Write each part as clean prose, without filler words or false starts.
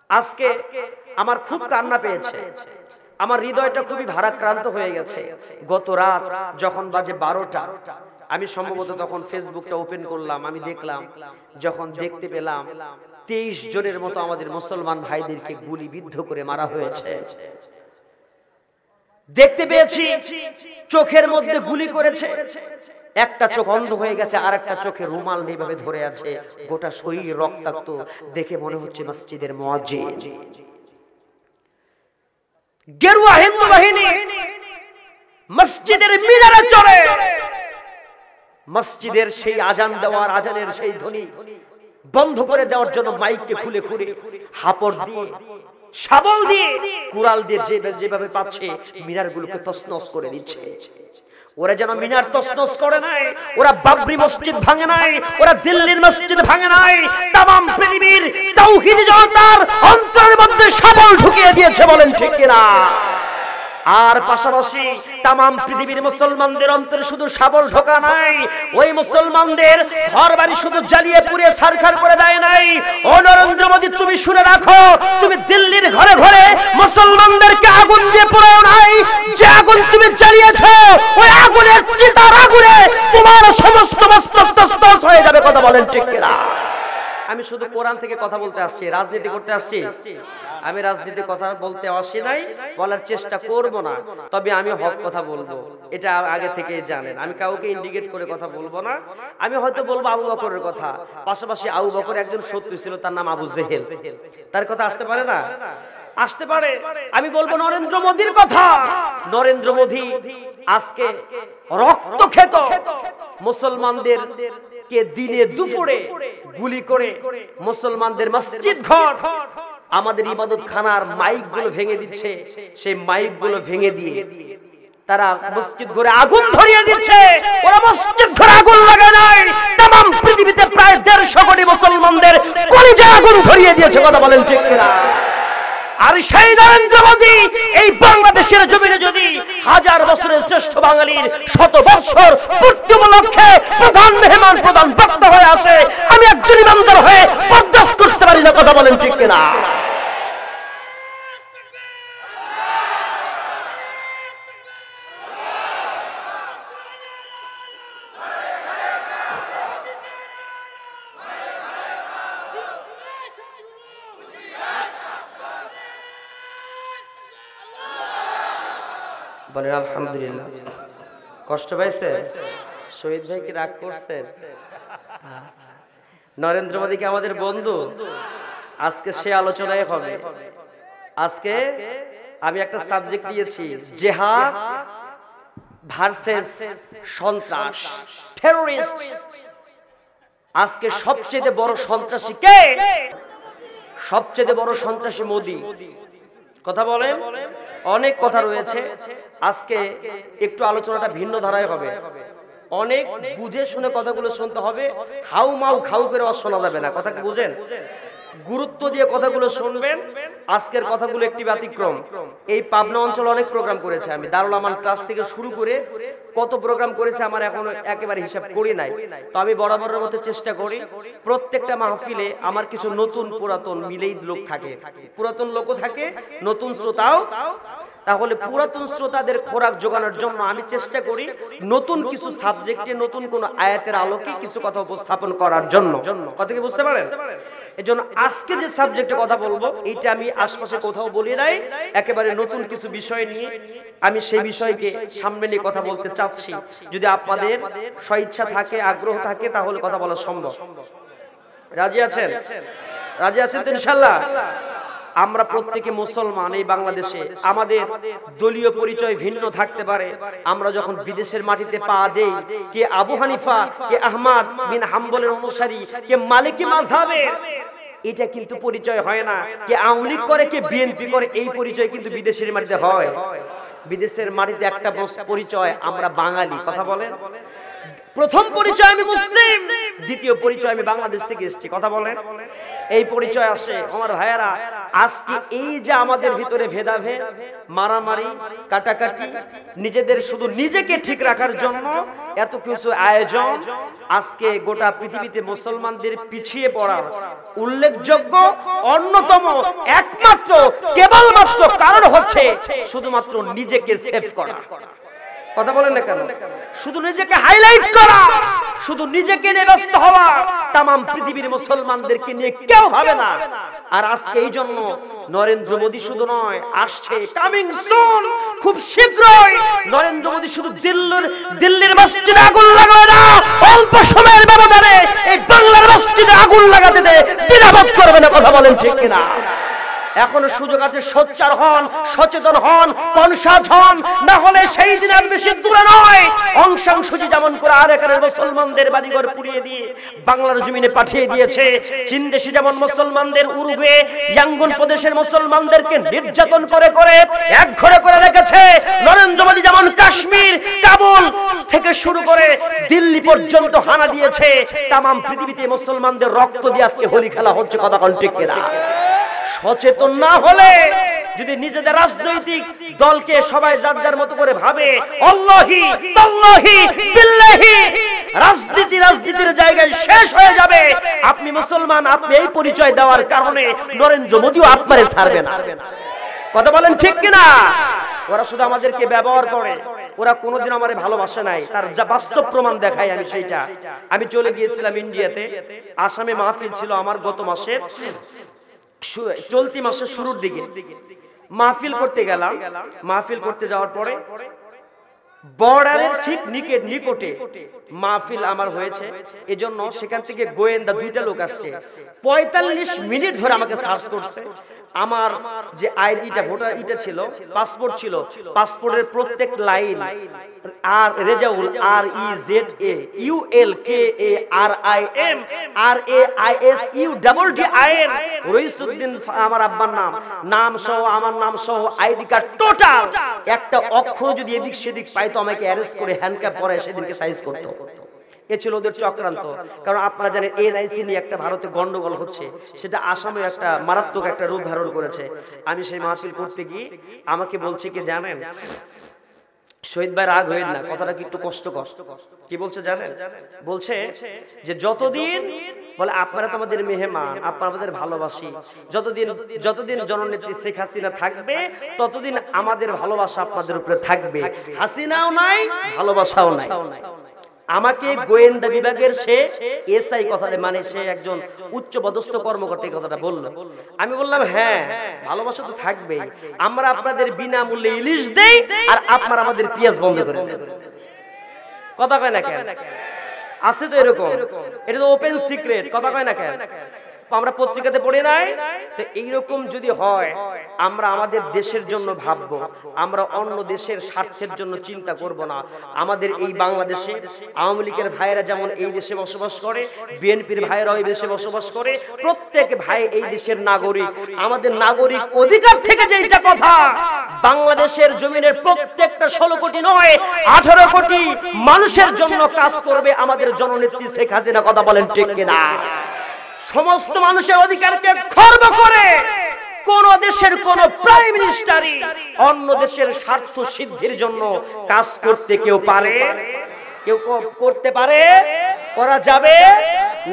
আজকে আমার খুব কান্না পেয়েছে, আমার হৃদয়টা খুবই ভারাক্রান্ত হয়ে গেছে। গত রাত যখন বাজে 12টা, আমি সম্ভবত তখন ফেসবুকটা ওপেন করলাম, আমি দেখলাম, যখন দেখতে পেলাম 23 জনের মতো আমাদের মুসলমান ভাইদেরকে গুলিবিদ্ধ করে মারা হয়েছে। দেখতে পেয়েছি চোখের মধ্যে গুলি করেছে, একটা চোখ অন্ধ হয়ে গেছে, আর একটা চোখে রুমাল এইভাবে ধরে আছে, গোটা শরীর রক্তাক্ত, দেখে মনে হচ্ছে মসজিদের মুয়াজ্জিন। গেরুয়া হিন্দু বাহিনী মসজিদের মিনারে চড়ে মসজিদের সেই আজান দেওয়ার আজানের সেই ধ্বনি বন্ধ করে দেওয়ার জন্য মাইককে খুলে খুলে হাপড় দিয়ে, শাবল দিয়ে, কুড়াল দিয়ে যেভাবে পাচ্ছে মিনারগুলোকে তছনছ করে দিচ্ছে। ওরা যেন মিনার তছনছ করে নাই, ওরা বাবরি মসজিদ ভাঙে নাই, ওরা দিল্লির মসজিদ ভাঙে নাই, তামাম পৃথিবীর তাওহীদি জনতার অন্তরের মধ্যে শাবল ঢুকিয়ে দিয়েছে, বলেন ঠিক কিনা? আর পাশাপাশি তামাম পৃথিবীর মুসলমানদের অন্তরে শুধু শাবল ঢোকা নাই, ওই মুসলমানদের ঘর বাড়ি শুধু জ্বালিয়ে পুড়িয়ে ছারখার করে দেয় নাই। ও নরেন্দ্র মোদী, তুমি শুনে রাখো, তুমি দিল্লির ঘরে ঘরে মুসলমানদেরকে আগুন দিয়ে পোড়াও নাই, যে আগুন তুমি জ্বালিয়েছো ওই আগুনের চিতার আগুনে তোমার সমস্ত মস্তক তছনছ হয়ে যাবে। কথা বলেন ঠিক কিনা? আমি শুধু কোরআন থেকে কথা বলতে আসছি, রাজনীতি করতে আসছি? আমি রাজনীতির কথা বলতে আসি নাই, বলার চেষ্টা করব না, তবে আমি হক কথা বলবো, এটা আগে থেকে জানেন। আমি কাউকে ইন্ডিকেট করে কথা বলবো না। আমি হয়তো বলবো আবু বকরের কথা, পাশাপাশি আবু বকর একজন শত্রু ছিল, তার নাম আবু জেহেল, তার কথা আসতে পারে না? আসতে পারে। আমি বলবো নরেন্দ্র মোদীর কথা। নরেন্দ্র মোদী আজকে রক্ত খেত মুসলমানদের কে দিনে দুপুরে গুলি করে মুসলমানদের মসজিদ ঘর, আমাদের ইবাদত খানার মাইক গুলো ভেঙে দিচ্ছে, সেই মাইক গুলো ভেঙে দিয়ে তারা মসজিদ ঘরে আগুন ধরিয়ে দিচ্ছে। ওরা মসজিদ ঘরে আগুন লাগায় নাই, তামাম পৃথিবীতে প্রায় 150 কোটি মুসলমানদের কলিজায় আগুন ধরিয়ে দিয়েছে। কথা বলেন ঠিক কিনা? আর সেই নরেন্দ্র মোদী এই বাংলাদেশের জমিনে যদি 1000 বছরের শ্রেষ্ঠ বাঙালির 100 বছর পূর্তি উপলক্ষে প্রধান মেহমান, প্রধান বক্তা হয়ে আসে, আমি একজন ইমানদার হয়ে বরদাস্ত করতে পারি না। কথা বলেন ঠিক কিনা? বলেন আলহামদুলিল্লাহ। কষ্ট পাইছে? শহীদ ভাই কি রাগ করছেন? নরেন্দ্র মোদী কি আমাদের বন্ধু? আজকে সে আলোচনায় হবে। আজকে আমি একটা সাবজেক্ট দিয়েছি, জিহাদ ভার্সেস সন্ত্রাস, টেররিস্ট। আজকে সবচেয়ে বড় সন্ত্রাসী কে? সবচেয়ে বড় সন্ত্রাসী মোদী। কথা বলেন। অনেক কথা রয়েছে, আজকে একটু আলোচনাটা ভিন্ন ধারায় হবে। অনেক বুঝে শুনে কথাগুলো শুনতে হবে, হাউ মাউ খাউ করে শোনা যাবে না। কথা কি বুঝেন? গুরুত্ব দিয়ে কথাগুলো শুনবেন। আজকের কথাগুলো একটি ব্যতিক্রম। এই পাবনা অঞ্চলে অনেক প্রোগ্রাম করেছে আমি, দারুল আমান ট্রাস্ট থেকে শুরু করে কত প্রোগ্রাম করেছে আমার এখনো একেবারে হিসাব করি নাই। তো আমি বরাবরের মতো চেষ্টা করি প্রত্যেকটা মাহফিলে আমার কিছু নতুন পুরাতন মিলেই লোক থাকে, পুরাতন লোকও থাকে, নতুন শ্রোতাও। তাহলে পুরাতন শ্রোতাদের খোরাক জোগানোর জন্য আমি চেষ্টা করি নতুন কিছু সাবজেক্টে, নতুন কোন আয়াতের আলোকে কিছু কথা উপস্থাপন করার জন্য। কথা কি বুঝতে পারেন? এজন্য আজকে যে সাবজেক্টে কথা বলবো, এইটা আমি আশপাশে কোথাও বলি নাই, একেবারে নতুন কিছু বিষয় নিয়ে আমি সেই বিষয়কে সামনে নিয়ে কথা বলতে চাচ্ছি। যদি আপনাদের স্বইচ্ছা থাকে, আগ্রহ থাকে, তাহলে কথা বলা সম্ভব। রাজি আছেন? রাজি আছেন তো ইনশাআল্লাহ? আমরা প্রত্যেকে মুসলমান এই বাংলাদেশে, আমাদের দলীয় পরিচয় ভিন্ন থাকতে পারে। আমরা যখন বিদেশের মাটিতে পা দেই, কে আবু হানিফা, কে আহমদ বিন হাম্বলের অনুসারী, কে মালিকি মাযহাবের, এটা কিন্তু পরিচয় হয় না। কে আওয়ামী লীগ করে, কে বিএনপি করে, এই পরিচয় কিন্তু বিদেশের মাটিতে হয়। বিদেশের মাটিতে একটা পরিচয়, আমরা বাঙালি। কথা বলেন। প্রথম পরিচয় আমি মুসলিম, দ্বিতীয় পরিচয় আমি বাংলাদেশ থেকে এসেছি। কথা বলেন। এই পরিচয় আসে আমার ভাইয়েরা। আজকে এই যে আমাদের ভিতরে ভেদাভেদ, মারামারি, কাটাকাটি, নিজেদের শুধু নিজেকে ঠিক রাখার জন্য এত কিছু আয়োজন, আজকে গোটা পৃথিবীতে মুসলমানদের পিছিয়ে পড়ার উল্লেখযোগ্য অন্যতম একমাত্র কেবলমাত্র কারণ হচ্ছে শুধুমাত্র নিজেকে সেভ করা। কথা বলেন না কেন? শুধু নিজেকে হাইলাইট করা, শুধু নিজেকে নিয়ে ব্যস্ত হওয়া, তামাম পৃথিবীর মুসলমানদেরকে নিয়ে কেউ ভাবে না। আর আজকে এই জন্য নরেন্দ্র মোদী শুধু নয়, আসছে কামিং সুন, খুব শীঘ্রই নরেন্দ্র মোদী শুধু দিল্লির মসজিদে আগুন লাগাবে না, অল্প সময়ের ব্যবধানে এই বাংলার মসজিদে আগুন লাগাতে দ্বিধাবোধ করবে না। কথা বলেন ঠিক কিনা? এখনো সুযোগ আছে, সোচ্চার হন, সচেতন হন, কনসাস হন, না হলে সেই দিন আর বেশি দূরে নয়। অং সান সূচি যেমন করে আরাকানের মুসলমানদের বাড়িঘর পুড়িয়ে দিয়ে বাংলার জমিনে পাঠিয়ে দিয়েছে, চীন দেশে যেমন মুসলমানদের উরুগুয়ে, ইয়াঙ্গুন প্রদেশের মুসলমানদেরকে নির্যাতন করে করে এক ঘরে করে রেখেছে, নরেন্দ্র মোদী যেমন কাশ্মীর, কাবুল থেকে শুরু করে দিল্লি পর্যন্ত হানা দিয়েছে, তামাম পৃথিবীতে মুসলমানদের রক্ত দিয়ে আজকে হোলি খেলা হচ্ছে। কথা বলেন ঠিক কিনা? সচেতন না হলে, যদি নিজেদের রাজনৈতিক দলকে সবাই যার যার মতো করে ভাবে, আল্লাহি তাল্লাহি বিল্লাহি রাজনীতির জায়গায় শেষ হয়ে যাবে। আপনি মুসলমান, আপনি এই পরিচয় দেওয়ার কারণে নরেন্দ্র মোদীও আপনারে ছাড়বে না। কথা বলেন ঠিক কিনা? ওরা শুধু আমাদেরকে ব্যবহার করে, ওরা কোনোদিন আমারে ভালোবাসে নাই। তার যা বাস্তব প্রমাণ দেখাই আমি সেইটা। আমি চলে গিয়েছিলাম ইন্ডিয়াতে, আসামে মাহফিল ছিল আমার গত মাসে, চলতি মাসের শুরুর দিকে মাহফিল করতে গেলাম। মাহফিল করতে যাওয়ার পরে বর্ডারের ঠিক নিকটে মাহফিল আমার হয়েছে, এজন্য সেখান থেকে গোয়েন্দা দুইটা লোক আসছে। 45 মিনিট ধরে আমাকে সার্চ করছে। আমার যে আইডিটা, ভোটার ইটা ছিল, পাসপোর্ট ছিল, পাসপোর্টের প্রত্যেক লাইন আর রেজাউল, REZAULKARIM RAISUDDIN রইসুদ্দিন আমার আব্বার নাম সহ আমার নাম সহ আইডি কার্ড টোটাল একটা অক্ষর যদি এদিক সেদিক পাইতো আমাকে অ্যারেস্ট করে হ্যান্ডকাপ পরায় সেদিনকে সাইজ করতো। এ ছিল ওদের চক্রান্ত। কারণ আপনারা জানেন এনআইসি নিয়ে একটা ভারতে গন্ডগোল হচ্ছে, সেটা আসামে একটা মারাত্মক একটা রূপ ধারণ করেছে। আমি সেই মাহফিল করতে গিয়ে আমাকে বলছে কি জানেন, শহীদ ভাই রাগ হইল না, কথাটা কি একটু কষ্ট কি বলছে জানেন? বলছে যে যতদিন বলে আপনারা তো আমাদের মেহমান, আপনারা আমাদের ভালোবাসি, যতদিন জননেত্রী শেখ হাসিনা থাকবে ততদিন আমাদের ভালোবাসা আপনাদের উপরে থাকবে। হাসিনাও নাই, ভালোবাসাও নাই। আমাকে গোয়েন্দা বিভাগের সে এসআই কথা, মানে সে একজন উচ্চ পদস্থ কর্মকর্তা কথাটা বলল। আমি বললাম হ্যাঁ, ভালোবাসা তো থাকবেই, আমরা আপনাদের বিনামূল্যে ইলিশ দেই আর আপনারা আমাদের পেঁয়াজ বন্ধ করে দেন। কথা কয় না কেন? আছে তো এরকম, এটা তো ওপেন সিক্রেট। কথা কয় না কেন? আমরা পত্রিকাতে পড়ে নাই তো। এইরকম যদি হয়, আমরা আমাদের দেশের জন্য ভাববো, আমরা অন্য দেশের স্বার্থের জন্য চিন্তা করব না। আমাদের এই বাংলাদেশে আওয়ামী লীগের ভাইয়েরা যেমন এই দেশে বসবাস করে, বিএনপির ভাইয়েরাও এই দেশে বসবাস করে, প্রত্যেক ভাই এই দেশের নাগরিক। আমাদের নাগরিক অধিকার থেকে যেটা কথা, বাংলাদেশের জমিনের প্রত্যেকটা 16 কোটি নয় 18 কোটি মানুষের জন্য কাজ করবে আমাদের জননেত্রী শেখ হাসিনা। কথা বলেন ঠিক কিনা? সমস্ত মানুষের অধিকারকে খর্ব করে কোন দেশের কোন প্রাইম মিনিস্টারই অন্য দেশের স্বার্থ সিদ্ধির জন্য কাজ করতে কেউ পারে? কেউ করতে পারে? করা যাবে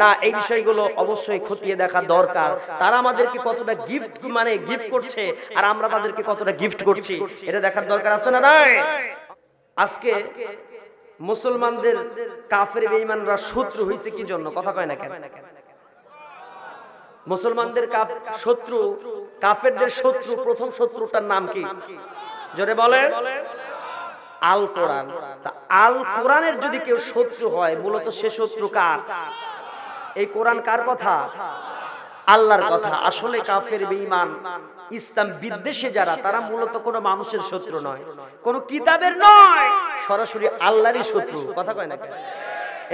না। এই বিষয়গুলো অবশ্যই খতিয়ে দেখা দরকার। তারা আমাদেরকে কতটা গিফট করছে আর আমরা তাদেরকে কতটা গিফট করছি, এটা দেখার দরকার আছে না নাই? আজকে মুসলমানদের কাফের বেঈমানরা শত্রু হইছে কি জন্য? কথা কয় না কেন? মুসলমানদের শত্রু, কাফেরদের শত্রু, প্রথম শত্রুটার নাম কি? জোরে বলেন। আল কোরআন। আল কোরআনের যদি কেউ শত্রু হয়, মূলত সে শত্রু কার? এই কোরআন কার কথা? আল্লাহর কথা। আসলে কাফের বেঈমান ইসলাম বিদ্বেষী যারা, তারা মূলত কোনো মানুষের শত্রু নয়, কোনো কিতাবের নয়, সরাসরি আল্লাহরই শত্রু। কথা কয় না কেন?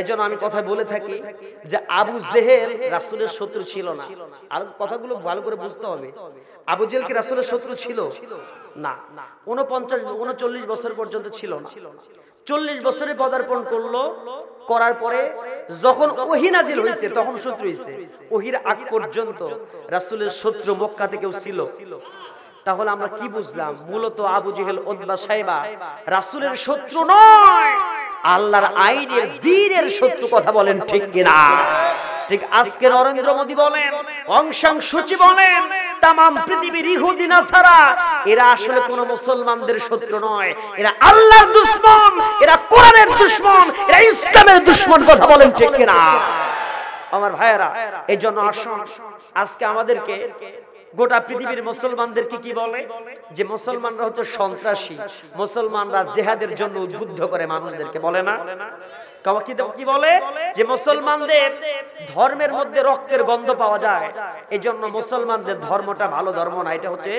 এজন্য আমি কথা বলে থাকি যে আবু জেহেল রাসূলের শত্রু ছিল না। আর কথাগুলো ভালো করে বুঝতে হবে। আবু জেহেল কি রাসূলের শত্রু ছিল? না, 39 বছর পর্যন্ত ছিল না। 40 বছরে পদার্পণ করলো, করার পরে যখন ওহী নাজিল হয়েছে তখন শত্রু হয়েছে। ওহীর আগ পর্যন্ত রাসূলের শত্রু মক্কাতে কেউ ছিল? তাহলে আমরা কি বুঝলাম? মূলত আবু জেহেল, উতবা, সাইবা রাসূলের শত্রু নয়, আল্লাহর আইনের দ্বীনের শত্রু। কথা বলেন ঠিক কিনা? ঠিক আজকে নরেন্দ্র মোদী বলেন, অং সান সূচি বলেন, তামাম পৃথিবীর ইহুদি নাসারা, এরা আসলে কোন মুসলমানদের শত্রু নয়, এরা আল্লাহর দুশমন, এরা কোরআনের দুশমন, এরা ইসলামের দুশমন। কথা বলেন ঠিক কিনা? আমার ভাইয়েরা, এইজন্য আসুন আজকে আমাদেরকে গোটা পৃথিবীর মুসলমানদেরকে কি বলে? যে মুসলমানরা হচ্ছে সন্ত্রাসী, মুসলমানরা জিহাদের জন্য উদ্বুদ্ধ করে মানুষদেরকে, বলে না? কি বলে? যে মুসলমানদের ধর্মের মধ্যে রক্তের গন্ধ পাওয়া যায়, এজন্য মুসলমানদের ধর্মটা ভালো ধর্ম না, এটা হচ্ছে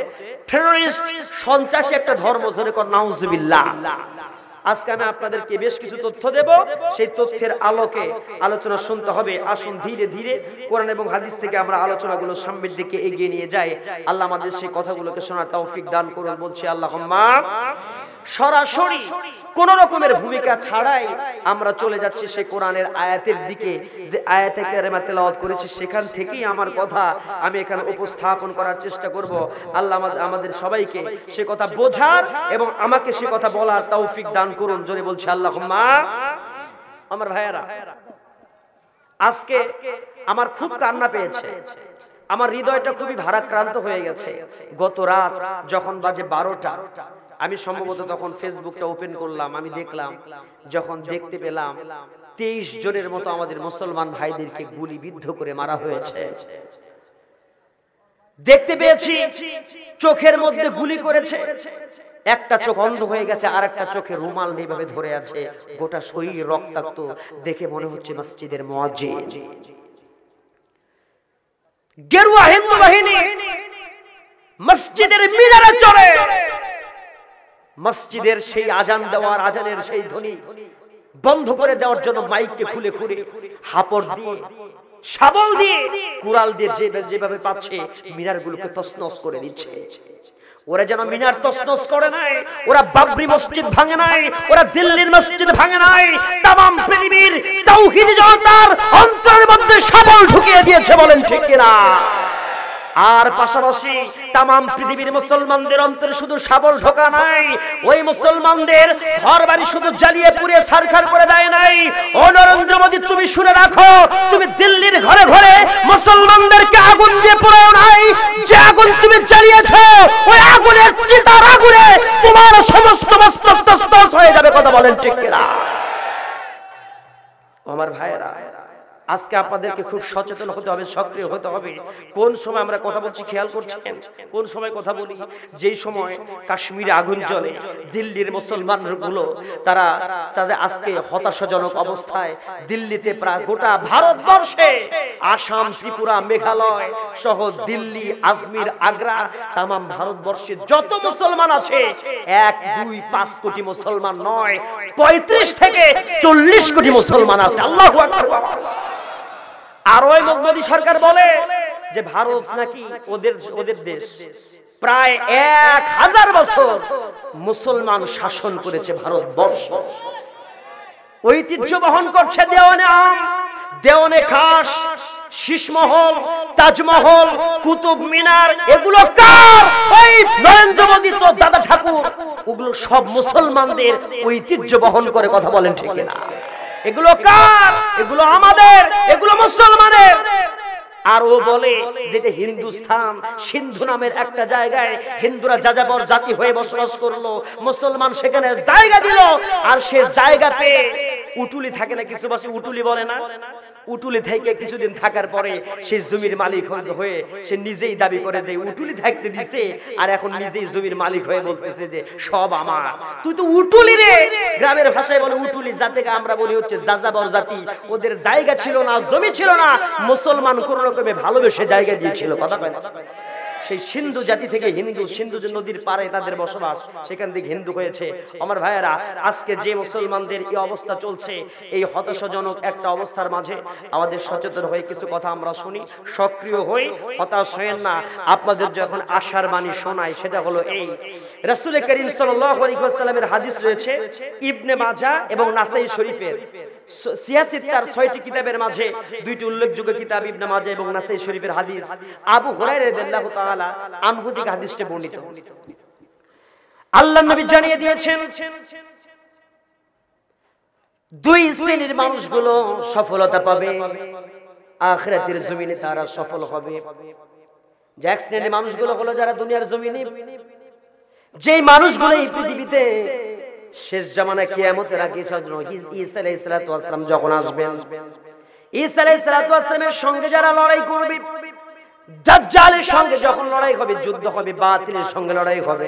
টেররিস্ট, সন্ত্রাসী একটা ধর্ম। জোরে কর নাউজুবিল্লাহ। আজকে আমি আপনাদেরকে বেশ কিছু তথ্য দেব, সেই তথ্যের আলোকে আলোচনা শুনতে হবে। আসুন ধীরে ধীরে কোরআন এবং হাদিস থেকে আমরা আলোচনাগুলো সামনের দিকে এগিয়ে নিয়ে যাই। আল্লাহ আমাদের সেই কথাগুলোকে শোনার তৌফিক দান করুন। বলছি আল্লাহুম্মা। সরাসরি কোন রকমের ভূমিকা ছাড়াই আমরা চলে যাচ্ছি সেই কোরআনের আয়াতের দিকে, যে আয়াতে কারিমা তেলাওয়াত করেছি সেখান থেকেই আমার কথা আমি এখানে উপস্থাপন করার চেষ্টা করব। আল্লাহ আমাদের সবাইকে সে কথা বোঝার এবং আমাকে সে কথা বলার তৌফিক দান করুন। জোরে বলছি আল্লাহুম্মা। আমার ভাইয়েরা, আজকে আমার খুব কান্না পেয়েছে, আমার হৃদয়টা খুবই ভারাক্রান্ত হয়ে গেছে। গত রাত যখন বাজে 12টা, আমি সম্ভবত তখন ফেসবুকটা ওপেন করলাম, আমি দেখলাম, যখন দেখতে পেলাম 23 জনের মতো আমাদের মুসলমান ভাইদেরকে গুলিবিদ্ধ করে মারা হয়েছে। দেখতে পেয়েছি চোখের মধ্যে গুলি করেছে, একটা চোখ অন্ধ হয়ে গেছে, আর একটা চোখে রুমাল এইভাবে ধরে আছে, গোটা শরীর রক্তাক্ত, দেখে মনে হচ্ছে মসজিদের মুয়াজ্জিন। গেরুয়া হিন্দু বাহিনী মসজিদের মিনারে চড়ে মসজিদের সেই আজান দেওয়ার, আজানের সেই ধ্বনি বন্ধ করে দেওয়ার জন্য মাইককে খুলে খুলে হাপড় দিয়ে, শাবল দিয়ে, কুড়াল দিয়ে যেভাবে পাচ্ছে মিনারগুলোকে তছনছ করে দিচ্ছে। ওরা যেন মিনার তছনছ করে নাই, ওরা বাবরি মসজিদ ভাঙে নাই, ওরা দিল্লির মসজিদ ভাঙে নাই, তামাম পৃথিবীর তাওহীদি জনতার অন্তরের মধ্যে শাবল ঢুকিয়ে দিয়েছে। বলেন ঠিক কিনা? আর পাশাপাশি তামাম পৃথিবীর মুসলমানদের অন্তরে শুধু শাবল ঢোকা নাই, ওই মুসলমানদের ঘরবাড়ি শুধু জ্বালিয়ে পুড়িয়ে ছারখার করে দেয় নাই। ও নরেন্দ্র মোদী, তুমি শুনে রাখো, তুমি দিল্লির ঘরে ঘরে মুসলমানদেরকে আগুন দিয়ে পোড়াও নাই, যে আগুন তুমি জ্বালিয়েছো ওই আগুনের চিতার আগুনে তোমার সমস্ত মস্তক তছনছ হয়ে যাবে। কথা বলেন ঠিক কিনা? আমার ভাইয়েরা, আজকে আপনাদেরকে খুব সচেতন হতে হবে, সক্রিয় হতে হবে। কোন সময় আমরা কথা বলছি খেয়াল করছেন? কোন সময় কথা বলি? যেই সময় কাশ্মীরে আগুন জ্বলে, দিল্লির মুসলমানগুলো তারা তাদের আজকে হতাশাজনক অবস্থায়, দিল্লিতে প্রায় গোটা ভারতবর্ষে আসাম, ত্রিপুরা, মেঘালয় সহ দিল্লি, আজমির, আগ্রা, তামাম ভারতবর্ষে যত মুসলমান আছে 1, 2, 5 কোটি মুসলমান নয়, 35 থেকে 40 কোটি মুসলমান আছে। আল্লাহু আকবার। আর ওই মোদী সরকার বলে যে ভারত নাকি ওদের দেশ, প্রায় 1000 বছর মুসলমান শাসন করেছে ভারতবর্ষ, ঐতিহ্য বহন করছে। দেওয়ানে আম, দেওয়ানে খাস, শীষমহল, তাজমহল, কুতুব মিনার, এগুলো কার? ওই নরেন্দ্র মোদী তো দাদা ঠাকুর, ওগুলো সব মুসলমানদের ঐতিহ্য বহন করে। কথা বলেন ঠিক না? এগুলো কার? এগুলো আমাদের, এগুলো মুসলমানের। আর ও বলে যেটা হিন্দুস্তান, সিন্ধু নামের একটা জায়গায় হিন্দুরা যাযাবর জাতি হয়ে বসবাস করলো, মুসলমান সেখানে জায়গা দিল, আর সে জায়গাতে উটুলি থাকে না, কিছু বাসী উটুলি বলে না, উটুলি থেকে কিছুদিন থাকার পরে সে জমির মালিক হয়ে সে নিজেই দাবি করে যে উটুলি থাকতে দিছে, আর এখন নিজেই জমির মালিক হয়ে বলতেছে যে সব আমার। তুই তো উটুলি রে, গ্রামের ভাষায় বলে উটুলি, জাতিকে আমরা বলি হচ্ছে যাযাবর জাতি। ওদের জায়গা ছিল না, জমি ছিল না, মুসলমান কোন রকমে ভালোবেসে জায়গা দিয়েছিল। কথা কয় না? সেই সিন্ধু জাতি থেকে সিন্ধু যে নদীর পাড়ে তাদের বসবাস, সেখান থেকে হিন্দু হয়েছে। আমার ভাইয়েরা, আজকে যে মুসলমানদের এই অবস্থা চলছে, এই হতাশাজনক একটা অবস্থার মাঝে আমাদের সচেতন হয়ে কিছু কথা আমরা শুনি, সক্রিয় হই, হতাশ হয়েন না। আপনাদের যখন আশার বাণী শোনায় সেটা হলো এই, রাসূল করিম সাল্লাল্লাহু আলাইহি ওয়াসাল্লামের হাদিস রয়েছে ইবনে মাজাহ এবং নাসাই শরীফের, সিয়াসিত্তার 6টি কিতাবের মাঝে 2টি উল্লেখযোগ্য কিতাব ইবনে মাজাহ এবং নাসাই শরীফের হাদিস। আবু হুরায়রা রাদিয়াল্লাহু তাআলা আনহু থেকে হাদিসটি বর্ণিত। আল্লাহর নবী জানিয়ে দিয়েছেন, দুই শ্রেণীর মানুষগুলো সফলতা পাবে, আখিরাতের জমিনে তারা সফল হবে। যে এক শ্রেণীর মানুষগুলো হলো যারা দুনিয়ার জমিনে, যেই মানুষগুলো এই পৃথিবীতে শেষ জামানায় কিয়ামতের আগে ঈসা আলাইহিস সালাতু ওয়াস সালাম যখন আসবেন, ঈসা আলাইহিস সালাতু ওয়াস সালামের সঙ্গে যারা লড়াই করবে, দাজ্জালের সঙ্গে যখন লড়াই হবে, যুদ্ধ হবে, বাতিলের সঙ্গে লড়াই হবে,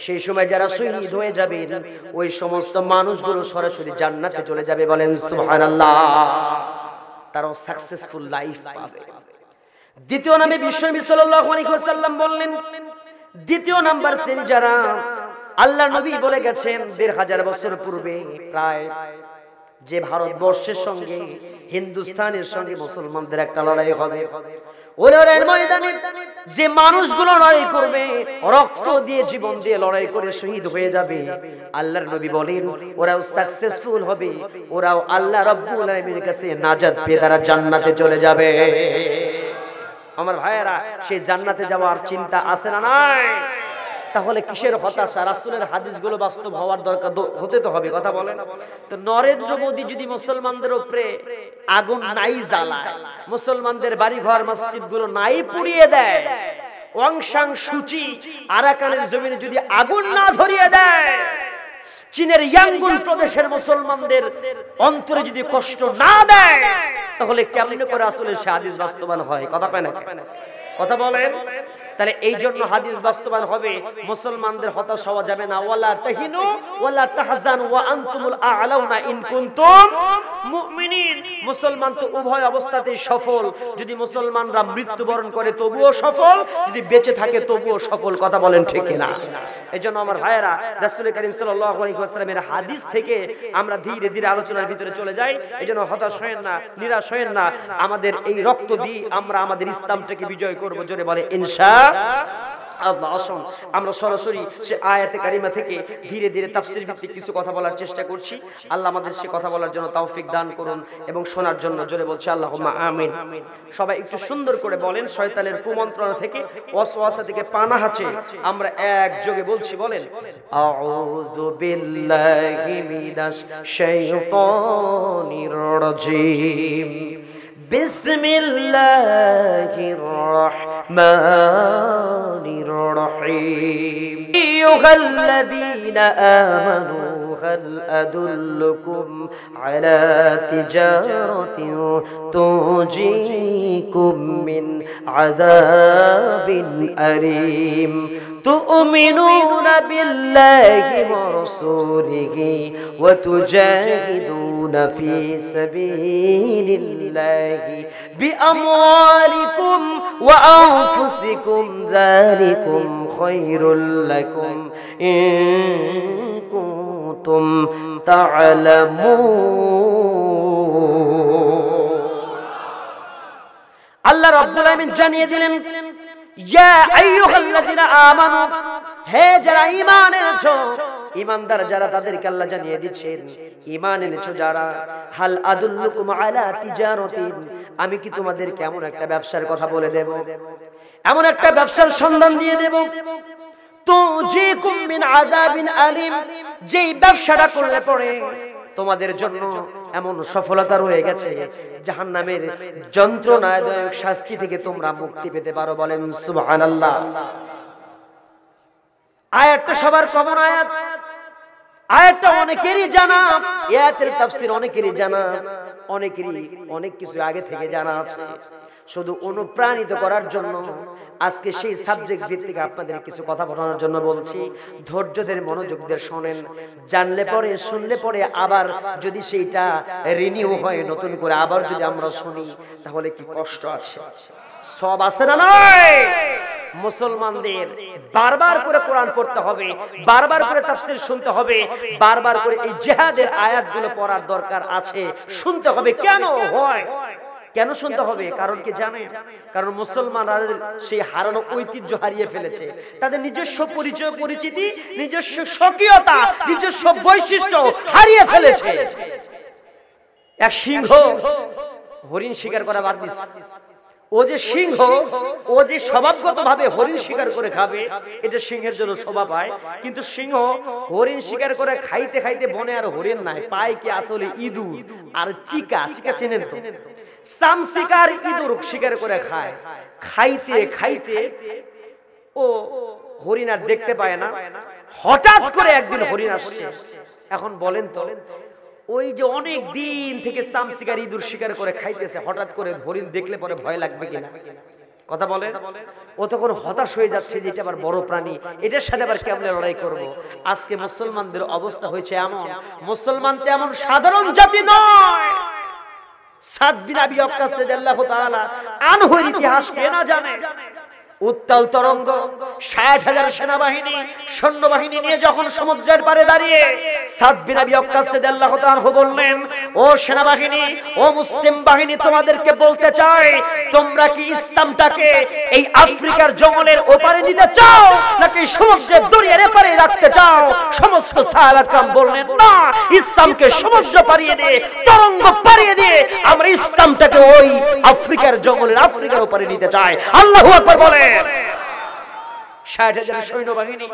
সেই সময় যারা শহীদ হয়ে যাবে ওই সমস্ত মানুষগুলো সরাসরি জান্নাতে চলে যাবে। বলেন সুবহানাল্লাহ। তারাও সাকসেসফুল লাইফ পাবে। দ্বিতীয় নামে বিশ্বনবী সাল্লাল্লাহু আলাইহি ওয়াসাল্লাম বললেন, দ্বিতীয় নাম্বার শ্রেণী যারা, আল্লাহর নবী বলে গেছেন ১৫০০ বছর পূর্বে প্রায় যে ভারতবর্ষের সঙ্গে হিন্দুস্তানের সঙ্গে মুসলমানদের একটা লড়াই হবে, ওই লড়াইয়ের ময়দানে যে মানুষগুলো লড়াই করবে, রক্ত দিয়ে জীবন দিয়ে লড়াই করে শহীদ হয়ে যাবে, আল্লাহর নবী বলেন ওরাও সাকসেসফুল হবে, ওরাও আল্লাহ রাব্বুল আলামিনের কাছে নাজাত পেয়ে তারা জান্নাতে চলে যাবে। আমার ভাইয়েরা, সেই জান্নাতে যাওয়ার চিন্তা আছে না নাই? তাহলে কিসের হতাশা? রাসূলের হাদিসগুলো বাস্তব হওয়ার দরকার, হতে তো হবে, কথা বলেন। তো নরেন্দ্র মোদী যদি মুসলমানদের উপরে আগুন নাই জ্বালায়, মুসলমানদের বাড়িঘর মসজিদগুলো নাই পুড়িয়ে দেয়, অং সান সূচি আরাকানের জমিনে যদি আগুন না ধরিয়ে দেয়, চীনের ইয়াঙ্গুন প্রদেশের মুসলমানদের অন্তরে যদি কষ্ট না দেয়, তাহলে কেমনে করে আসলে সে হাদিস বাস্তবায়ন হয়? কথা কয় না, কথা বলেন। তাহলে এই জন্য হাদিস বাস্তবায়ন হবে, মুসলমানদের হতাশ হওয়া যাবে না। ওয়ালা তাহিনু ওয়ালা তাহজানু ওয়া আনতুমুল আ'লাউনা ইন কুনতুম মুমিনিন। মুসলমান তো উভয় অবস্থাতেই সফল, যদি মুসলমানরা মৃত্যুবরণ করে তবুও সফল, যদি বেঁচে থাকে তবুও সফল। কথা বলেন ঠিক কিনা? এজন্য আমার ভাইয়েরা, রাসূল করিম সাল্লাল্লাহু আলাইহি ওয়াসাল্লামের হাদিস থেকে আমরা ধীরে ধীরে আলোচনার ভিতরে চলে যাই। এজন্য হতাশ হয়েন না, নিরাশ হয়েন না। আমাদের এই রক্ত দিয়ে আমরা আমাদের ইসলামটাকে বিজয় করব। জোরে বলে ইনশাআল্লাহ। আসুন আমরা সরাসরি সে আয়াতে কারিমা থেকে ধীরে ধীরে তাফসীর ভিত্তিক কিছু কথা বলার চেষ্টা করছি। আল্লাহ আমাদের সে কথা বলার জন্য তৌফিক দান করুন এবং শোনার জন্য জোরে বলছি আল্লাহুম্মা আমিন। সবাই একটু সুন্দর করে বলেন, শয়তানের কুমন্ত্রণা থেকে, ওয়াসওয়াসা থেকে পানাহ চেয়ে আমরা একযোগে বলছি, বলেন আউযু বিল্লাহি মিনাশ শাইতানির রাজীম। বিসমিল্লাহির রাহমানির রহিম। আইয়ুহাল্লাযীনা আমানু হাল আদুল্লুকুম আলা তিজারাতিন তুজিকুম মিন আযাবিন আলীম। তু'মিনুনা বিল্লাহি ওয়া রাসূলিহি ওয়া তুজাহিদুনা ফি সাবিলিল্লাহি বিআমওয়ালিকুম ওয়া আনফুসিকুম যালিকুম খায়রুল লাকুম ইন কুনতুম তা'লামুন। আল্লাহ রাব্বুল আলামিন জানিয়ে দিলেন, ইয়া আইয়ুহাল্লাযীনা আমানু, হে যারা ঈমান এনেছো, ঈমানদার যারা, তাদেরকে আল্লাহ জানিয়ে দিচ্ছেন, ঈমান এনেছো যারা, হাল আদুল্লুকুম আলা তিজারাতিন, আমি কি তোমাদেরকে এমন একটা ব্যবসার কথা বলে দেব, এমন একটা ব্যবসার সন্ধান দিয়ে দেব, তুজিকুম মিন আযাবিন আলীম, যেই ব্যবসাটা করলে পরে তোমাদের জন্য এমন সফলতা রয়ে গেছে, জাহান্নামের যন্ত্রণাদায়ক শাস্তি থেকে তোমরা মুক্তি পেতে পারো। বলেন সুবহানাল্লাহ। আয়াতটা সবার কমন আয়াত, আয়াতটা অনেকেরই জানা, আয়াতের তাফসীর অনেকেরই জানা, অনেকেরই অনেক কিছু আগে থেকে জানা আছে। শুধু অনুপ্রাণিত করার জন্য আজকে সেই সাবজেক্ট ভিত্তিক আপনাদের কিছু কথা বলার জন্য বলছি। ধৈর্যদের, মনোযোগদের শোনেন, জানলে পরে, শুনলে পরে আবার যদি সেইটা রিনিউ হয় নতুন করে, আবার যদি আমরা শুনি, তাহলে কি কষ্ট আছে? সব আছে না নয়? মুসলমানদের বারবার করে কোরআন পড়তে হবে, বারবার করে তাফসীর শুনতে হবে, বারবার করে এই জিহাদের আয়াতগুলো পড়ার দরকার আছে, শুনতে হবে। কেন হয়, কেন শুনতে হবে? কারণ কি জানেন? কারণ মুসলমানরা সেই হারানো ঐতিহ্য হারিয়ে ফেলেছে, তাদের নিজস্ব পরিচয় পরিচিতি, নিজস্ব স্বকীয়তা, নিজস্ব বৈশিষ্ট্য হারিয়ে ফেলেছে। এক সিংহ হরিণ শিকার করা বাদ দিচ্ছে। ও যে সিংহ, ও যে স্বভাবগতভাবে হরিণ শিকার করে খাবে, এটা সিংহের জন্য স্বভাব হয়। কিন্তু সিংহ হরিণ শিকার করে খাইতে খাইতে বনে আর হরিণ নাই, পায় কি আসলে ইঁদুর আর চিকা। চিকা চেনেন তো? চামচিকার ইঁদুর শিকার করে খায়। খাইতে খাইতে ও হরিণ আর দেখতে পায় না। হঠাৎ করে একদিন হরিণ আসছে। এখন বলেন তো, ওই যে অনেক দিন থেকে চামচিকার ইঁদুর শিকার করে খাইতেছে, হঠাৎ করে হরিণ দেখলে পরে ভয় লাগবে কিনা? কথা বলে। ও তখন হতাশ হয়ে যাচ্ছে যে এটা আবার বড় প্রাণী, এটার সাথে আবার কেমনে লড়াই করব। আজকে মুসলমানদের অবস্থা হয়েছে এমন, মুসলমান তো এমন সাধারণ জাতি নয়। সাদ বিন আবি ওয়াক্কাস রাদিয়াল্লাহু তাআলা আনহুর ইতিহাস কে না জানে? উত্তাল তরঙ্গ, ৬০,০০০ সেনাবাহিনী সৈন্যবাহিনী নিয়ে যখন সমুদ্রের পাড়ে দাঁড়িয়ে সাদ বিন আবি ওয়াক্কাস রাদিয়াল্লাহু তাআলা বললেন, ও সেনাবাহিনী, ও মুসলিম বাহিনী, তোমাদেরকে বলতে চাই, তোমরা কি ইসলামটাকে এই আফ্রিকার জঙ্গলের ওপারে নিতে চাও নাকি সমুদ্রের দরিয়ার এপারে রাখতে চাও? সমস্ত সাহাবা کرام বললেন, না, ইসলামকে সমুদ্র পাড়িয়ে দিয়ে, তরঙ্গ পাড়িয়ে দিয়ে আমরা ইসলামটাকে ওই আফ্রিকার জঙ্গলের আফ্রিকার ওপারে নিতে চাই। আল্লাহু আকবার বলে। ৬০,০০০ সৈন্যবাহিনী,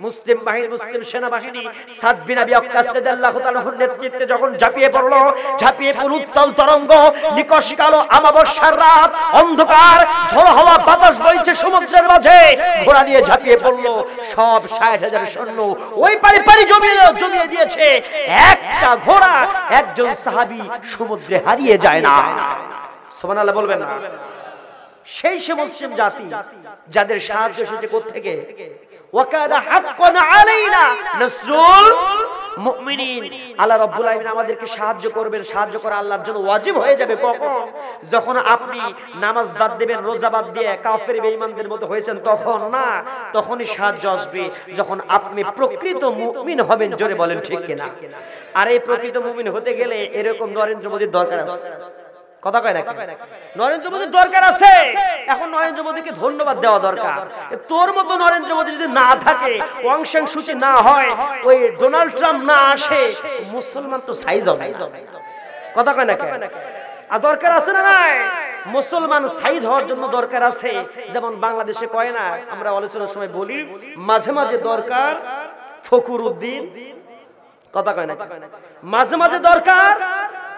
মুসলিম বাহিনী, মুসলিম সেনাবাহিনী সাদ বিন আবি ওয়াক্কাস রাদিয়াল্লাহু তাআলার নেতৃত্বে যখন ঝাঁপিয়ে পড়লো, ঝাঁপিয়ে পড়ল উত্তাল তরঙ্গ, নিকষ কালো আমাবস্যার রাত, অন্ধকার, ঝড় হাওয়া বাতাস বইছে সমুদ্রের মাঝে, ঘোড়া দিয়ে ঝাঁপিয়ে পড়লো। সব ৬০,০০০ সৈন্য ওই পারে পারে জমিয়ে দিয়েছে। একটা ঘোড়া, একজন সাহাবী সমুদ্রে হারিয়ে যায় না। সুবহানাল্লাহ বলবেন না? সেই সে মুসলিম জাতি যাদের সাহায্য এসেছে কোত্থেকে? ওয়াকানা হাক্কান আলাইনা নাসরুল মুমিনিন। আল্লাহ রাব্বুল আলামিন আমাদেরকে সাহায্য করবেন। সাহায্য করা আল্লাহর জন্য ওয়াজিব হয়ে যাবে কখন? যখন আপনি নামাজ বাদ দিবেন, রোজা বাদ দিয়ে কাফের বেঈমানদের মতো হয়েছেন, তখন না, তখনই সাহায্য আসবে যখন আপনি প্রকৃত মুমিন হবেন। জোরে বলেন ঠিক কিনা? আর এই প্রকৃত মুমিন হতে গেলে এরকম নরেন্দ্র মোদীর দরকার আছে। কথা কয় নাকি? নরেন্দ্র মোদীর দরকার আছে। এখন নরেন্দ্র মোদীকে ধন্যবাদ দেওয়া দরকার। তোর মতো নরেন্দ্র মোদী যদি না থাকে, ওয়াং সাং সুচি না হয়, ওই ডোনাল্ড ট্রাম্প না আসে, মুসলমান তো সাইজ হবে। কথা কয় নাকি? আর দরকার আছে না নাই? মুসলমান সাইজ হওয়ার জন্য দরকার আছে। যেমন বাংলাদেশে কয় না, আমরা আলোচনার সময় বলি, মাঝে মাঝে দরকার ফখরুদ্দিন। কথা কয় নাকি? মাঝে মাঝে দরকার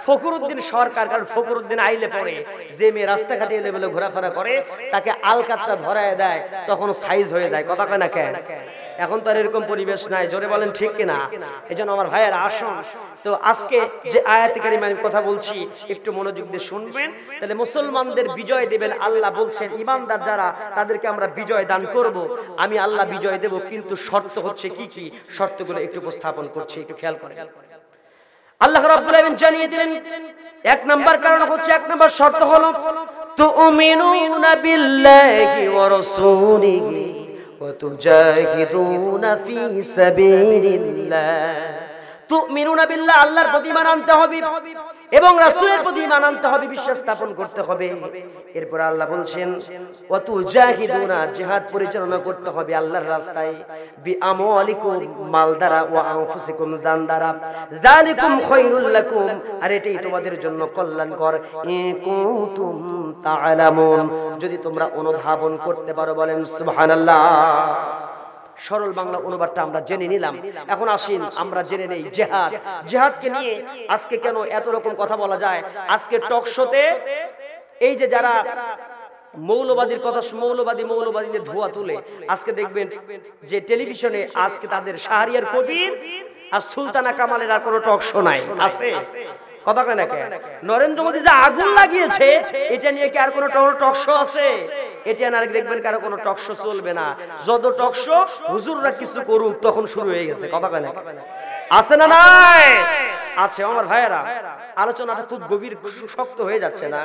ফখরুদ্দিন সরকার। কারণ ফখরুদ্দিন আইলে পরে যে মেয়ে রাস্তাঘাটে এলে বলে ঘোরাফেরা করে, তাকে আলকাতরা ধরায় দেয়, তখন সাইজ হয়ে যায়। কথা কয় না কেন? এখন তো আর এরকম পরিবেশ নাই। জোরে বলেন ঠিক কিনা? এজন্য আমার ভাইয়েরা আসুন তো, আজকে যে আয়াতে কারিমা আমি কথা বলছি একটু মনোযোগ দিয়ে শুনবেন, তাহলে মুসলমানদের বিজয় দেবেন আল্লাহ বলছেন। ইমানদার যারা, তাদেরকে আমরা বিজয় দান করব। আমি আল্লাহ বিজয় দেব, কিন্তু শর্ত হচ্ছে কি কি? শর্তগুলো একটু উপস্থাপন করছি, একটু খেয়াল করেন। আল্লাহ রাব্বুল আলামিন জানিয়ে দিলেন, এক নাম্বার কারণ হচ্ছে, এক নাম্বার শর্ত হলো তুমিনুনা বিল্লাহি ওয়া রাসূলিহি ওয়া তুজাহিদুনা ফি সাবিলিল্লাহ। তুমিনুনা বিল্লাহ, আল্লাহর প্রতি ঈমান আনতে হবে এবং রাসূলের প্রতি ঈমান আনতে হবে, বিশ্বাস স্থাপন করতে হবে। এরপর আল্লাহ বলছেন ওয়া তুজাহিদুনা, জিহাদ পরিচালনা করতে হবে আল্লাহর রাস্তায়, বিআমওয়ালিকুম, মাল দ্বারা, ওয়া আনফুসিকুম, জান দ্বারা, যালিকুম খায়রুল লাকুম, আর এটাই তোমাদের জন্য কল্যাণকর, ইন কুনতুম তা'লামুন, যদি তোমরা অনুধাবন করতে পারো। বলেন সুবহানাল্লাহ। সরল বাংলা অনুবাদটা আমরা জেনে নিলাম। এখন আসেন আমরা জেনে নেই জিহাদ। জিহাদকে নিয়ে আজকে কেন এত রকম কথা বলা যায়? আজকে টক শোতে এই যে যারা মৌলবাদীর কথা, মৌলবাদীদের ধোয়া তুলে, আজকে দেখবেন যে টেলিভিশনে আজকে তাদের শাহরিয়ার কবির আর সুলতানা কামালের আর কোনো টক শো নাই। আছে? কথা কয় না কেন? নরেন্দ্র মোদী যে আগুন লাগিয়েছে, এটা নিয়ে কি আর কোনো টক শো আছে? এটা না দেখবেন কারো কোনো টক শো চলবে না। যত টক শো হুজুররা কিছু করুক, তখন শুরু হয়ে গেছে। কথা কয় না? আছে না নাই? আছে। আমার ভাইয়েরা, আলোচনাটা খুব গভীর, শক্ত হয়ে যাচ্ছে না?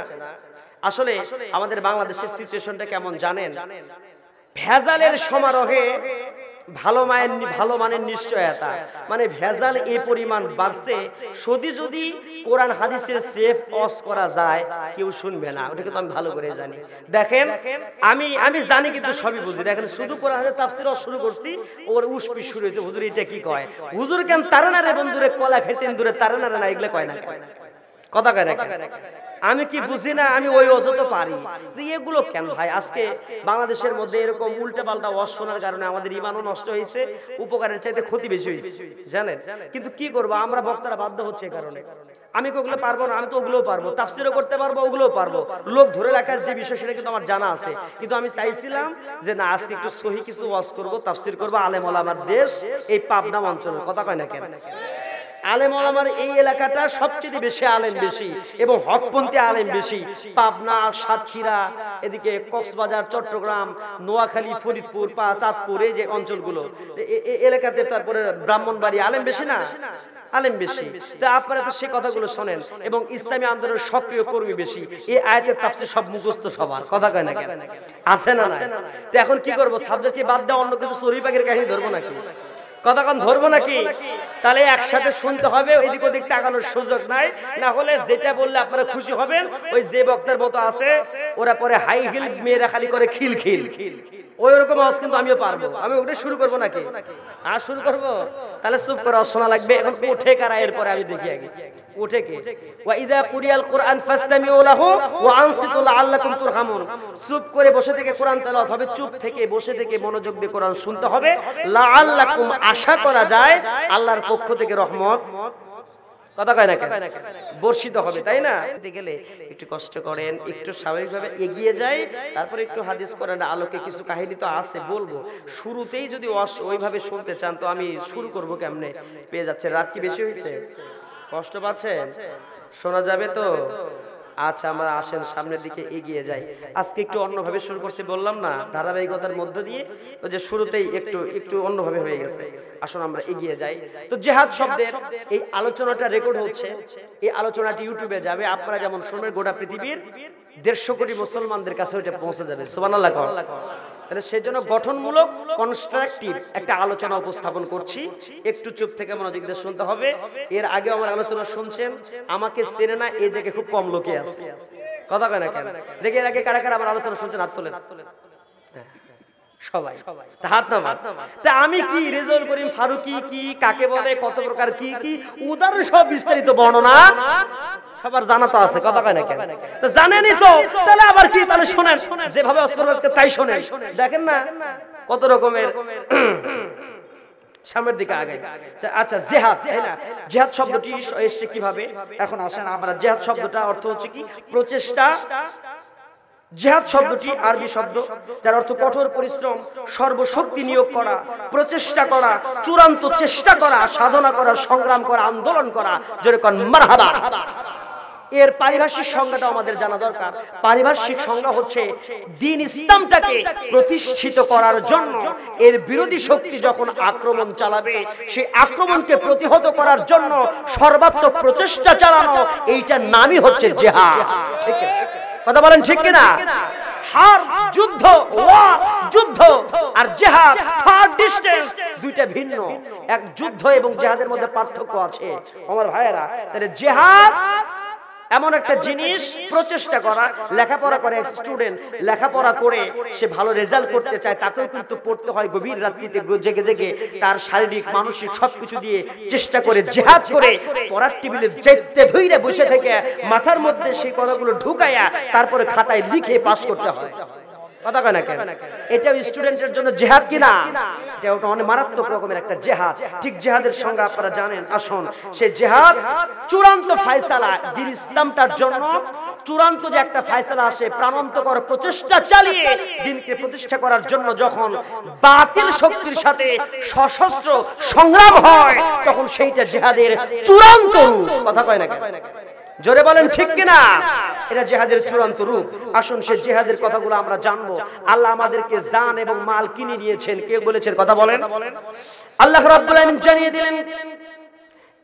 আসলে আমাদের বাংলাদেশের সিচুয়েশনটা কেমন জানেন? ভেজালের সমারোহে ভালো মানের নিশ্চয়তা, মানে ভেজাল এই পরিমাণ বাড়ছে, যদি কোরআন হাদিসের সেফ অস করা যায় কেউ শুনবে না, ওটা কিন্তু আমি ভালো করে জানি। দেখেন আমি জানি কিন্তু সবই বুঝি। দেখেন শুধু কোরআন হাদিস তাফসীর শুরু করছি, ওর উসপিস শুরু হয়েছে, হুজুর এটা কি কয়, হুজুর কেন তারা না রে বন্ধুরে কলা খাইছেন দূরে তারা না না, এগুলো কয় না, কথা কয় না। আমি কি বুঝি না, আমি ওই অজত পারি, এগুলো কেন ভাই? আজকে বাংলাদেশের মধ্যে এরকম উল্টা পাল্টা ওয়াজ শোনার কারণে আমাদের ঈমানও নষ্ট হয়েছে, উপকারের চাইতে ক্ষতি বেশি হয়েছে, জানেন? কিন্তু কি করব, আমরা বক্তারা বাধ্য হচ্ছে এই কারণে। আমি কি ওগুলো পারবো না? আমি তো ওগুলোও পারবো, তাফসীরও করতে পারবো, ওগুলোও পারবো। লোক ধরে রাখার যে বিষয় সেটা কিন্তু আমার জানা আছে, কিন্তু আমি চাইছিলাম যে না, আজকে একটু সহি কিছু ওয়াজ করবো, তাফসীর করবো। আলেম ওলামার দেশ এই পাবনা অঞ্চলের, কথা কয় না কেন? আলেম ওলামার এই এলাকাটা সবচেয়ে বেশি আলেম বেশি এবং হকপন্থী আলেম বেশি। পাবনা, সাতক্ষীরা, এদিকে কক্সবাজার, চট্টগ্রাম, নোয়াখালী, ফরিদপুর, চাঁদপুর, এই যে অঞ্চলগুলো এলাকাতে, তারপরে ব্রাহ্মণবাড়ি, আলেম বেশি না? আলেম বেশি। তা আপনারা তো সেই কথাগুলো শোনেন এবং ইসলামী আন্দোলনের সক্রিয় কর্মী বেশি। এই আয়াতের তাফসীর সব মুখস্থ সবার, কথা কয় না কেন? আছে না না? তো এখন কি করবো, সাবজেক্ট বাদ দেওয়া, অন্য কিছু চড়ুই পাখির কাহিনী ধরবো নাকি? কতক্ষণ ধরবো নাকি? তাহলে একসাথে শুনতে হবে, ওইদিক ওদিক তাকানোর সুযোগ নাই। না হলে যেটা বললে আপনারা খুশি হবেন, ওই যে বক্তার মতো আছে ওরা পরে হাই হিল মেয়েরা খালি করে খিল খিল, ওই রকম আওয়াজ কিন্তু আমিও পারবো। আমি ওটা শুরু করবো নাকি? আর শুরু করবো? তাহলে চুপ করে শোনা লাগবে। এখন ওঠে কারা, এরপরে আমি দেখি আগে ওঠে কে। ওয়া ইযা কুরিয়াল কুরআন ফাসতামিউ লাহু ওয়া আনসিতু লাআল্লাকুম তুরহামুন। চুপ করে বসে থেকে কোরআন তেলাওয়াত হবে, চুপ থেকে বসে থেকে মনোযোগ দিয়ে কোরআন শুনতে হবে। লাআল্লাকুম, আশা করা যায় আল্লাহর পক্ষ থেকে রহমত, কথা কয় না কেন, বর্ষিত হবে, তাই না? গেলে একটু কষ্ট করেন, একটু স্বাভাবিকভাবে এগিয়ে যাই, তারপরে একটু হাদিস কোরআনের আলোকে কিছু কাহিনী তো আছে বলবো। শুরুতেই যদি ওইভাবে শুনতে চান তো আমি শুরু করব কেমনে? পেয়ে যাচ্ছে, রাত কি বেশি হয়েছে? কষ্ট পাচ্ছেন? শোনা যাবে তো? আচ্ছা, আমরা আসেন সামনের দিকে এগিয়ে যাই। আজকে একটু অন্যভাবে শুরু করছি, বললাম না ধারাবাহিকতার মধ্য দিয়ে, ওই যে শুরুতেই একটু অন্যভাবে হয়ে গেছে। আসুন আমরা এগিয়ে যাই। তো জিহাদ শব্দের এই আলোচনাটা রেকর্ড হচ্ছে, এই আলোচনাটি ইউটিউবে যাবে, আপনারা যেমন শুনবেন গোটা পৃথিবীর 150 কোটি মুসলমানদের কাছে ওইটা পৌঁছে যাবে। সুবহানাল্লাহ। তাহলে সেজন্য গঠনমূলক কনস্ট্রাকটিভ একটা আলোচনা উপস্থাপন করছি, একটু চুপ থেকে মনোযোগ দিয়ে শুনতে হবে। এর আগে আমার আলোচনা শুনছেন, আমাকে চেনে না এই জায়গায় খুব কম লোকে আছে, কথা কয় না কেন? দেখি এর আগে কারা কারা আমার আলোচনা শুনছেন, হাত তোলেন। সবাই হাত নামান। তা আমি কি রেজাউল করিম ফারুকী কি, কাকে বলে, কত প্রকার কি কি উদাহরণ সব বিস্তারিত বর্ণনা সবার জানা তো আছে, কথা কয় না কেন? তো জানেনই তো, তাহলে আবার কি? তাহলে শোনেন, যেভাবে অস্কর আজকে তাই শোনেন। দেখেন না কত রকমের সামনের দিকে আগে। আচ্ছা, জিহাদ, তাই না? জিহাদ শব্দটি এসেছে কিভাবে? এখন আসেন আমরা, জিহাদ শব্দটা অর্থ হচ্ছে কি? প্রচেষ্টা। জিহাদ শব্দটি আরবি শব্দ, যার অর্থ কঠোর পরিশ্রম, সর্বশক্তি নিয়োগ করা, প্রচেষ্টা করা, চূড়ান্ত চেষ্টা করা, সাধনা করা, সংগ্রাম করা, আন্দোলন করা। যেরকম মারহাবা। এর পারিভাষিক সংজ্ঞাটা আমাদের জানা দরকার। পারিভাষিক সংজ্ঞা হচ্ছে দ্বীন ইসলামটাকে প্রতিষ্ঠিত করার জন্য এর বিরোধী শক্তি যখন আক্রমণ চালাবে, সেই আক্রমণকে প্রতিহত করার জন্য সর্বাত্মক প্রচেষ্টা চালানো, এইটার নামই হচ্ছে জিহাদ। ঠিক আছে? কথা বলেন ঠিক কিনা? হার যুদ্ধ, যুদ্ধ আর জিহাদ ফার ডিসটেন্স, দুইটা ভিন্ন। এক যুদ্ধ এবং জিহাদের মধ্যে পার্থক্য আছে আমার ভাইয়েরা। তাহলে জিহাদ এমন একটা জিনিস, প্রচেষ্টা করা। লেখাপড়া করে স্টুডেন্ট, লেখাপড়া করে সে ভালো রেজাল্ট করতে চায়, তাকেও কিন্তু পড়তে হয় গভীর রাত্রিতে জেগে জেগে, তার শারীরিক মানসিক সবকিছু দিয়ে চেষ্টা করে জিহাদ করে পড়ার টেবিলে যেতে ধইরে বসে থেকে মাথার মধ্যে সেই কথাগুলো ঢুকায়া তারপরে খাতায় লিখে পাস করতে হয়, কথা কয় না কেন? এটা স্টুডেন্টের জন্য জিহাদ কিনা? এটা অনেক মারাত্মক রকমের একটা জিহাদ। ঠিক জিহাদের সঙ্গে আপনারা জানেন। আসুন, সেই জিহাদ চূড়ান্ত ফয়সালা, দ্বীন ইসলামটার জন্য চূড়ান্ত যে একটা ফয়সালা আসে, প্রাণান্তকর প্রচেষ্টা চালিয়ে দ্বীনকে প্রতিষ্ঠা করার জন্য যখন বাতিল শক্তির সাথে সশস্ত্র সংগ্রাম হয়, তখন সেইটা জিহাদের চূড়ান্ত রূপ, কথা কয় না কেন? জোরে বলেন ঠিক কিনা? এটা জিহাদের চূড়ান্ত রূপ। আসুন সেই জিহাদের কথাগুলো আমরা জানবো। আল্লাহ আমাদেরকে জান এবং মাল কিনে নিয়েছেন, কে বলেছেন? কথা বলেন। আল্লাহ রাব্বুল আলামিন জানিয়ে দিলেন,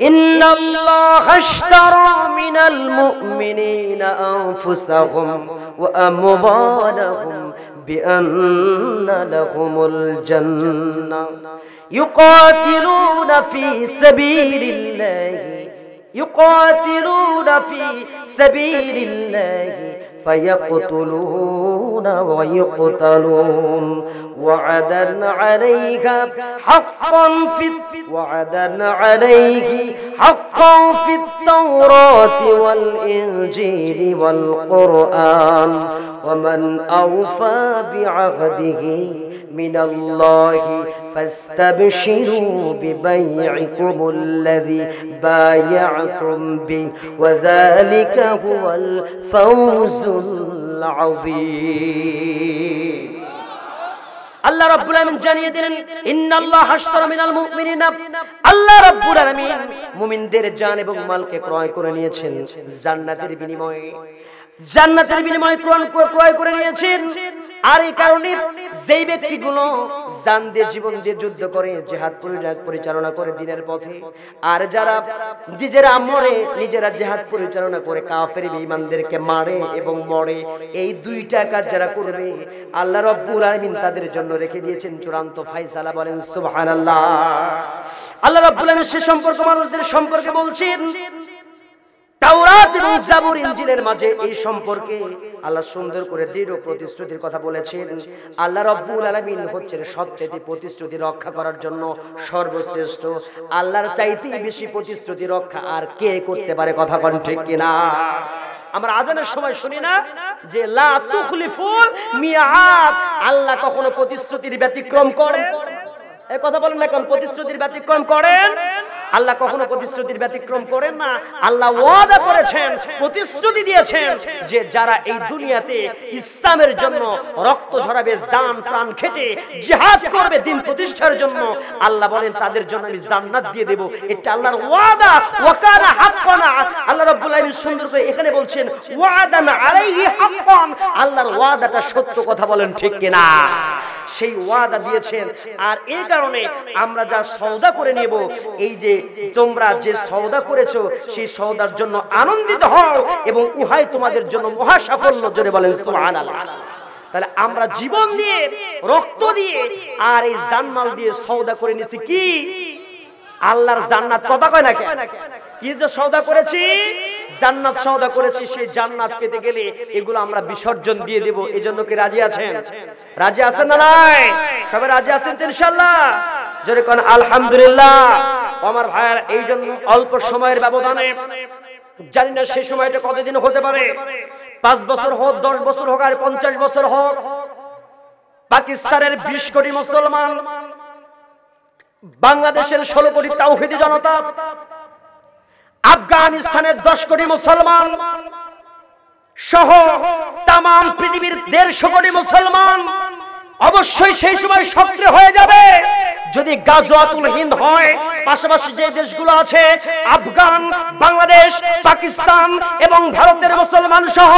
ইন্নাল্লাহা আশতারা মিনাল মুমিনিনা আনফুসাহুম ওয়া আমওয়ালাহুম বিআন্না লাহুমুল জান্নাহ يقاتلون في سبيل الله فيقتلون ويقتلون وعدا عليه حقا في التوراة والإنجيل والقرآن ومن أوفى بعهده من الله فاستبشروا ببيعكم الذي بايعتم به وذلك هو الفوز العظيم আল্লাহ রাব্বুল আলামিন জানিয়ে দিলেন ইন্নাল্লাহা আশতারা মিনাল মুমিনিনা আল্লাহ রাব্বুল আলামিন মুমিনদের জান এবং মালকে ক্রয় করে নিয়েছেন জান্নাতের বিনিময়ে ক্রয় করে নিয়েছেন। আর এই কারণে যেই ব্যক্তিগুলো জান দিয়ে জীবন দিয়ে যুদ্ধ করে জিহাদ পরিচালনা করে দিনের পথে, আর যারা নিজেরা জিহাদ পরিচালনা করে কাফের বেঈমানদেরকে মারে এবং মরে, এই দুইটা কাজ যারা করবে আল্লাহ রাব্বুল আলামিন তাদের জন্য রেখে দিয়েছেন চূড়ান্ত ফয়সালা। বলেন সুবহানাল্লাহ। আল্লাহ রাব্বুল আলামিন সে মানুষদের সম্পর্কে বলছেন তাওরাত এবং জাবুর ইনজিলের মাঝে এই সম্পর্কে আল্লাহ সুন্দর করে দৃঢ় প্রতিশ্রুতির কথা বলেছেন। আল্লাহ রাব্বুল আলামিন হচ্ছেন সবচেয়ে প্রতিশ্রুতি রক্ষা করার জন্য সর্বশ্রেষ্ঠ। আল্লাহর চাইতেই বেশি প্রতিশ্রুতি রক্ষা আর কে করতে পারে? কথা কোন ঠিক কিনা? আমরা আজানের সময় শুনি না যে লা তুখলিফুল মিআদ, আল্লাহ কখনো প্রতিশ্রুতির ব্যতিক্রম করেন? এই কথা বলেন না, কোন প্রতিশ্রুতির ব্যতিক্রম করেন? আল্লাহ কখনো প্রতিশ্রুতির ব্যতিক্রম করেন না। আল্লাহ ওয়াদা করেছেন, প্রতিশ্রুতি দিয়েছেন যে যারা এই দুনিয়াতে ইসলামের জন্য রক্ত ঝরাবে, জান প্রাণ খেটে জিহাদ করবে দিন প্রতিষ্ঠার জন্য, আল্লাহ বলেন তাদের জন্য আমি জান্নাত দিয়ে দেব। এটা আল্লাহর ওয়াদা, ওয়া কানা হাক্কান। আল্লাহ রাব্বুল আলামিন সুন্দর করে এখানে বলছেন ওয়াদান আলাইহি হাক্কান, আল্লাহর ওয়াদাটা সত্য। কথা বলেন ঠিক কিনা? সেই ওয়াদা দিয়েছেন। আর এই কারণে আমরা যা সওদা করে নেব, এই যে তোমরা যে সওদা করেছো সেই সওদার জন্য আনন্দিত হও এবং উহাই তোমাদের জন্য মহা সাফল্য। জোরে বলেন সুবহানাল্লাহ। তাহলে আমরা জীবন দিয়ে, রক্ত দিয়ে আর এই জানমাল দিয়ে সওদা করে নিছি কি? আল্লাহর জান্নাত। কথা কয় না কেন? কি যে সওদা করেছি? জান্নাত সওদা করেছি। সেই জান্নাত পেতে গেলে এগুলো আমরা বিসর্জন দিয়ে দেব। এজন্য কি রাজি আছেন? রাজি আছেন না নাই? সবাই রাজি আছেন তো ইনশাআল্লাহ? জোরে কোন আলহামদুলিল্লাহ। আমার ভাইয়ার, এই জন্য অল্প সময়ের ব্যবধানে, জানি না সেই সময়টা কতদিন হতে পারে, 5 বছর হোক, 10 বছর হোক, আর 50 বছর হোক, পাকিস্তানের 20 কোটি মুসলমান, বাংলাদেশের 16 কোটি তাওহীদি জনতা, আফগানিস্তানের 10 কোটি মুসলমান সহ তাম পৃথিবীর 150 কোটি মুসলমান অবশ্যই সেই সময় সক্রিয় হয়ে যাবে যদি গাজওয়াতুল হিন্দ হয়। পাশাপাশি যে দেশগুলো আছে আফগান, বাংলাদেশ, পাকিস্তান এবং ভারতের মুসলমান সহ,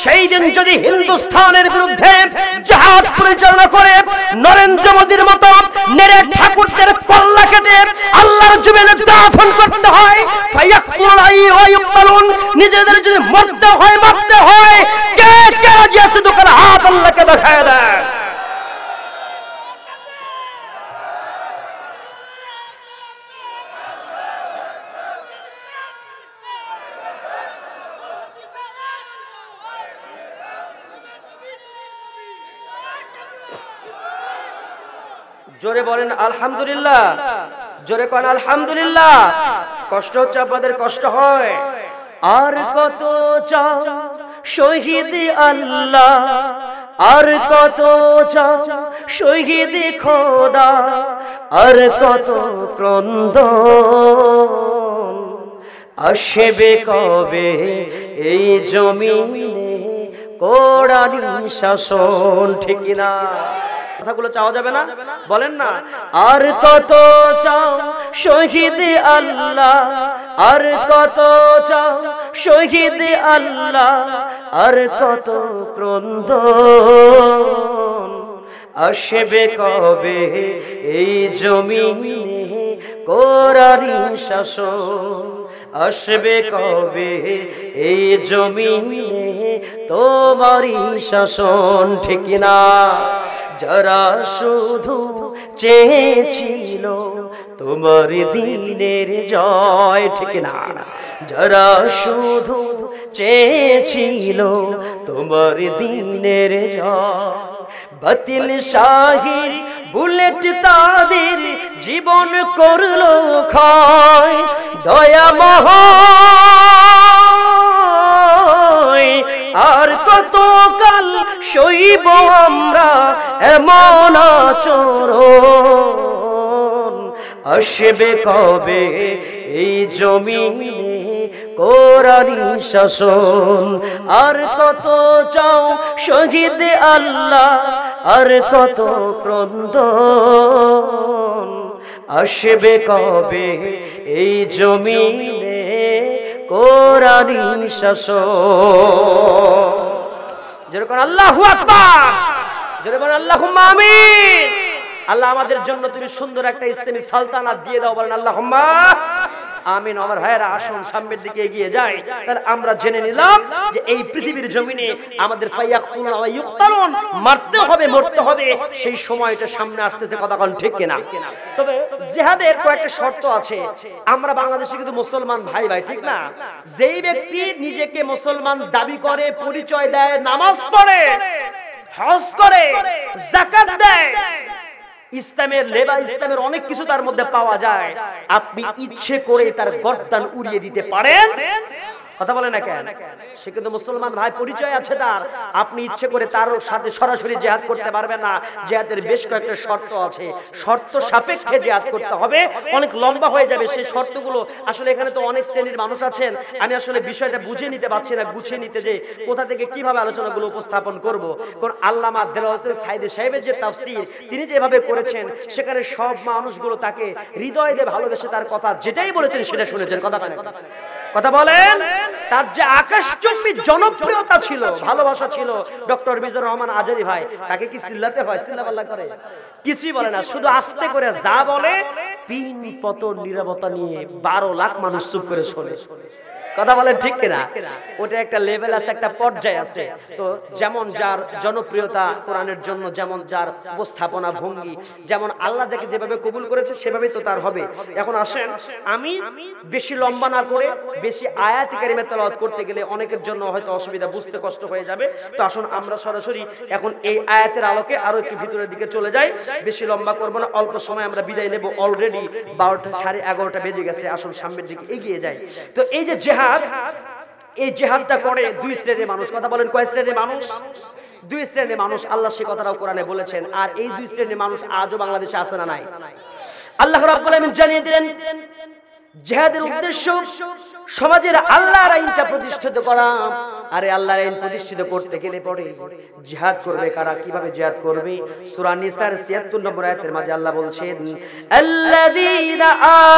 সেই দিন যদি হিন্দুস্তানের বিরুদ্ধে জিহাদ পরিচালনা করে নরেন্দ্র মোদীর মতো নেড়ে ঠাকুরদের কল্লা কেটে আল্লাহর জমিনে দাফন করতে হয়, নিজেদের যদি মরতে হয়, কে কে রাজি আছে? দোকানে হাত আল্লাহকে দেখায় দেয়। জোরে বলেন আলহামদুলিল্লাহ। জোরে কোন আলহামদুলিল্লাহ। কষ্ট হচ্ছে আপনাদের? কষ্ট হয়। আর কত চাও শহীদ আল্লাহ, আর কত চাও শহীদ খোদা, আর কত ক্রন্দন আসবে কবে এই জমিনে কোরআনি শাসন। ঠিক না? কথাগুলো চাওয়া যাবে না? বলেন না। আর কত চাও শহীদ আল্লাহ, আর কত চাও শহীদ আল্লাহ, আর কত ক্রন্দন আসবে কবে এই জমিনে কোরআনি শাসন আসবে কবে এই জমিনে তোমারই শাসন ঠিক না যারা শুধু চেয়েছিল তোমার দিনের জয় ঠিক না যারা শুধু চেয়েছিল তোমার দিনের জয় বাতিল শাহির বুলেট তাদের জীবন করলো ক্ষয় দয়াময় আর কতকাল সইব আমরা এমন আচরণ আসবে কবে এই জমিনে কোরআনি শাসন আর কত চাও শহীদ আল্লাহ আর কত ক্রন্দন আসবে কবে এই জমিনে কোরআনি শাসন যেরকম আল্লাহু আকবার যেরকম আল্লাহুম্মা আমিন আল্লাহ আমাদের জন্য তুমি সুন্দর একটা ইসলামী সালতানাত দিয়ে দাও বলেন আল্লাহুম্মা আমিন আমার ভাইয়েরা আসুন সামনের দিকে এগিয়ে যাই তাহলে আমরা জেনে নিলাম যে এই পৃথিবীর জমিনে আমাদের ফায়াকুতুনা ওয়া ইউকতালুন মারতে হবে মরতে হবে সেই সময়টা সামনে আসতেছে কথা কোন ঠিক কিনা তবে জিহাদের কয়েকটা শর্ত আছে আমরা বাংলাদেশে কিন্তু মুসলমান ভাই ভাই ঠিক না যেই ব্যক্তি নিজেকে মুসলমান দাবি করে পরিচয় দেয় নামাজ পড়ে হজ করে যাকাত দেয় ইসলামের লেবা ইসলামের অনেক কিছু তার মধ্যে পাওয়া যায় আপনি ইচ্ছে করে তার গর্দান উড়িয়ে দিতে পারেন কথা বলে না কেন সে কিন্তু মুসলমান ভাই পরিচয় আছে তার আপনি ইচ্ছে করে তার সাথে সরাসরি জিহাদ করতে পারবেন না জিহাদের বেশ কয়েকটা শর্ত আছে শর্ত সাপেক্ষে জিহাদ করতে হবে অনেক লম্বা হয়ে যাবে সেই শর্তগুলো আসলে এখানে তো অনেক শ্রেণীর মানুষ আছেন আমি আসলে বিষয়টা বুঝে নিতে পারছি না গুছিয়ে নিতে যে কোথা থেকে কিভাবে আলোচনাগুলো উপস্থাপন করব কারণ আল্লামা দেলোয়ার হোসেন সাইদি সাহেবের যে তাফসীর তিনি যেভাবে করেছেন সেখানে সব মানুষগুলো তাকে হৃদয় দিয়ে ভালোবেসে তার কথা যেটাই বলেছেন সেটা শুনেছেন কথা বলেন তার যে আকাশচুম্বী জনপ্রিয়তা ছিল ভালোবাসা ছিল ডক্টর মিজানুর রহমান আজারী ভাই তাকে কি চিল্লাতে হয় চিল্লাপাল্লা করে কিছুই বলে না শুধু আস্তে করে যা বলে পিন পতন নীরবতা নিয়ে 12 লাখ মানুষ চুপ করে শোনে কথা বলেন ঠিক কিনা ওটা একটা লেভেল আছে একটা পর্যায় আছে তো যেমন যার জনপ্রিয়তা কোরআনের জন্য যেমন যার উপস্থাপনা ভঙ্গি যেমন আল্লাহ যাকে যেভাবে কবুল করেছে সেভাবেই তো তার হবে এখন আসেন আমি বেশি লম্বা না করে বেশি আয়াত কারিমা তেলাওয়াত করতে গেলে অনেকের জন্য হয়তো অসুবিধা বুঝতে কষ্ট হয়ে যাবে তো আসুন আমরা সরাসরি এখন এই আয়াতের আলোকে আরো একটু ভিতরের দিকে চলে যাই বেশি লম্বা করব না অল্প সময় আমরা বিদায় নেব অলরেডি 12টা 11:30 বেজে গেছে আসুন সামনের দিকে এগিয়ে যাই তো এই যে এই জিহাদটা করে দুই শ্রেণীর মানুষ কথা বলেন কয় শ্রেণীর মানুষ দুই শ্রেণীর মানুষ আল্লাহ সে কথাটাও কোরআনে বলেছেন আর এই দুই শ্রেণীর মানুষ আজও বাংলাদেশে আছে না নাই আল্লাহ রাব্বুল আলামিন জানিয়ে দিলেন জিহাদের উদ্দেশ্য সমাজের আল্লাহর আইনটা প্রতিষ্ঠিত করা আরে আল্লাহর আইন প্রতিষ্ঠিত করতে গেলে পরে জিহাদ করবে কারা কিভাবে জিহাদ করবে সূরা নিসার ৭৬ নম্বর আয়াতের মাঝে আল্লাহ বলছেন আল্লাযীনা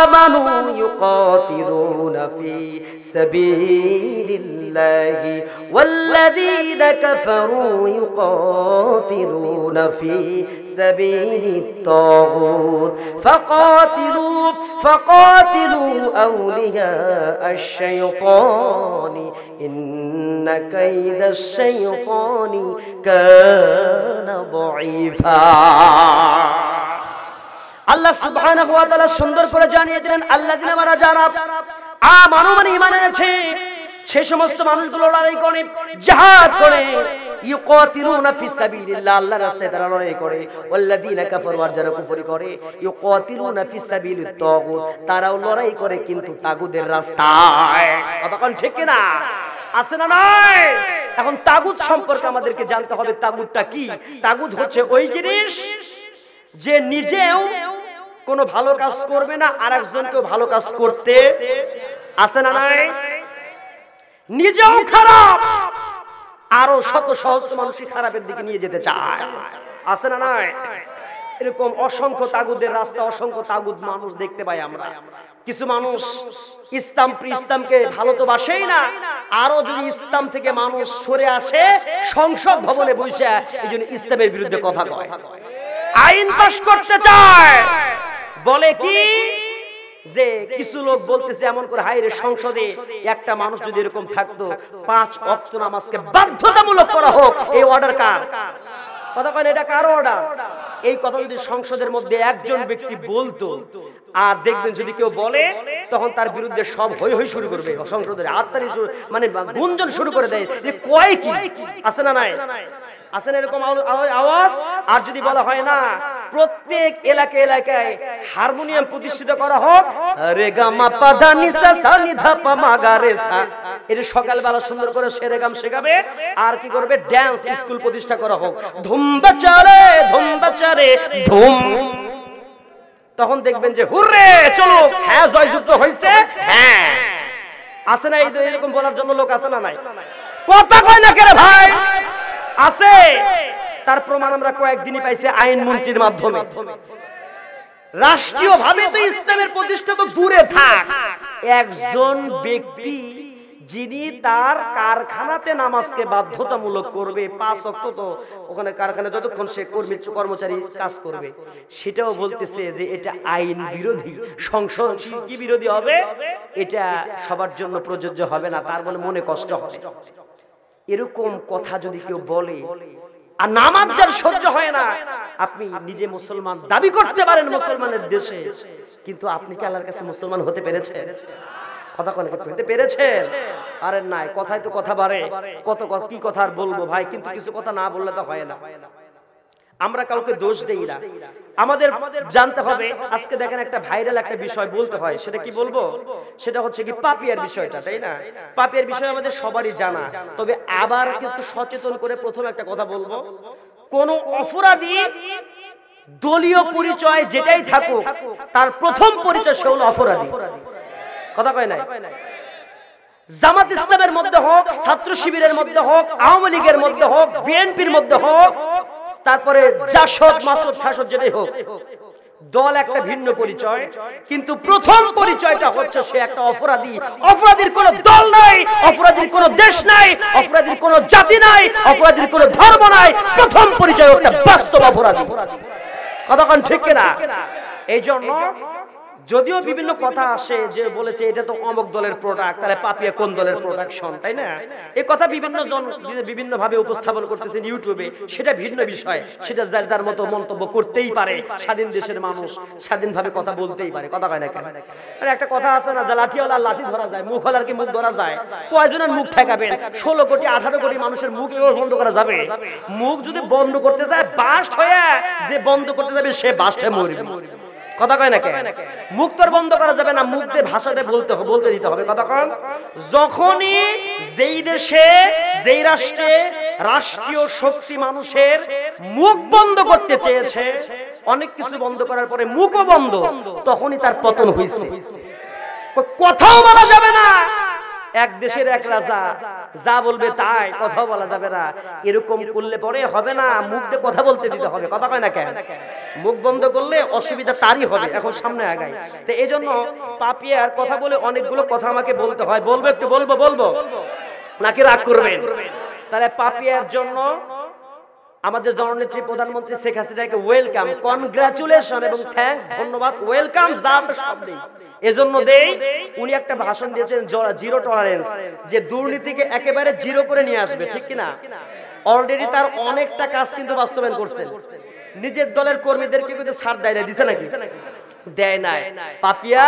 আমানু ইউকাতিলুনা ফি সাবিলিল্লাহি ওয়াল্লাযীনা কাফারু ইউকাতিলুনা ফি সাবিলিত তাগুত ফাকাতিলু أولياء الشيطان إن كيد الشيطان كان ضعيفا আল্লাহ সুবহানাহু ওয়া তাআলা সুন্দর করে জানিয়ে দিলেন আল্লাযিনা মারা যারা আমানু মানে ঈমান এনেছে সে সমস্ত মানুষগুলো লড়াই করে জিহাদ করে ইউকাতিলুনা ফি সাবিলিল্লাহ আল্লাহর রাস্তায় তারা লড়াই করে ওয়াল্লাযিনা কাফারু আর যারা কুফরি করে ইউকাতিলুনা ফি সাবিলিত তাগুত তারাও লড়াই করে কিন্তু তাগুদের রাস্তায় কতক্ষণ ঠিক কি না আছে না নাই এখন তাগুত সম্পর্কে আমাদেরকে জানতে হবে তাগুতটা কি তাগুত হচ্ছে ওই জিনিস যে নিজেও কোনো ভালো কাজ করবে না আরেকজনকেও ভালো কাজ করতে আছে না নাই নিজেও খারাপ আরো শত সহস্র মানুষই খারাপের দিকে নিয়ে যেতে চায় আছে না নাই এরকম অসংখ্য তাগুদের রাস্তা অসংখ্য তাগুদ মানুষ দেখতে পাই আমরা কিছু মানুষ ইসলামকে ভালো তো বাসেই না আরো যদি ইসলাম থেকে মানুষ সরে আসে সংসদ ভবনে বসে এইজন্য ইসলামের বিরুদ্ধে কথা কয় আইন পাস করতে চায় বলে কি যে কিছু লোক বলতেছে এমন করে, হায়রে সংসদে একটা মানুষ যদি এরকম থাকতো 5 ওয়াক্ত নামাজকে বাধ্যতামূলক করা হোক, এই অর্ডার কার? কথা কয় এটা কার অর্ডার? এই কথা যদি সংসদের মধ্যে একজন ব্যক্তি বলতো, আর দেখবেন যদি কেউ বলে তখন তার বিরুদ্ধে সব হই হই শুরু করবে, সংসদের আত্মারি মানে গুঞ্জন শুরু করে দেয় যে কয় কি আছে না নাই, আছে না এরকম আওয়াজ। আর যদি বলা হয় না প্রত্যেক এলাকায় হারমোনিয়াম প্রতিষ্ঠিত করা হোক, রে গা মা পা ধা নি সা সা নি ধা পা মা গা রে সা, এটা সকালবেলা সুন্দর করে সেরে গাম শেখাবে। আর কি করবে? ড্যান্স স্কুল প্রতিষ্ঠা করা হোক, ধুম বাচারে ধুম। তখন দেখবেন যে হুররে চলো, হ্যাঁ জয়যুক্ত হয়েছে। হ্যাঁ আছে না এরকম বলার জন্য লোক আছে না নাই? কথা কয় না কেন ভাই? আছে। তার প্রমাণ আমরা কয়েকদিনই পাইছি আইন মন্ত্রীর মাধ্যমে। রাষ্ট্রীয় ভাবে তো ইসলামের প্রতিষ্ঠা তো দূরে থাক, একজন ব্যক্তি যিনি তার কারখানাতে নামাজকে বাধ্যতামূলক করবে 5 ওয়াক্ত, তো ওখানে কারখানা যতক্ষণ সে কর্মচারী কাজ করবে, সেটাও বলতেছে যে এটা আইন বিরোধী, সংসদ কি বিরোধী হবে, এটা সবার জন্য প্রযোজ্য হবে না, তার বলে মনে কষ্ট হবে। এরকম কথা যদি কেউ বলে, আর নামাজ যার সহ্য হয় না, আপনি নিজে মুসলমান দাবি করতে পারেন মুসলমানের দেশে, কিন্তু আপনি কি আল্লাহর কাছে মুসলমান হতে পেরেছেন? কথা কোন হতে পেরেছেন? আরে নাই, কথাই তো কথা বাড়ে, কত কি কথা আর বলবো ভাই, কিন্তু কিছু কথা না বললে তো হয় না। আমরা কাউকে দোষ দেই না, আমাদের জানতে হবে। আজকে দেখেন একটা ভাইরাল একটা বিষয় বলতে হয়, সেটা কি বলবো? সেটা হচ্ছে কি পাপিয়ার বিষয়টা, তাই না? পাপিয়ার বিষয় আমাদের সবারই জানা, তবে আবার কিন্তু সচেতন করে প্রথম একটা কথা বলবো, কোন অপরাধী দলীয় পরিচয় যেটাই থাকুক, তার প্রথম পরিচয় সে হলো অপরাধী। কথা কয় নাই? জামাত ইসলামের মধ্যে হোক, ছাত্র শিবিরের মধ্যে হোক, আওয়ামী লীগের মধ্যে হোক, বিএনপির মধ্যে হোক, তারপরে জাসদ মাসুদ ফাসদ যেটাই হোক, দল একটা ভিন্ন পরিচয়, কিন্তু প্রথম পরিচয়টা হচ্ছে সে একটা অপরাধী। অপরাধীর কোনো দল নাই, অপরাধীর কোনো দেশ নাই, অপরাধীর কোনো জাতি নাই, অপরাধীর কোনো ধর্ম নাই, প্রথম পরিচয় একটা বাস্তব অপরাধী। কতক্ষণ ঠিক কিনা? এই জন্য যদিও বিভিন্ন কথা আসে যে বলেছে এটা তো অমুক দলের প্রোডাক্ট, তাহলে পাপিয়া কোন দলের প্রোডাকশন, তাই না? এই কথা বিভিন্ন জন বিভিন্ন ভাবে উপস্থাপন করতেছেন ইউটিউবে, সেটা ভিন্ন বিষয়, সেটা যার যার মতো মন্তব্য করতেই পারে। স্বাধীন দেশের মানুষ স্বাধীনভাবে কথা বলতেই পারে। কথা কয় না কেন? আর একটা কথা আছে না, যে লাঠিওয়ালার লাঠি ধরা যায়, মুখওয়ালার কি মুখ ধরা যায়? কয়জনের মুখ ঠেকাবেন? 16 কোটি 18 কোটি মানুষের মুখ বন্ধ করা যাবে? মুখ যদি বন্ধ করতে যায়, বাস্ট হয়ে যে বন্ধ করতে যাবে সে বাস্টে মরবে। কথা কয় না কেন? মুখ তো বন্ধ করা যাবে না, মুখ দিয়ে ভাষাতে বলতে দিতে হবে। কথা কন, যখনই যেই দেশে যেই রাষ্ট্রে রাষ্ট্রীয় শক্তি মানুষের মুখ বন্ধ করতে চেয়েছে, অনেক কিছু বন্ধ করার পরে মুখও বন্ধ, তখনই তার পতন হয়েছে। কথাও বলা যাবে না, এক দেশের এক রাজা যা বলবে তাই, কথাও বলা যাবে না। এরকম করলে পরে হবে না, মুখ দিয়ে কথা বলতে দিতে হবে। কথা কয় না কেন? মুখ বন্ধ করলে অসুবিধা তারই হবে। এখন সামনে আগাই, তো এই জন্য পাপিয়ার কথা বলে অনেকগুলো কথা আমাকে বলতে হয়। বলবো একটু বলবো নাকি রাগ করবেন? তাহলে পাপিয়ার জন্য আমাদের জননেত্রী প্রধানমন্ত্রী শেখ হাসিনাকে ওয়েলকাম, কনগ্রাচুলেশন এবং থ্যাঙ্কস, ধন্যবাদ, ওয়েলকাম যা সব দেই। এজন্য দেই, উনি একটা ভাষণ দিয়েছেন জিরো টলারেন্স, যে দুর্নীতিকে একেবারে জিরো করে নিয়ে আসবে, ঠিক কিনা? অলরেডি তার অনেকটা কাজ কিন্তু বাস্তবায়ন করছেন। নিজের দলের কর্মীদেরকে কিন্তু ছাড় দেয় না, দিছে নাকি? দেয় নাই। পাপিয়া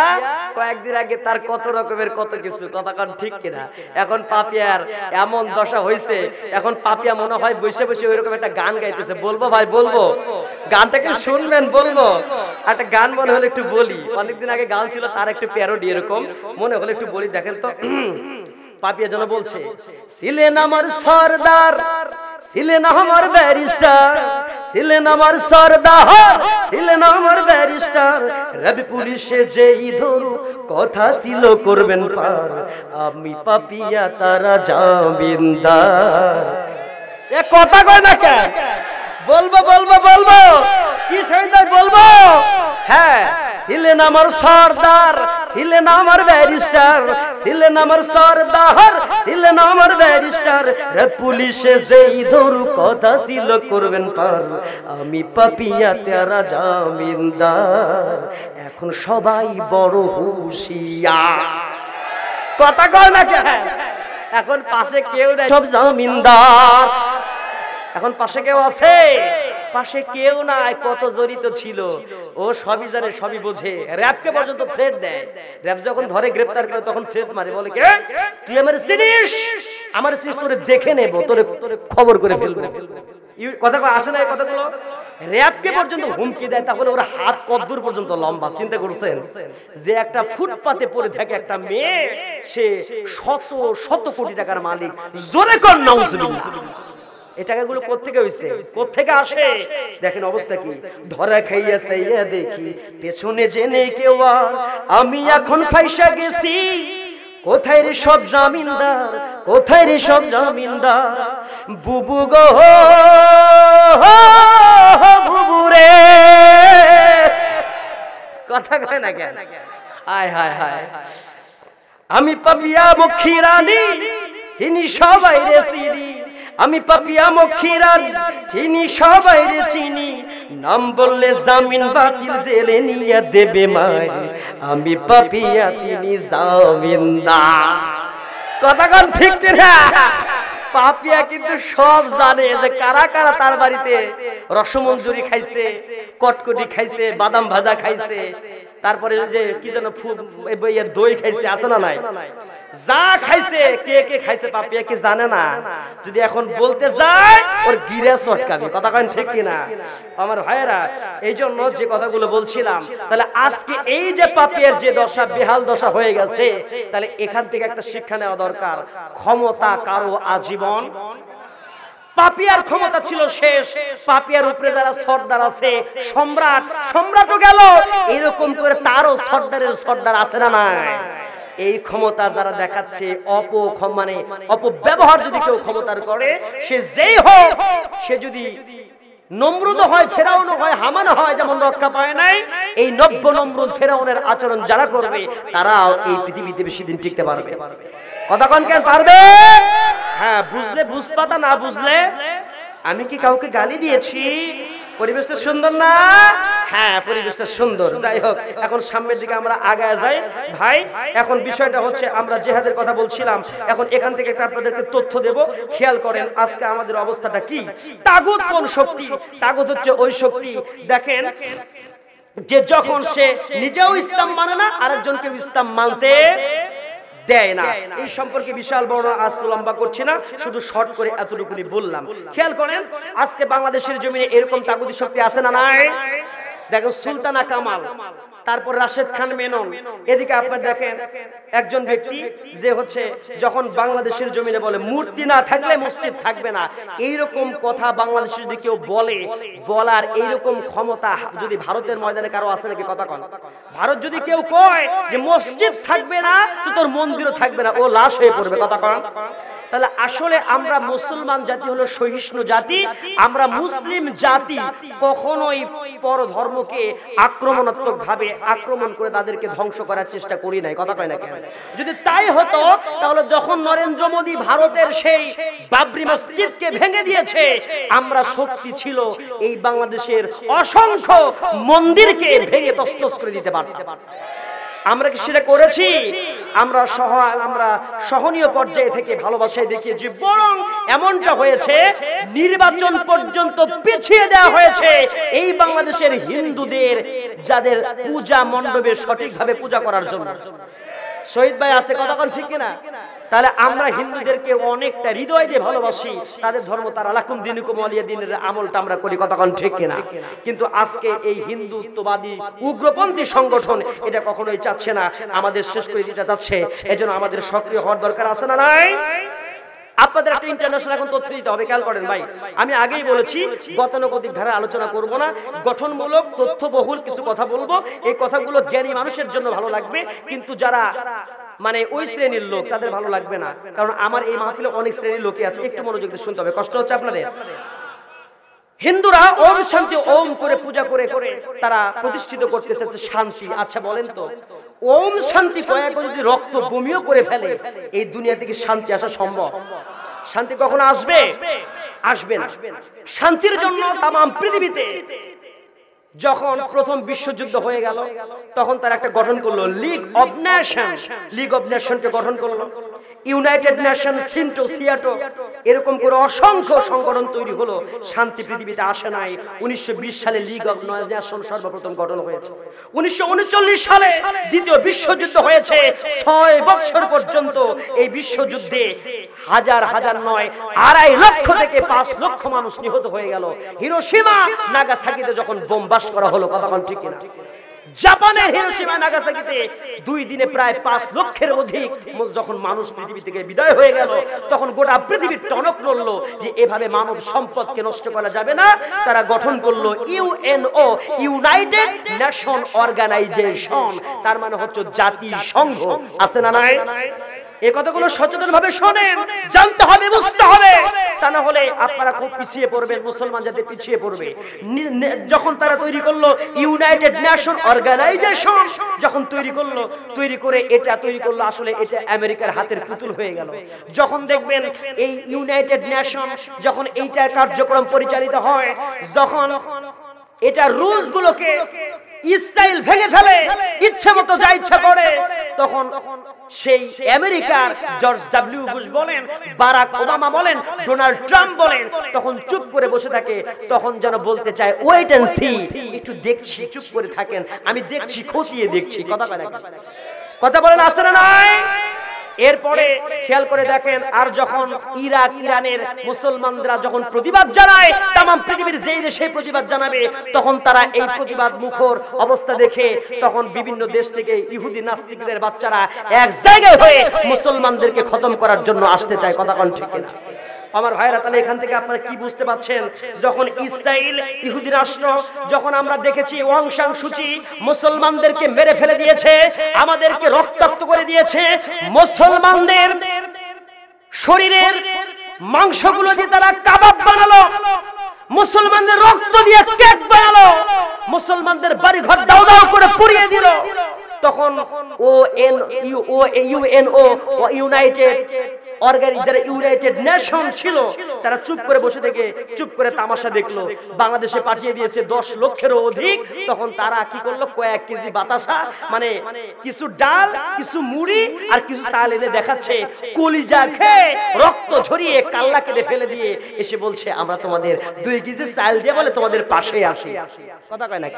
কয়েকদিন আগে তার কত রকমের কত কিছু, কথা কান ঠিক কিনা? এখন পাপিয়ার এমন দশা হয়েছে, এখন পাপিয়া মনে হয় বসে বসে ওইরকম একটা গান গাইতেছে। বলবো ভাই, বলবো, গানটাকে শুনবেন, বলবো। একটা গান মনে হলে একটু বলি, অনেকদিন আগে গান ছিল তার একটু প্যারোডি, এরকম মনে হলে একটু বলি, দেখেন তো। পাপিয়া যেন বলছে, ছিলেন আমার সরদার, ছিলেন আমার ব্যারিস্টার, ছিলেন আমার সরদার, ছিলেন আমার ব্যারিস্টার, রবি পুলিশে যেই ধরু কথা ছিল করবেন পার, আমি পাপিয়া তারা জামিনদার। এ কথা কয় না কেন? বলবো কি সহিত বলবো? হ্যাঁ, ছিলেন ছিলেন আমার সর্দার, ছিলেন আমার ব্যারিস্টার, ছিলেন আমার সর্দার, ছিলেন আমার ব্যারিস্টার। রে পুলিশে যেই ধরু কথা ছিল করবেন পার, আমি পাপিয়া তেরা জামিনদার। এখন সবাই বড় হুঁশিয়ার। কথা কয় না কেন? এখন পাশে কেউ নাই, সব জামিনদার। এখন পাশে কেউ আছে? পাশে কেউ নাই। কত জড়িত ছিল ও সবই জানে, সবই বোঝে। র‍্যাবকে পর্যন্ত থ্রেট দেয়। র‍্যাব যখন ধরে গ্রেফতার করে তখন থ্রেট মারে, বলে কে তুই আমার চিনিস? আমার চিনিস, তোরে দেখে নেব, তোরে খবর করে ফেলবো। কথা আসে না এই কথাগুলো? র‍্যাবকে পর্যন্ত হুমকি দেয়। তাহলে ওর হাত কদ্দূর পর্যন্ত লম্বা, চিন্তা করছেন? যে একটা ফুটপাতে পড়ে থাকে একটা মেয়ে, সে শত শত কোটি টাকার মালিক। জোরে কর নাউজুবিল্লাহ। এই টাকাগুলো কোত্থেকে হইছে, কোত্থেকে আসে? দেখেন অবস্থা কি। ধরা খাইয়া চাইয়া দেখি পেছনে জেনে কেউ আর, আমি এখন ফাইসা গেছি। কোথায় রে সব জামিনদার, কোথায় রে সব জামিনদার? বুবু গো বুবু রে। কথা কয় না কেন? হায় হায় হায়। আমি পাপিয়া মক্ষী রানী, চিনি সবাই রে চিনি। আমি পাপিয়া মক্ষী রানী, চিনি সবাই রে চিনি। নাম বললে জামিন বাতিল, জেলে নিয়ে দেবে মার। আমি পাপিয়া, তিনি জামিনদার। কথা কোন ঠিক না? পাপিয়া কিন্তু সব জানে যে কারা কারা তার বাড়িতে রসমঞ্জুরি খাইছে, কটকটি খাইছে, বাদাম ভাজা খাইছে, তারপরে যে কি যেন দই খাইছে, আছে না নাই? যা খাইছে, কে কে খাইছে পাপিয়া কি জানে না? যদি এখন বলতে যায় ওর গিরা চটকাবে। কথা কন ঠিক কিনা আমার ভাইয়েরা? এই জন্য যে কথাগুলো বলছিলাম, তাহলে আজকে এই যে পাপিয়ার যে দশা, বেহাল দশা হয়ে গেছে, তাহলে এখান থেকে একটা শিক্ষা নেওয়া দরকার। ক্ষমতা কারো আজীবন। পাপিয়ার ক্ষমতা ছিল শেষ। পাপিয়ার উপরে যারা সর্দার আছে, সম্রাট, সম্রাটও গেল, এরকম করে তারও সর্দারের সর্দার আছে না নাই? এই ক্ষমতা যারা দেখাচ্ছে, মানে অপব্যবহার যদি কেউ ক্ষমতার করে, সে যেই হোক, সে যদি নমরুদ হয়, ফেরাউন হয়, হামান হয়, যেমন রক্ষা পায় নাই, এই নব্য নমরুদ ফেরাউনের আচরণ যারা করবে, তারাও এই পৃথিবীতে বেশি দিন টিকতে পারবে। কথা কোন কেন পারবে? হ্যাঁ, বুঝলে বুঝপাতা, না বুঝলে। আমি কি কাউকে গালি দিয়েছি? পরিবেশটা সুন্দর না? হ্যাঁ, পরিবেশটা সুন্দর। যাই হোক, এখন সামনের দিকে আমরা আগায় যাই ভাই। এখন বিষয়টা হচ্ছে, আমরা জিহাদের কথা বলছিলাম, এখন এখান থেকে একটা আপনাদেরকে তথ্য দেব। খেয়াল করেন আজকে আমাদের অবস্থাটা কি। তাগুত কোন শক্তি? তাগুত হচ্ছে ওই শক্তি, দেখেন, যে যখন সে নিজেও ইসলাম মানে না, আরেকজনকে ইসলাম মানতে দেয় না। এই সম্পর্কে বিশাল বড় আজ লম্বা করছি না, শুধু শর্ট করে এতটুকুনি বললাম। খেয়াল করেন আজকে বাংলাদেশের জমিনে এরকম তাগুতি শক্তি আছে না নাই? দেখো সুলতানা কামাল, তারপর রাশেদ খান মেনন, এদিকে আপনারা দেখেন একজন ব্যক্তি যে হচ্ছে যখন বাংলাদেশের জমিনে বলে মূর্তি না থাকলে মসজিদ থাকবে না, এইরকম কথা বাংলাদেশে যদি কেউ বলে, বলার এইরকম ক্ষমতা যদি ভারতের ময়দানে কারো আছে নাকি? কথা কন। ভারত যদি কেউ কয় যে মসজিদ থাকবে না তো তোর মন্দিরও থাকবে না, ও লাশ হয়ে পড়বে। কথা কন। তাহলে আসলে আমরা মুসলমান জাতি হলো সহিষ্ণু জাতি। আমরা মুসলিম জাতি কখনোই পর ধর্মকে আক্রমণাত্মক ভাবে আক্রমণ করে তাদেরকে ধ্বংস করার চেষ্টা করি নাই। কথা কয় না কেন? যদি তাই হতো তাহলে যখন নরেন্দ্র মোদী ভারতের সেই বাবরি মসজিদকে ভেঙে দিয়েছে, আমরা শক্তি ছিল এই বাংলাদেশের অসংখ্য মন্দিরকে ভেঙে তছনছ করে দিতে পারতাম। আমরা কি সেটা করেছি? আমরা সহনীয় পর্যায়ে থেকে ভালোবাসায় দেখিয়েছি, বরং এমনটা হয়েছে নির্বাচন পর্যন্ত পিছিয়ে দেওয়া হয়েছে এই বাংলাদেশের হিন্দুদের, যাদের পূজা মণ্ডপে সঠিকভাবে পূজা করার জন্য। শহীদ ভাই আছে, কথা কোন ঠিক কিনা? তাহলে আমরা হিন্দুদেরকে অনেকটা হৃদয় দিয়ে ভালোবাসি, তাদের ধর্ম তারা লাকুম দিনুকুম ওয়ালিয়া দিনের আমলটা আমরা করি। কথা কোন ঠিক কিনা? কিন্তু আজকে এই হিন্দুত্ববাদী উগ্রপন্থী সংগঠন এটা কখনোই চাচ্ছে না, আমাদের শেষ করে দিতে চাচ্ছে। এজন্য আমাদের সক্রিয় হওয়ার দরকার আছে না নাই? আপনাদের একটা ইন্টারন্যাশনাল এখন তথ্য দিতে হবে। খেয়াল করেন ভাই, আমি আগেই বলেছি গতানুগতিক ধারা আলোচনা করব না, গঠনমূলক তথ্যবহুল কিছু কথা বলবো। এই কথাগুলো জ্ঞানী মানুষের জন্য ভালো লাগবে, কিন্তু যারা মানে ওই শ্রেণীর লোক তাদের ভালো লাগবে না, কারণ আমার এই মাহফিলে অনেক শ্রেণীর লোকই আছে। একটু মনোযোগ দিয়ে শুনতে হবে, কষ্ট হচ্ছে আপনাদের? হিন্দুরা ওম শান্তি ওম করে পূজা করে করে তারা প্রতিষ্ঠিত করতে চাচ্ছে শান্তি। আচ্ছা বলেন তো, ওম শান্তি কয়েক যদি রক্ত বমিও করে ফেলে, এই দুনিয়া থেকে শান্তি আসা সম্ভব? শান্তি কখনো আসবে? আসবে না। শান্তির জন্য তামাম পৃথিবীতে যখন প্রথম বিশ্বযুদ্ধ হয়ে গেল, তখন তারা একটা গঠন করলো, League of Nation. League of নেশনকে গঠন করলো, ইউনাইটেড নেশন, সিন্টো, সিয়াটো, এরকম করে অসংখ্য সংগঠন তৈরি হলো। শান্তি পৃথিবীতে আসে নাই। 1920 সালে লিগ অব নেশন সর্বপ্রথম গঠন হয়েছে। 1939 সালে দ্বিতীয় বিশ্বযুদ্ধ হয়েছে। 6 বছর পর্যন্ত এই বিশ্বযুদ্ধে হাজার হাজার নয়, 2.5 লক্ষ থেকে 5 লক্ষ মানুষ নিহত হয়ে গেল। হিরোশিমা নাগাসাকিতে যখন বোম বাস্ট করা হলো, কথা বলেন ঠিক কিনা? জাপানের হিরোশিমা নাগাসাকিতে 2 দিনে প্রায় 5 লক্ষের অধিক যখন মানুষ পৃথিবী থেকে বিদায় হয়ে গেল, তখন গোটা পৃথিবীর টনক নড়ল যে এভাবে মানব সম্পদকে নষ্ট করা যাবে না। তারা গঠন করলো ইউএনও, ইউনাইটেড নেশন অর্গানাইজেশন, তার মানে হচ্ছে জাতিসংঘ। আছে না নাই? এই কথাগুলো সচেতন ভাবে শোনেন, জানতে হবে, বুঝতে হবে, তা না হলে আপনারা খুব পিছিয়ে পড়বেন, মুসলমান জাতি পিছিয়ে পড়বে। যখন তারা তৈরি করলো ইউনাইটেড নেশন অর্গানাইজেশন, যখন তৈরি করে এটা তৈরি করলো, আসলে এটা আমেরিকার হাতের পুতুল হয়ে গেল। যখন দেখবেন এই ইউনাইটেড নেশন যখন এইটা কার্যক্রম পরিচালিত হয়, যখন এটা রুলস গুলোকে ইসরায়েল ভেঙে ফেলে, ইচ্ছে মতো যা ইচ্ছা করে, তখন সেই আমেরিকার জর্জ ডব্লিউ বুশ বলেন, বারাক ওবামা বলেন, ডোনাল্ড ট্রাম্প বলেন, তখন চুপ করে বসে থাকে। তখন যেন বলতে চায় ওয়েট এন্ড সি, একটু দেখছি, চুপ করে থাকেন, আমি দেখছি, খতিয়ে দেখছি। কথা বলেন, আসে না নাই? এরপরে খেয়াল করে দেখেন, আর যখন ইরাক, ইরানের মুসলমানরা যখন প্রতিবাদ জানায়, তামাম পৃথিবীর যেই দেশে প্রতিবাদ জানাবে, তখন তারা এই প্রতিবাদ মুখর অবস্থা দেখে তখন বিভিন্ন দেশ থেকে ইহুদি নাস্তিকদের বাচ্চারা এক জায়গায় হয়ে মুসলমানদেরকে খতম করার জন্য আসতে চায়। কথা কোন ঠিক না? আমার ভাইরা, তাহলে এখান থেকে আপনারা কি বুঝতে পাচ্ছেন? যখন ইসরায়েল ইহুদি রাষ্ট্র, যখন আমরা দেখেছি ওয়াং সাং সুচি মুসলমানদেরকে মেরে ফেলে দিয়েছে, আমাদেরকে রক্তাক্ত করে দিয়েছে, মুসলমানদের শরীরের মাংসগুলো দিয়ে তারা কাবাব বানালো, মুসলমানদের রক্ত দিয়ে কেক বানালো, মুসলমানদের বাড়ি ঘর দাও দাও করে পুড়িয়ে দিল, তখন ইউএনও ইউনাইটেড নেশন ছিল, তারা চুপ করে বসে থেকে চুপ করে তামাশা দেখলো। বাংলাদেশে পাঠিয়ে দিয়েছে 10 লক্ষেরও অধিক। তখন তারা কি করলো, কয়েক কেজি বাতাসা, মানে কিছু ডাল, কিছু মুড়ি আর কিছু চাল এনে দেখাচ্ছে, কলিজা খেয়ে রক্ত ঝরিয়ে কাল্লা কেটে ফেলে দিয়ে এসে বলছে আমরা তোমাদের 2 কেজি চাল দিয়ে বলে তোমাদের পাশে আছি। কথা কয় না?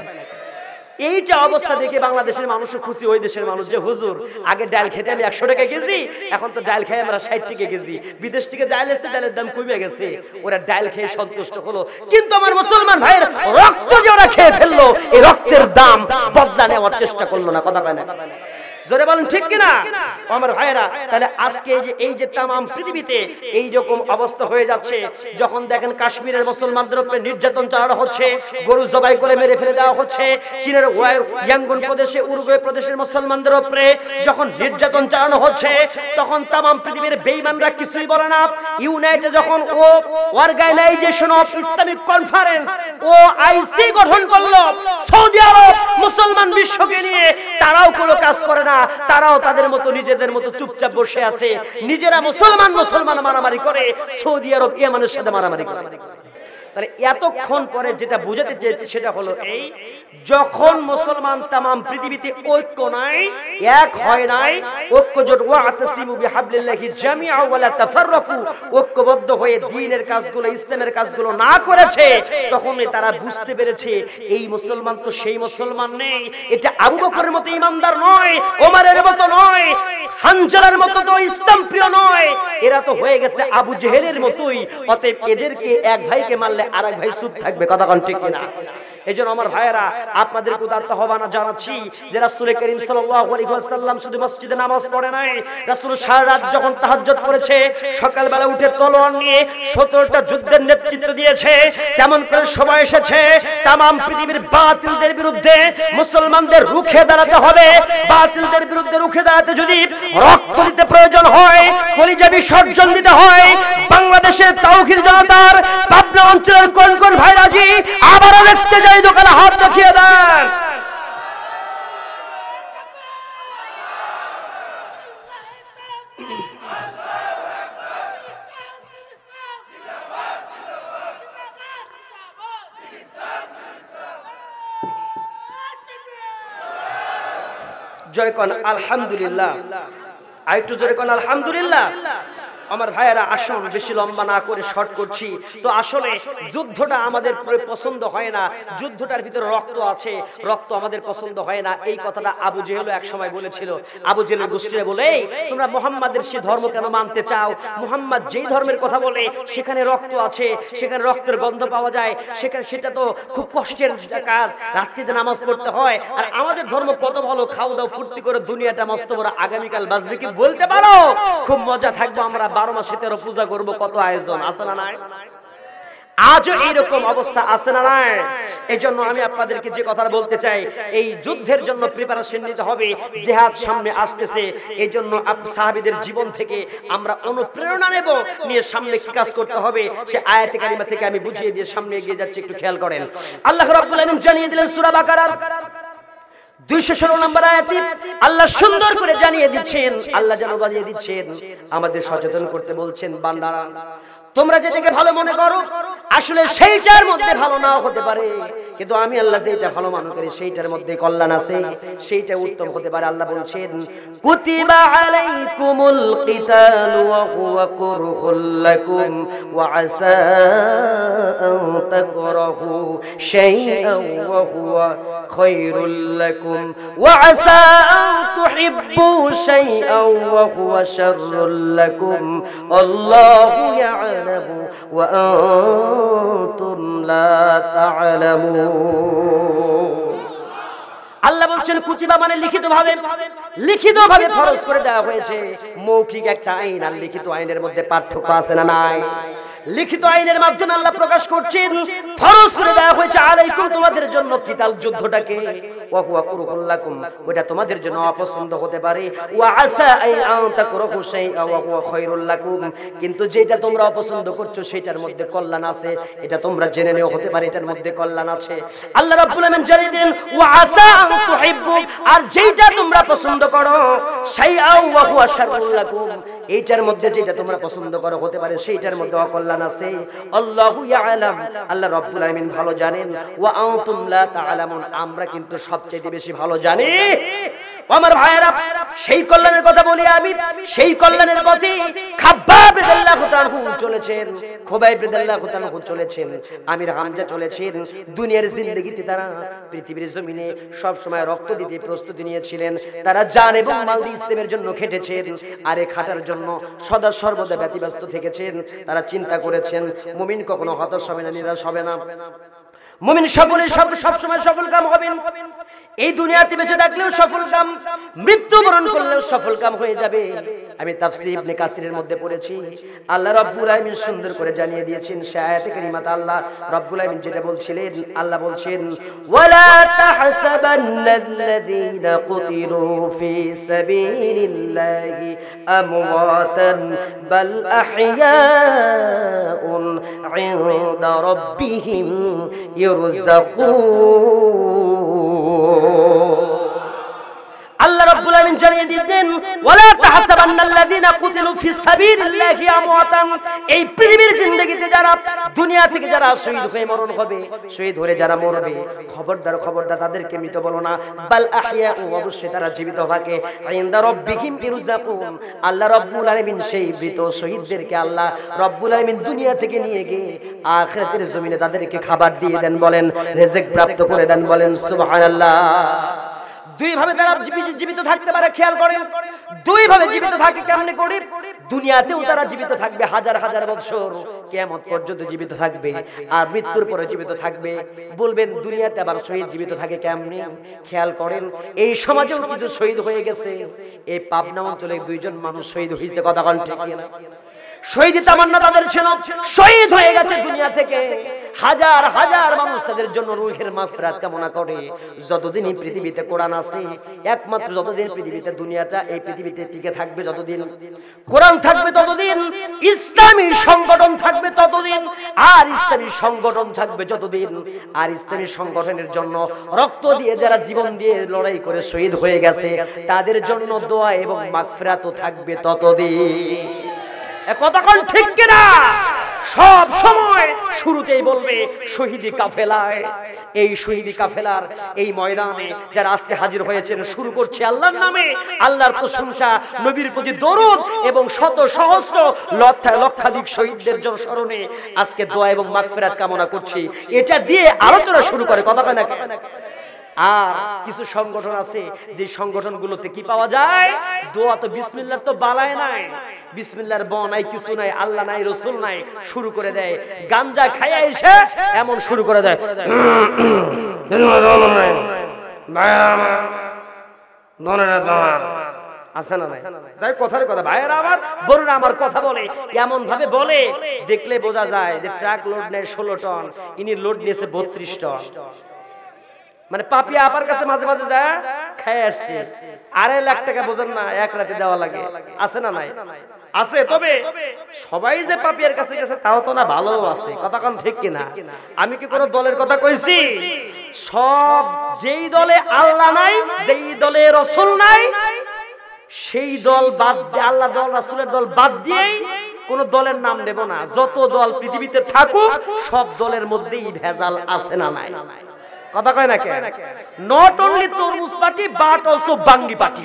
এইটা অবস্থা দেখে বাংলাদেশের মানুষ খুশি, ওই দেশের মানুষ যে হুজুর আগে ডাল খেতে আমি 100 টাকা কেজি, এখন তো ডাল খাই আমরা 60 টাকা কেজি, বিদেশ থেকে ডাল এসে ডালের দাম কমে গেছে, ওরা ডাল খেয়ে সন্তুষ্ট হলো। কিন্তু আমার মুসলমান ভাইয়ের রক্ত যে ওরা খেয়ে ফেললো, এই রক্তের দাম বদলা নেওয়ার চেষ্টা করলো না। কথা কয় না? জোরে বলেন ঠিক কিনা আমার ভাইরা? তাহলে আজকে এই যে তামাম পৃথিবীতে এই রকম অবস্থা হয়ে যাচ্ছে, যখন দেখেন কাশ্মীরের মুসলমানদের উপরে নির্যাতন চালানো হচ্ছে, গরু জবাই করে মেরে ফেলে দেওয়া হচ্ছে, চীনের ইয়াঙ্গুন প্রদেশে, উরুগুয়ে প্রদেশের মুসলমানদের উপরে যখন নির্যাতন চালানো হচ্ছে, তখন তামাম পৃথিবীর বেঈমানরা কিছুই বলে না। ইউনাইটেড যখন Organisation of Islamic Conference OIC গঠন করলো, সৌদি আরব মুসলমান বিশ্বকে নিয়ে, তারাও কোনো কাজ করে না, তারাও তাদের মতো নিজেদের মতো চুপচাপ বসে আছে, নিজেরা মুসলমান মারামারি করে, সৌদি আরব ইয়েমেনের সাথে মারামারি করে। তাহলে এতক্ষণ পরে যেটা বুঝাতে চেয়েছি সেটা হলো এই, যখন মুসলমান তামাম পৃথিবীতে ঐক্য নাই, এক হয় নাই, ঐক্যজোট, ওয়াতাসিমু বিহাবলিল্লাহি জামিআ ওয়ালা তাফাররাকু, ঐক্যবদ্ধ হয়ে দ্বীনের কাজগুলো, ইসলামের কাজগুলো না করেছে, তখনই তারা বুঝতে পেরেছে এই মুসলমান তো সেই মুসলমান নেই, এটা আবু বকরের মতো ইমানদার নয়, ওমরের মতো নয়, হানজালার মতো তো ইসলাম প্রিয় নয়, এরা তো হয়ে গেছে আবু জেহেলের মতোই। অতএব এদেরকে এক ভাইকে মারলে আরেক ভাই চুপ থাকবে। কথা কোন ঠিক কিনা? এজন্য আমার ভাইয়েরা, আপনাদেরকে উদারতা আহ্বান জানাচ্ছি যে রাসূল করিম সাল্লাল্লাহু আলাইহি ওয়াসাল্লাম শুধু মসজিদে নামাজ পড়ে নাই, রাসূল সারা রাত যখন তাহাজ্জুদ করেছে, সকালবেলা উঠে তলোয়ার নিয়ে 17টা যুদ্ধের নেতৃত্ব দিয়েছে। তেমন করে সময় এসেছে তামাম পৃথিবীর বাতিলদের বিরুদ্ধে মুসলমানদের রুখে দাঁড়াতে হবে। বাতিলদের বিরুদ্ধে রুখে দাঁড়াতে যদি রক্ত দিতে প্রয়োজন হয়, কলিজা বিসর্জন দিতে হয়। বাংলাদেশের তাওহীদ জনতার পাবনা অঞ্চলের কোন কোন ভাইরাজি আবারও দেখতে যাই দোকানে হাত দেখিয়ে দেন। জয় কোন আলহামদুলিল্লাহ, আরেকটু জোরে কোন আলহামদুলিল্লাহ। আমার ভাইয়েরা আসুন, বেশি লম্বা না করে শর্ট করছি। তো আসলে যুদ্ধটা আমাদের পছন্দ হয় না, যুদ্ধটার ভিতরে রক্ত আছে, রক্ত আমাদের পছন্দ হয় না। এই কথাটা আবু জেহেলও এক সময় বলেছিল। আবু জেহেলের গোষ্ঠীরা বলে, তোমরা মুহাম্মাদের সে ধর্ম কেন মানতে চাও? মুহাম্মদ যেই ধর্মের কথা বলে সেখানে রক্ত আছে, সেখানে রক্তের গন্ধ পাওয়া যায়, সেখানে সেটা তো খুব কষ্টের কাজ, রাত্রিতে নামাজ পড়তে হয়। আর আমাদের ধর্ম কত ভালো, খাও দাও ফুর্তি করে দুনিয়াটা মস্ত বড়, আগামীকাল বাঁচবে কি বলতে পারো? খুব মজা থাকবো আমরা, 12 মাসে 13 পূজা করবো, কত আয়োজন আছে না নাই? আজও এইরকম অবস্থা আছে না নাই? এই জন্য আমি আপনাদেরকে যে কথাটা বলতে চাই, এই যুদ্ধের জন্য প্রিপারেশন নিতে হবে, জিহাদ সামনে আসতেছে। এই জন্য সাহাবীদের জীবন থেকে আমরা অনুপ্রেরণা নেব, নিয়ে সামনে কি কাজ করতে হবে সে আয়াতে কারিমা থেকে আমি বুঝিয়ে দিয়ে সামনে এগিয়ে যাচ্ছি। একটু খেয়াল করেন, আল্লাহ রাব্বুল আলামিন জানিয়ে দিলেন সূরা বাকারার 216 নম্বর আয়াতে আল্লাহ সুন্দর করে জানিয়ে দিচ্ছেন, আল্লাহ যেন বাজিয়ে দিচ্ছেন, আমাদের সচেতন করতে বলছেন, বান্দারা তোমরা যেটাকে ভালো মনে করো আসলে সেইটার মধ্যে ভালো নাও হতে পারে, কিন্তু আমি আল্লাহ যেটা ভালো মনে করি সেইটার মধ্যে কল্যাণ আছে, সেইটা উত্তম হতে পারে। আল্লাহ বলছেন, কুতিবা আলাইকুমুল কিতাল ওয়া হুয়া কুরহুল লাকুম ওয়া আসা আন তাকরাহু শাইআন ওয়া হুয়া খায়রুল লাকুম ওয়া আসা আন তুহিব্বু শাইআন ওয়া হুয়া শাররুল লাকুম আল্লাহু ইয়া'লামু ওয়া আনতুম লা তা'লামুন। আল্লাহ বলছেন কুতিবা মানে লিখিতভাবে ফরজ করে দেওয়া হয়েছে। মৌখিক একটা আইন আর লিখিত আইনের মধ্যে পার্থক্য আছে না নাই? লিখিত আইনের মাধ্যমে আল্লাহ প্রকাশ করছেন ফরজ করে দেওয়া হয়েছে আলাইকুম তোমাদের জন্য কিতাল যুদ্ধটাকে, ওয়া হুয়া কুরহুল লাকুম ওটা তোমাদের জন্য অপছন্দ হতে পারে, ওয়া আসা আন তাকরাহু শাইআ ওয়া হুয়া খায়রুল লাকুম কিন্তু যেটা তোমরা অপছন্দ করছো সেটার মধ্যে কল্যাণ আছে, এটা তোমরা জেনে নেও হতে পারে এটার মধ্যে কল্যাণ আছে। আল্লাহ রাব্বুল আলামিন জানিয়ে দেন ওয়া আসা আন তুহিব্বু আর যেটা তোমরা পছন্দ করো শাইআ ওয়া হুয়া শাররুল লাকুম এইটার মধ্যে যেটা তোমরা পছন্দ করো হতে পারে সেইটার মধ্যে অকল্যাণ আছে। আল্লাহু ইয়ালাম আল্লাহ রাব্বুল আলামিন ভালো জানেন, ওয়া আনতুম লা তা'লামুন আমরা কিন্তু সবচেয়ে বেশি ভালো জানি। আমার ভাইয়েরা সেই কল্যাণের কথা বলি আমি, সেই কল্যাণের পথে খাব্বাব রাদিয়াল্লাহু তাআলা চলেছেন, খুবাইব রাদিয়াল্লাহু তাআলা চলেছেন, আমির হামজা চলেছেন। দুনিয়ার জিন্দেগিতে তারা পৃথিবীর জমিনে সব সময় রক্ত দিতে প্রস্তুতি নিয়েছিলেন, তারা জান এবং মাল দিয়ে ইসলামের জন্য খেটেছেন, আর এই খাটার জন্য সদা সর্বদা ব্যতিব্যস্ত থেকেছেন। তারা চিন্তা করেছেন মুমিন কখনো হতাশ হবে না, নিরাশ হবে না, মুমিন সব সময় সফল কাম হবেন। এই দুনিয়াতে বেঁচে থাকলেও সফল কাম, মৃত্যুবরণ করলেও সফল কাম হয়ে যাবে। আমি তাফসীর ইবনে কাসিরের মধ্যে পড়েছি, আল্লাহ রাব্বুল আলামিন সুন্দর করে জানিয়ে দিয়েছেন সে আয়াতে কারিমাতে আল্লাহ রাব্বুল আলামিন যেটা বলছিলেন, আল্লাহ বলছেন ওয়ালা তাহসাবান্নাল্লাযীনা কুতিলু ফি সাবিলিল্লাহি আমওয়াতান বাল আহইয়াউন ইনদা রাব্বিহিম আল্লাহ রাব্বুল আলামিন জানিয়ে দিতেন ওয়ালা তাহসাবান্নাল্লাযীনা কুতিলু ফিস সাবিলিল্লাহি আমওয়াতান এই পৃথিবীর জিন্দেগিতে যারা দুনিয়া থেকে যারা শহীদ হয়ে মরণ হবে, শহীদ হয়ে যারা মরবে, খবরদার তাদেরকে মৃত বলো না, বাল আহইয়া অবশ্যই তারা জীবিত থাকে, ইনদা রাব্বিহিম ইরযাকুন আল্লাহ রাব্বুল আলামিন সেই মৃত শহীদদেরকে আল্লাহ রাব্বুল আলামিন দুনিয়া থেকে নিয়ে গিয়ে আখিরাতের জমিনে তাদেরকে খাবার দিয়ে দেন, বলেন রিজিক প্রাপ্ত করে দেন, বলেন সুবহানাল্লাহ। দুই ভাবে তারা জীবিত থাকতে পারে, খেয়াল করেন দুই ভাবে জীবিত থাকে কেমনে করে? দুনিয়াতেও তারা জীবিত থাকবে হাজার হাজার বছর, কিয়ামত পর্যন্ত জীবিত থাকবে, আর মৃত্যুর পরে জীবিত থাকবে। বলবেন দুনিয়াতে আবার শহীদ জীবিত থাকে কেমনে? খেয়াল করেন এই সমাজেও কিছু শহীদ হয়ে গেছে। এই পাবনা অঞ্চলে 2 জন মানুষ শহীদ হয়েছে, কথা বলেন ঠিক না? শহীদ তামান্না তাদের ছিল, শহীদ হয়ে গেছে দুনিয়া থেকে। হাজার হাজার মানুষ তাদের জন্য রূহের মাগফিরাত কামনা করে। যতদিন এই পৃথিবীতে কোরআন আছে, একমাত্র যতদিন পৃথিবীতে দুনিয়াটা এই পৃথিবীতে টিকে থাকবে, যতদিন কোরআন থাকবে ততদিন, ইসলামী সংগঠন থাকবে ততদিন, আর ইসলামী সংগঠন থাকবে যতদিন, আর ইসলামী সংগঠনের জন্য রক্ত দিয়ে যারা জীবন দিয়ে লড়াই করে শহীদ হয়ে গেছে তাদের জন্য দোয়া এবং মাগফিরাতও থাকবে ততদিন। কথা কোন ঠিক কিনা? সব সময় শুরুতেই বলবে শহীদি কাফেলায়, এই শহীদি কাফেলার এই ময়দানে যারা আজকে হাজির হয়েছেন, শুরু করছে আল্লাহর নামে, আল্লাহর প্রশংসা, নবীর প্রতি দরুদ এবং শত সহস্র লক্ষাধিক শহীদদের জন্য স্মরণে আজকে দোয়া এবং মাগফিরাত কামনা করছি। এটা দিয়ে আলোচনা শুরু করে। কথা কয় না? আর কিছু সংগঠন আছে যে সংগঠনগুলোতে কি পাওয়া যায়? দোয়া তো বিসমিল্লাহ তো বালায় নাই, বিসমিল্লাহর ব নাই, কিছু নাই, আল্লাহ নাই, রাসূল নাই, শুরু করে দেয়। গাঞ্জা খাইয়া এসে এমন শুরু করে দেয়, আছে না নাই? যাই কথার কথা, ভাইয়েরা আমার, বোনেরা আমার, কথা বলে এমন ভাবে বলে দেখলে বোঝা যায় যে ট্রাক লোড নেয় 16 টন, ইনি লোড নিয়েছে 32 টন। মানে পাপিয়া আপার কাছে মাঝে মাঝে যায় খায় আসছে, 2.5 লাখ টাকা বোঝেন না এক রাতে দেওয়া লাগে, আছে না নাই? আছে। তবে সবাই যে পাপিয়ার কাছে গেছে তাও তো না, ভালো আছে। কথা কোন ঠিক কিনা? আমি কি কোন দলের কথা কইছি? সব যেই দলে আল্লাহ নাই, যেই দলে রাসূল নাই, সেই দল বাদ দিয়ে, আল্লাহ দল রাসূলের দল বাদ দিয়েই কোন দলের নাম দেব না। যত দল পৃথিবীতে থাকুক সব দলের মধ্যেই ভেজাল আছে না নাই? কথা কয় না কে? নট অনলি তরমুজ পার্টি বাট অলসো বাঙ্গি পার্টি।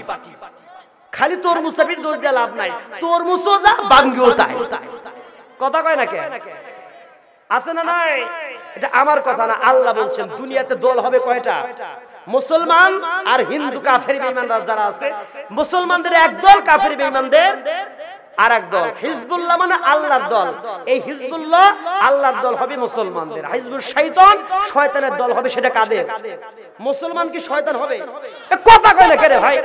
খালি তরমুজ পার্টির দোষ দিয়ে লাভ নাই, তরমুজও যা বাঙ্গিও তাই। কথা কয় না কে? আছে না নাই? এটা আমার কথা না, আল্লাহ বলছেন। দুনিয়াতে দল হবে কয়টা? মুসলমান আর হিন্দু কাফের বেঈমানরা যারা আছে, মুসলমানদের এক দল, কাফের বেঈমানদের আর এক দল। হিজবুল্লাহ মানে আল্লাহর দল, এই হিজবুল্লাহ আল্লাহর দল হবে মুসলমানদের। হিজবুল শয়তান, শয়তানের দল হবে, সেটা কাদের? মুসলমান কি শয়তান হবে? কথা কয় না কেরে ভাই?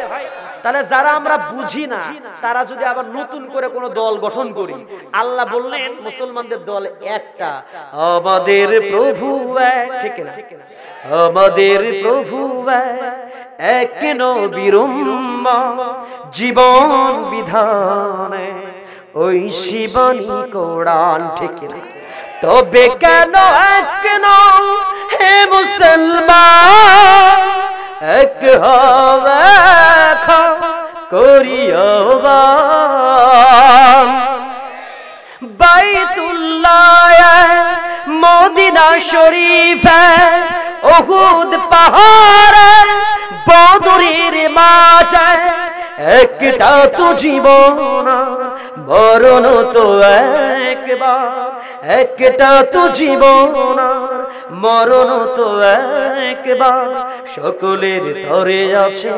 তাহলে যারা আমরা বুঝি না তারা যদি আবার নতুন করে কোন দল গঠন করি, আল্লাহ বললেন মুসলমানদের দল একটা, আমাদের প্রভু এক, ঠিক না? আমাদের প্রভু এক, নবীর উম্মত জীবন বিধানে ওই শিবানী কোরআন, ঠিক না? তবে কেন এক নও হে মুসলমান, এক হবে করিও বাইতুল্লাহ মদিনা শরীফ, উহুদ পাহাড়, বদরের মাঠ, একটা তো জীবন, মরণ তো একবার, একটা তো জীবন, মরণ তো একবার, সকলের ধরে আছে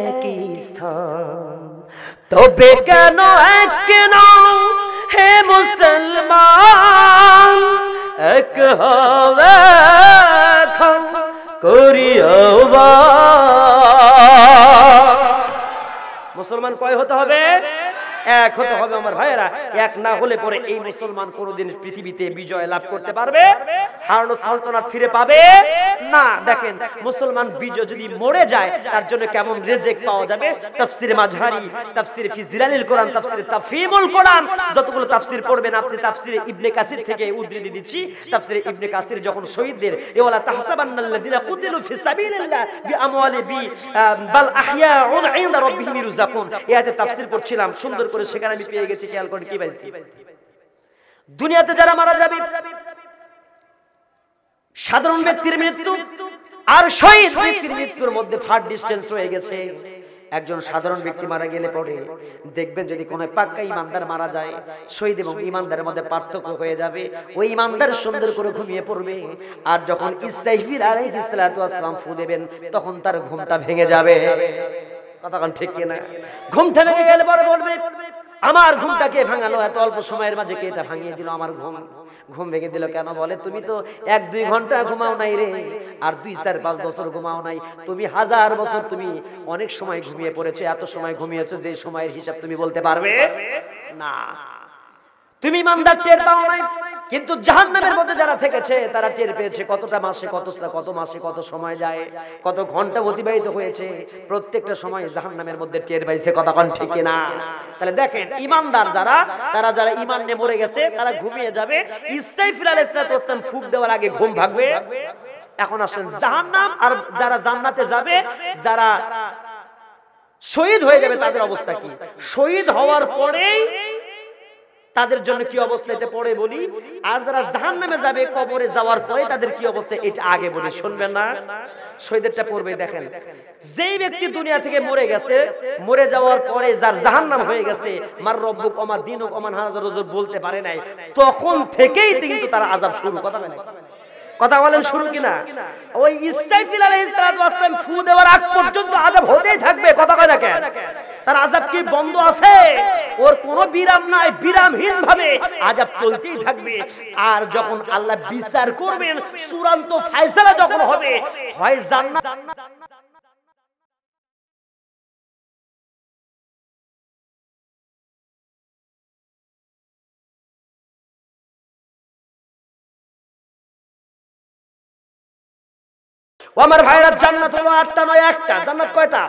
একই স্থান। তবে কেন এক নও হে মুসলমান, এক হবে করিও মুসলমান কয় হতে হবে? এক হতে হবে আমার ভাইয়েরা। এক না হলে পরে এই মুসলমান কোনদিন পৃথিবীতে বিজয় লাভ করতে পারবে? হারানো সালতানাত ফিরে পাবে না। দেখেন, মুসলমান বিজয় যদি মরে যায় তার জন্য কেমন রিজেক্ট পাওয়া যাবে। তাফসিরে মাঝহারি, তাফসিরে ফি জিলালিল কোরআন, তাফসিরে তাফহিমুল কোরআন, যতগুলো তাফসির পড়বেন আপনি, তাফসিরে ইবনে কাসির থেকে উদ্ধৃতি দিচ্ছি। তাফসিরে ইবনে কাসির যখন শহীদদের ওয়ালা তাহসাবান্নাল্লাযিনা কুতিলু ফি সাবিলিল্লাহ বিআমওয়ালি বাল আহইয়াউন ইনদা রাব্বিহিম ইরযাকুন, এতে তাফসির পড়ছিলাম সুন্দর করে, সেখানে আমি পেয়ে গেছি। খেয়াল করে কি পাইছি? দুনিয়াতে যারা মারা যাবে, সাধারণ ব্যক্তির মৃত্যু আর শহীদ ব্যক্তির মৃত্যুর মধ্যে ফার ডিসটেন্স রয়ে গেছে। একজন সাধারণ ব্যক্তি মারা গেলে পরে দেখবেন যদি কোনো পাক্কা ইমানদার মারা যায়, শহীদ এবং ইমানদারের মধ্যে পার্থক্য হয়ে যাবে। ওই ইমানদার সুন্দর করে ঘুমিয়ে পড়বে, আর যখন ইসরাফিল আলাইহিস সালাতু ওয়াস সালাম ফু দেবেন তখন তার ঘুমটা ভেঙে যাবে। কথা কোন ঠিক কিনা? ঘুমটা ভেঙে গেলে পরে বলবে, আমার ঘুমটা কে ভাঙালো? এত অল্প সময়ের মাঝে কে এটা ভাঙিয়ে দিল আমার ঘুম ভেঙে দিল কেন? বলে, তুমি তো 1-2 ঘন্টা ঘুমাও নাই রে, আর 2-4-5 বছর ঘুমাও নাই, তুমি 1000 বছর তুমি অনেক সময় ঘুমিয়ে পড়েছো। এত সময় ঘুমিয়েছো যে সময়ের হিসাব তুমি বলতে পারবে না। তুমি ইমানদার টের পাও নাই, কিন্তু জাহান্নামের মধ্যে যারা থেকেছে তারা টের পেয়েছে। কতটা মাসে কত মাসে কত সময় যায়, কত ঘন্টা অতিবাহিত হয়েছে, প্রত্যেকটা সময় জাহান্নামের মধ্যে টের পাইছে। কথা কোন ঠিক না? তাহলে দেখেন ইমানদার যারা ঈমান নিয়ে মরে গেছে তারা ঘুমিয়ে যাবে, ইসরাফিল আলাইহিস সালাম ফুঁক দেওয়ার আগে ঘুম ভাগবে। এখন আসেন জাহান্নাম আর যারা জান্নাতে যাবে, যারা শহীদ হয়ে যাবে তাদের অবস্থা কি? শহীদ হওয়ার পরেই তাদের জন্য কি অবস্থা এটা পরে বলি, আর যারা জাহান্নামে যাবে কবরে যাওয়ার পরে তাদের কি অবস্থা এটা আগে বলি। শুনবেন না? শহীদেরটা পড়বে। দেখেন যেই ব্যক্তি দুনিয়া থেকে মরে গেছে, মরে যাওয়ার পরে যার জাহান্নাম হয়ে গেছে, মার রব্বুক ওমা দিনুক ওমান হাযার রজুল বলতে পারে নাই, তখন থেকেই কিন্তু তার আযাব শুরু। কথা বলেন শুরু কিনা? ওই ইসরাফিল আলাইহিস সালাম ফু দেওয়ার আগ পর্যন্ত আযাব হতেই থাকবে। কথা কয় না কেন? তার আযাব কি বন্ধ আছে? ওর কোনো বিরাম নাই, বিরামহীন ভাবে আযাব চলতেই থাকবে। আর যখন আল্লাহ বিচার করবেন, চূড়ান্ত ফয়সালা যখন হবে, হয় জান্নাত ও আমার ভাইরা, জান্নাত হলো 8টা নয় 1টা। জান্নাত কয়টা?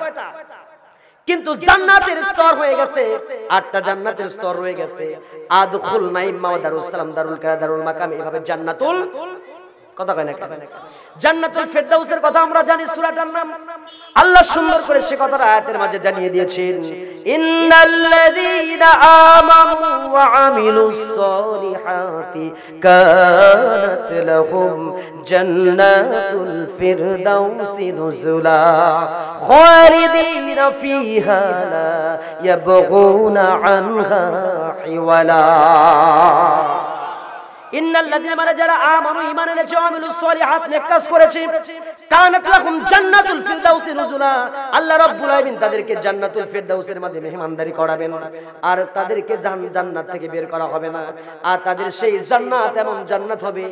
কিন্তু জান্নাতের স্তর হয়ে গেছে 8টা। জান্নাতের স্তর রয়ে গেছে আদখুল নাইম ওয়া দারুস সালাম, দারুল কারা, দারুল মাকাম, এভাবে জান্নাতুল কথা কয় না কেন? জান্নাতুল ফেরদাউসের কথা আমরা জানি, সূরাটার নাম। আল্লাহ সুন্দর করে সে কথাটা আয়াতের মাঝে জানিয়ে দিয়েছেন, ইন্নাল্লাযীনা আমানু ওয়া আমিলুস সলিহাতি কানাত লাহুম জান্নাতুল ফিরদাউসি নুজুলা খালিদিনা ফিহা লা ইয়াবগুনা আনহা হিওয়ালা। ইন্নাল্লাযীনা মানে যারা আমানু ঈমান এনেছে, আমিলুস সলিহাত নেক কাজ করেছে, কানাত লাহুম জান্নাতুল ফিরদাউসি নুজুলা, আল্লাহ রাব্বুল আলামিন তাদেরকে জান্নাতুল ফিরদাউসের মধ্যে মেহমানদারি করাবেন, আর তাদেরকে জান্নাত থেকে বের করা হবে না। আর তাদের সেই জান্নাত এমন জান্নাত হবে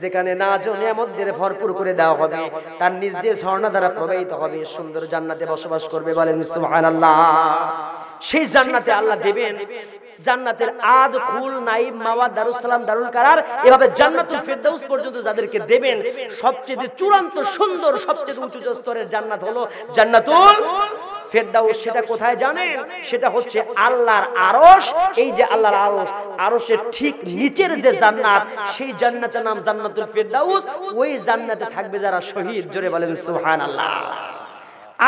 যেখানে নাজ ও নিয়ামত দিয়ে ভরপুর করে দেওয়া হবে, তার নিজ দিয়ে ঝর্ণা দ্বারা প্রবাহিত হবে। সুন্দর জান্নাতে বসবাস করবে, বলেন সুবহানাল্লাহ। সেই জান্নাতে আল্লাহ দেবেন জান্নাতের আদখুল নাইম মাওয়া দারুস সালাম, দারুল কারার, এভাবে জান্নাতুল ফিরদাউস পর্যন্ত যাদেরকে দেবেন, সবচেয়ে চূড়ান্ত সুন্দর সবচেয়ে উঁচু স্তরের জান্নাত হলো জান্নাতুল ফিরদাউস। সেটা কোথায় জানেন? সেটা হচ্ছে আল্লাহর আরশ। এই যে আল্লাহর আরশ, আরশের ঠিক নিচের যে জান্নাত, সেই জান্নাতের নাম জান্নাতুল ফিরদাউস। ওই জান্নাতে থাকবে যারা শহীদ। জোরে বলেন সুবহানাল্লাহ।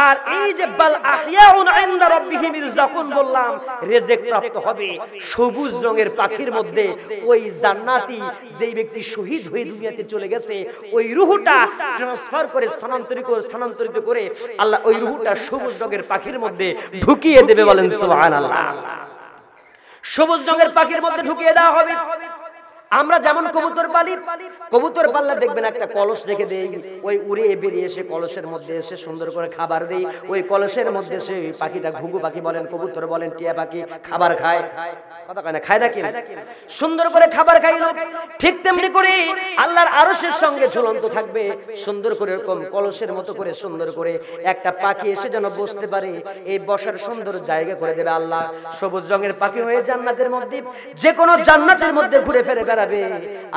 আর এই যে বাল আহইয়াউন ইনদা রাব্বিহিম ইরযাকুন বললাম, রিজিক প্রাপ্ত হবে সবুজ রঙের পাখির মধ্যে। ওই জান্নাতি যেই ব্যক্তি শহীদ হয়ে দুনিয়াতে চলে গেছে, ওই রূহটা ট্রান্সফার করে স্থানান্তরিত করে আল্লাহ ওই রূহটা সবুজ রঙের পাখির মধ্যে ঢুকিয়ে দেবে। বলেন সুবহানাল্লাহ। সবুজ রঙের পাখির মধ্যে ঢুকিয়ে দেওয়া হবে। আমরা যেমন কবুতর পালি, কবুতর পাললে দেখবেন একটা কলস রেখে দেই, ওই উড়ে বেরিয়ে এসে কলসের মধ্যে এসে সুন্দর করে খাবার দেই। ওই কলসের মধ্যে সে পাখিটা, ঘুঘু পাখি বলেন, কবুতর বলেন, টিয়া পাখি খাবার খায়। কথা কয় না? খায় নাকি? সুন্দর করে খাবার খাইলো। ঠিক তেমনি করে আল্লাহর আরশের সঙ্গে ঝুলন্ত থাকবে, সুন্দর করে এরকম কলসের মতো করে সুন্দর করে একটা পাখি এসে যেন বসতে পারে, এই বসার সুন্দর জায়গা করে দেবে আল্লাহ। সবুজ রঙের পাখি হয়ে জান্নাতের মধ্যে, যে কোনো জান্নাতের মধ্যে ঘুরে ফিরে বেড়াবে,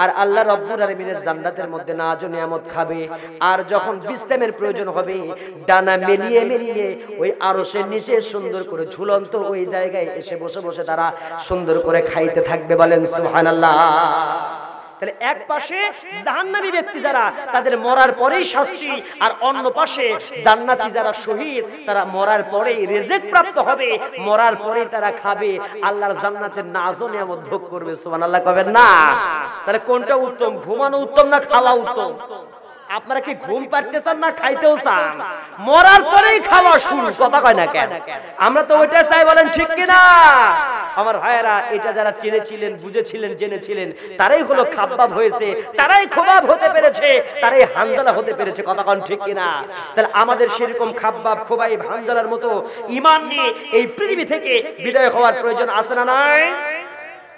আর আল্লাহ রাব্বুল আলামিনের জান্নাতের মধ্যে নাজ ও নিয়ামত খাবে। আর যখন বিশ্রামের প্রয়োজন হবে, ডানা মেলিয়ে মেলিয়ে ওই আরশের নিচে সুন্দর করে ঝুলন্ত ওই জায়গায় এসে বসে বসে তারা সুন্দর করে খাইতে থাকবে। বলেন সুবহানাল্লাহ। তাহলে এক পাশে জাহান্নামী ব্যক্তি যারা, তাদের মরার পরেই শাস্তি, আর অন্য পাশে জান্নাতি যারা শহীদ, তারা মরার পরেই রিজিক প্রাপ্ত হবে, মরার পরেই তারা খাবে, আল্লাহর জান্নাতের নাজ ও নিয়ামত ভোগ করবে। সুবহানাল্লাহ কবেন না? তাহলে কোনটা উত্তম? ঘুমানো উত্তম না খাওয়া উত্তম? আপনারা কি ঘুম পারতেছেন না খাইতেও চান? মরার পরেই খাওয়া শুরু। কথা কয় না কেন? আমরা তো ওইটা চাই। বলেন ঠিক কিনা? আমার ভাইয়েরা, এটা যারা চিনেছিলেন, বুঝেছিলেন, জেনেছিলেন, তারাই হলো খাব্বাব হয়েছে, তারাই খোবাব হতে পেরেছে, তারাই হানজালা হতে পেরেছে। কথা কন ঠিক কিনা? তাহলে আমাদের সেরকম খাব্বাব, খোবাইব, হানজালার মতো ঈমান নিয়ে এই পৃথিবী থেকে বিদায় হওয়ার প্রয়োজন আছে না নাই?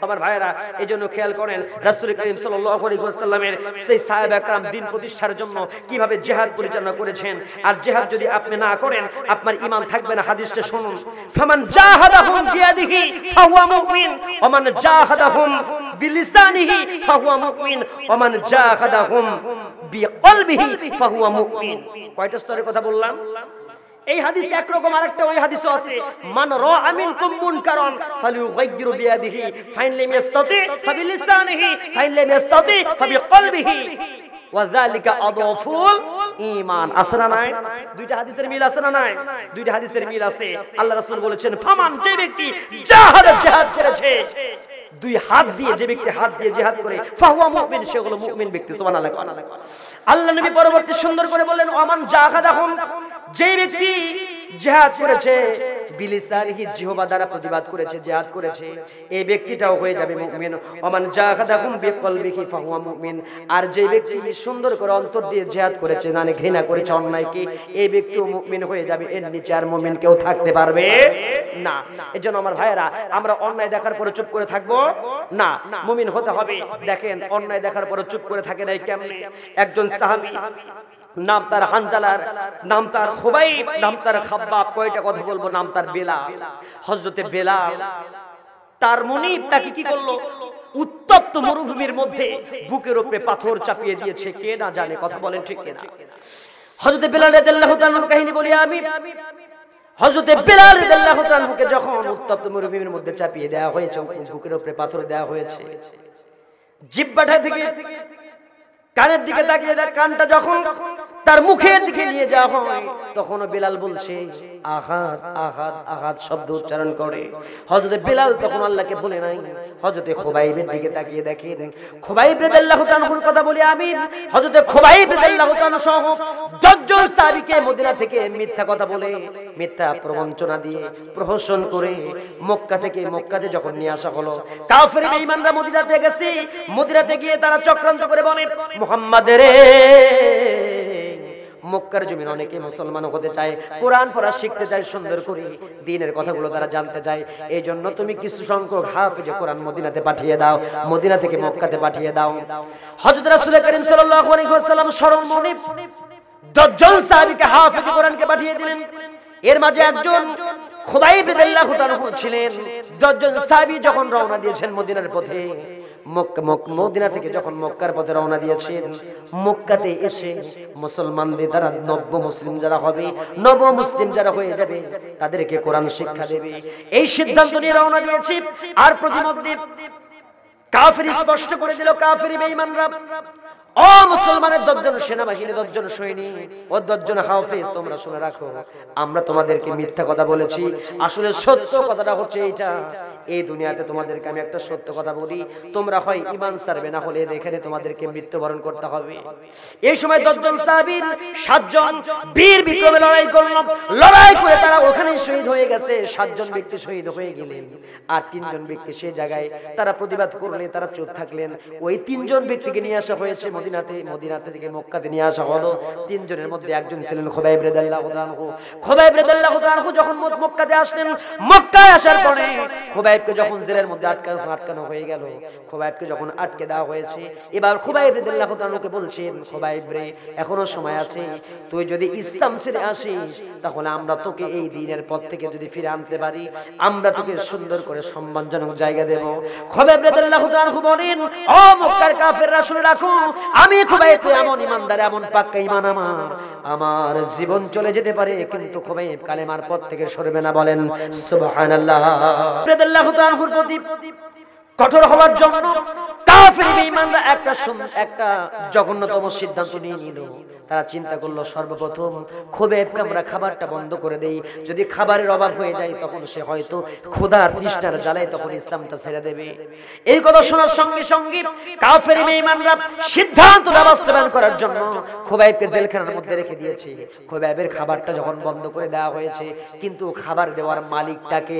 আমার ভাইরা এইজন্য খেয়াল করেন রাসূল করিম সাল্লাল্লাহু আলাইহি ওয়াসাল্লামের সেই সাহাবা کرام দ্বীন প্রতিষ্ঠার জন্য কিভাবে জিহাদ পরিচালনা করেছেন। আর জিহাদ যদি আপনি না করেন আপনার ঈমান থাকবে না। হাদিসটা শুনুন, ফামান জাহাদাহুম বিয়াদিহি ফাহুয়া মুমিন ওয়া মান জাহাদাহুম বিলিসানিহি ফাহুয়া মুমিন ওয়া মান জাহাদাহুম বিকলবিহি ফাহুয়া মুমিন। কয়টা স্তরের কথা বললাম? এই হাদিসে একরকম, আরেকটা ওই হাদিসও আছে, মান রাআ মিনকুম মুনকারান ফালিয়ুগাইয়িরু বিয়াদিহি ফাইন লাম ইস্তাতি ফাবিলিসানিহি ফাইন লাম ইস্তাতি ফাবিকলবিহি ওয়া যালিকা আদফুল ঈমান। আছে না নাই? দুইটা হাদিসের মিল আছে না নাই? দুইটা হাদিসের মিল আছে। আল্লাহ রাসূল বলেছেন, ফামান, যে ব্যক্তি জিহাদ করেছে, দুই হাত দিয়ে, যে ব্যক্তি হাত দিয়ে জিহাদ করে, ফাহুয়া মুমিন, সে হলো মুমিন ব্যক্তি। সুবহানাল্লাহ। আল্লাহ নবী পরবর্তী সুন্দর করে বললেন, ওমান জাহাদাহুম, যে ব্যক্তি জিহাদ করেছে, বিলিসানিহি, জিহ্বা দ্বারা প্রতিবাদ করেছে, জিহাদ করেছে, এই ব্যক্তিটাও হয়ে যাবে মুমিন। ওমান জাহাদাহুম বিকলবিহি ফাহুয়া মুমিন। আর যে ব্যক্তি সুন্দর করে অন্তর দিয়ে জিহাদ করেছে, মানে ঘৃণা করেছে অন্যায়কে, এই ব্যক্তিও মুমিন হয়ে যাবে। এর নিচে আর মুমিন কেউ থাকতে পারবে না। এজন্য আমার ভাইয়েরা, আমরা অন্যায় দেখার পরে চুপ করে থাকবো না, মুমিন হতে হবে। দেখেন, অন্যায় দেখার পরে চুপ করে থাকে নাই কেমনে? একজন সাহাবী, নাম তার হানজালার, নাম তার খুবাইব, নাম তার খাব্বাব, কয়টা কথা বলবো, নাম তার বেলাল। হযরতে বেলাল তার মুনিব তাকে কি করলো? উত্তপ্ত মরুভূমির মধ্যে বুকের উপরে পাথর চাপিয়ে দিয়েছে। কে না জানে? কথা বলেন ঠিক কিনা? হযরতে বেলাল রাদিয়াল্লাহু তাআলার কাহিনী বলি আমি। হযরতে বেলাল রাদিয়াল্লাহু তাআলাকে যখন উত্তপ্ত মরুভূমির মধ্যে চাপিয়ে দেওয়া হয়েছে, বুকের উপরে পাথর দেওয়া হয়েছে, জিহ্বাটা থেকে কানের দিকে তাকিয়ে দেয়, কানটা যখন তার মুখের দিকে নিয়ে যাওয়া হয়, তখন বেলাল বলছে আহাদ আহাদ আহাদ শব্দ উচ্চারণ করে। হযরতে বেলাল তখন আল্লাহকে ভুলে নাই। হযরতে খুবাইবের দিকে তাকিয়ে দেখেন, খুবাইব রাদিয়াল্লাহু তাআলার কথা বলি আমি। হযরতে খুবাইব রাদিয়াল্লাহু তাআলা সহ 10 জন সাহাবীকে মদিনা থেকে মিথ্যা কথা বলে, মিথ্যা প্রবঞ্চনা দিয়ে, প্রহসন করে মক্কাতে যখন নিয়ে আসা হলো, কাফের বেঈমানরা মদিনাতে গেছে। মদিনাতে গিয়ে তারা চক্রান্ত করে বলে, মুহাম্মদ রে, মক্কার জমিন অনেকে মুসলমান হতে চায়, কোরআন পড়া শিখতে চায়, সুন্দর করে দ্বীনের কথাগুলো তারা জানতে চায়। এই জন্য তুমি কিছু সংখ্যক হাফেজে কোরআন মদিনাতে পাঠিয়ে দাও, মদিনা থেকে মক্কাতে পাঠিয়ে দাও। হযরত রাসূল করিম সাল্লাল্লাহু আলাইহি ওয়াসাল্লাম স্মরণ মনে 10 জন সাহাবীকে হাফেজে কোরআনকে পাঠিয়ে দিলেন। এর মাঝে একজন খুবাইব রাদিয়াল্লাহু তাআলা ছিলেন। 10 জন সাহাবী যখন রওনা দিয়েছেন মদিনার পথে, মদিনা থেকে যখন মক্কার পথে রওনা দিয়েছেন, মক্কাতে এসে মুসলমানদের দ্বারা নব্য মুসলিম যারা হবে, নব মুসলিম যারা হয়ে যাবে, তাদেরকে কোরআন শিক্ষা দেবে, এই সিদ্ধান্ত নিয়ে রওনা দিয়েছে। আর প্রতিমধ্যে কাফির স্পষ্ট করে দিল, কাফির বেঈমানরা, ও মুসলমানের 10 জন সেনাবাহিনী, 10 জন সৈনিক ও 10 জন হাফেজ, তোমরা শুনে রাখো, আমরা তোমাদেরকে মিথ্যা কথা বলেছি। আসলে সত্য কথাটা হচ্ছে এইটা, এই দুনিয়াতে তোমাদেরকে আমি একটা সত্য কথা বলি, তোমরা হয় ঈমান ছাড়বে, না হলে এখানে তোমাদেরকে মৃত্যুবরণ করতে হবে। এই সময় 10 জন সাহাবীর 7 জন বীর বিক্রমে লড়াই করলো। লড়াই করে তারা ওখানে শহীদ হয়ে গেছে। 7 জন ব্যক্তি শহীদ হয়ে গেলেন, আর 3 জন ব্যক্তি সেই জায়গায় তারা প্রতিবাদ করলেন, তারা চুপ থাকলেন। ওই 3 জন ব্যক্তিকে নিয়ে আসা হয়েছে মদিনাতে থেকে মক্কাতে নিয়ে আসা হলো। 3 জনের মধ্যে একজন ছিলেন খুবাইব রাদিয়াল্লাহু তাআলা। খুবাইব রাদিয়াল্লাহু তাআলা যখন মক্কাতে আসলেন, মক্কায় আসার পরে খুবাইবকে যখন জেলের মধ্যে আটকানো হয়ে গেল, খুবাইবকে যখন আটকে দেওয়া হয়েছে, এবার খুবাইব রাদিয়াল্লাহু তাআলাকে বলছেন, খুবাইব রে, এখনো সময় আছে, তুই যদি ইসলাম ছেড়ে আসিস, তাহলে আমরা তোকে এই দ্বীনের পথ থেকে যদি ফিরে আনতে পারি, আমরা তোকে সুন্দর করে সম্মানজনক জায়গা দেব। খুবাইব রাদিয়াল্লাহু তাআলা বলেন, ও মক্কার কাফেররা, শুনে রাখো, আমি খুবাইব এমন ইমানদার, এমন পাক্কা ঈমান আমার জীবন চলে যেতে পারে, কিন্তু খুবাইব কালেমার পথ থেকে সরবে না। বলেন সুবহানাল্লাহ। রাদিয়াল্লাহু তাআলার প্রতি কঠোর হওয়ার জন্য কাফের বেঈমানরা একটা জঘন্যতম সিদ্ধান্ত নিয়ে নিল। তারা চিন্তা করলো, সর্বপ্রথম খুবাইবকে আমরা খাবারটা বন্ধ করে দেই, যদি খাবারের অভাব হয়ে যায় তখন সে হয়তো ক্ষুধার তৃষ্ণার জ্বালায় তখন ইসলামটা ছেড়ে দেবে। এই কথা শোনার সঙ্গে সঙ্গে কাফের বেঈমানরা সিদ্ধান্তটা বাস্তবায়ন করার জন্য খুবাইবকে জেলখানার মধ্যে রেখে দিয়েছে। খুবাইবের খাবারটা যখন বন্ধ করে দেওয়া হয়েছে, কিন্তু খাবার দেওয়ার মালিকটাকে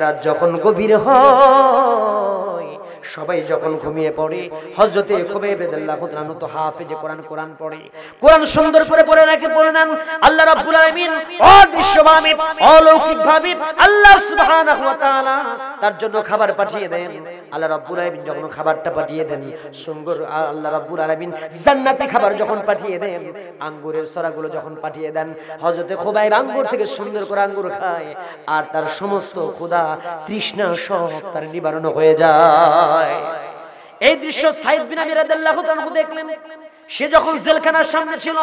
রাত যখন গভীর হয়, সবাই যখন ঘুমিয়ে পড়ে হযরতে খুবাইব রাদিয়াল্লাহু তাআলা তো হাফেজে কোরআন পড়ে, কোরআন সুন্দর করে পড়ে রাখে, পড়ে নেন। আল্লাহ রাব্বুল আলামিন অদৃশ্যভাবে অলৌকিকভাবে আল্লাহ সুবহানাহু ওয়া তাআলা তার জন্য খাবার পাঠিয়ে দেন। আল্লাহ রাব্বুল আলামিন যখন খাবারটা পাঠিয়ে দেন, সুন্দর আল্লাহ রাব্বুল আলামিন জান্নাতি খাবার যখন পাঠিয়ে দেন, আঙ্গুরের সরাগুলো যখন পাঠিয়ে দেন, হযরতে খুবাইব আঙ্গুর থেকে সুন্দর করে আঙ্গুর খায়, আর তার সমস্ত ক্ষুধা তৃষ্ণা সব তার নিবারণ হয়ে যায়। এই দৃশ্য সাইদ বিন আবি রাদিয়াল্লাহু তাআলা দেখলেন। সে যখন জেলখানার সামনে ছিল,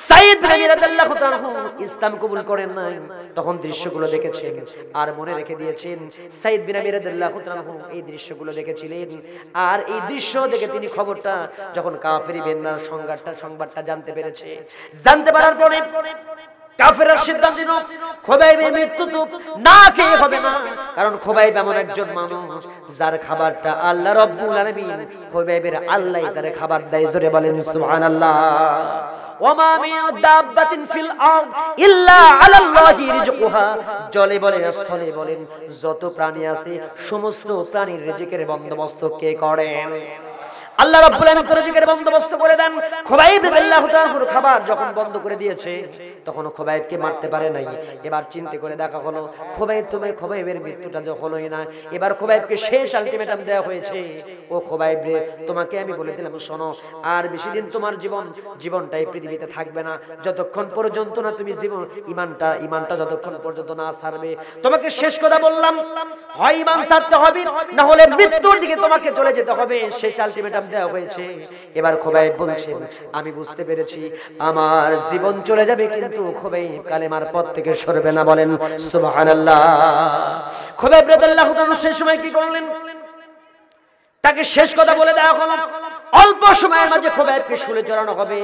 সাইদ বিন আবি রাদিয়াল্লাহু তাআলা ইসলাম কবুল করেন নাই, তখন দৃশ্যগুলো দেখেছেন আর মনে রেখে দিয়েছেন। সাইদ বিন আবি রাদিয়াল্লাহু তাআলা এই দৃশ্যগুলো দেখেছিলেন, আর এই দৃশ্য দেখে তিনি খবরটা যখন কাফেরি বেন্নার সংবাদটা জানতে পেরেছে, জানতে পারার পরে কাফেররা সিদ্ধান্ত নিল খুবাইবের মৃত্যু তো না খেয়ে হবে না, কারণ খুবাইব এমন একজন মানুষ যার খাবারটা আল্লাহ রাব্বুল আলামিন খুবাইবের আল্লাহ তার খাবার দেয়। জোরে বলেন সুবহানাল্লাহ। ওমা মিন দাব্বাতিন ফিল আরদ ইল্লা আলাল্লাহি রিজকুহা, জলে বলেন স্থলে বলেন যত প্রাণী আছে সমস্ত প্রাণীর রিজিকের বন্দোবস্ত কে করেন? আল্লাহ রাব্বুল আলামিন রিজিকের বন্দোবস্ত করে দেন। খুবাইব রাদিয়াল্লাহু তাআলার খাবার যখন বন্ধ করে দিয়েছে, তখন খুবাইবকে মারতে পারে নাই। এবার চিন্তা করে দেখা হলো খুবাইবের মৃত্যুটা যখন হলো না, এবার খুবাইবকে শেষ আলটিমেটাম দেওয়া হয়েছে। ও খুবাইব রে, তোমাকে আমি বলে দিলাম শোনো, আর বেশি দিন তোমার জীবনটা এই পৃথিবীতে থাকবে না, যতক্ষণ পর্যন্ত না তুমি ঈমানটা যতক্ষণ পর্যন্ত না ছাড়বে। তোমাকে শেষ কথা বললাম, হয় ঈমান ছাড়তে হবে, না হলে মৃত্যুর দিকে তোমাকে চলে যেতে হবে। শেষ আলটিমেটাম দেওয়া হয়েছে। এবার খুবাইব বলছেন, আমি বুঝতে পেরেছি আমার জীবন চলে যাবে, কিন্তু খুবাইব কালেমার পথ থেকে সরবে না। বলেন সুবহানাল্লাহ। খুবাইব রাদিয়াল্লাহু তাআলা সেই সময় কি করলেন? তাকে শেষ কথা বলে দেওয়া হলো। অল্প সময়ের মাঝে খুবাইবকে শুলে চড়ানো হবে,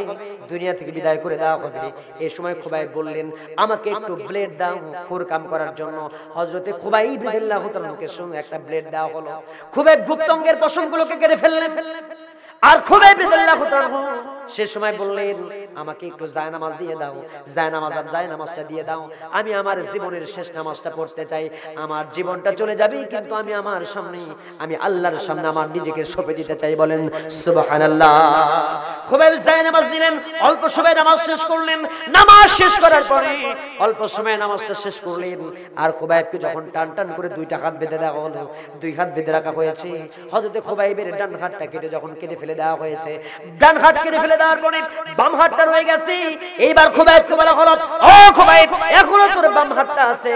দুনিয়া থেকে বিদায় করে দেওয়া হবে। এই সময় খুবাইব বললেন, আমাকে একটু ব্লেড দাও খুর কাম করার জন্য। হযরতে খুবাইব রাদিয়াল্লাহু তাআলাকে সঙ্গে একটা ব্লেড দেওয়া হলো। খুবাইব গুপ্তাঙ্গের পশমগুলোকে কেটে ফেললেন। আর খুবাইব রাদিয়াল্লাহু তাআলা সে সময় বললেন, আমাকে একটু জায়নামাজ দিয়ে দাও, জায়নামাজটা দিয়ে দাও, আমি আমার জীবনের শেষ নামাজটা পড়তে চাই। আমার জীবনটা চলে যাবে, কিন্তু আমি আল্লাহর সামনে আমার নিজেকে সঁপে দিতে চাই। বলেন সুবহানাল্লাহ। খুবাইব জায়নামাজ দিলেন, অল্প সময় নামাজ শেষ করলেন। নামাজ শেষ করার পরে অল্প সময় নামাজটা শেষ করলেন, আর খুবাইবকে যখন টান করে দুইটা হাত বেঁধে দেওয়া হলো, দুই হাত বেঁধে রাখা হয়েছে। হযরতে খুবাইবের ডান হাতটা কেটে ফেলে দেওয়া হয়েছে। ডান হাত কেটে ফেলে দেওয়ার পরে বাম হাতটা রয়ে গেছে। এইবার খুবাইবকে বলা হলো, ও খুবাইব, এখনো তোর বাম হাতটা আছে,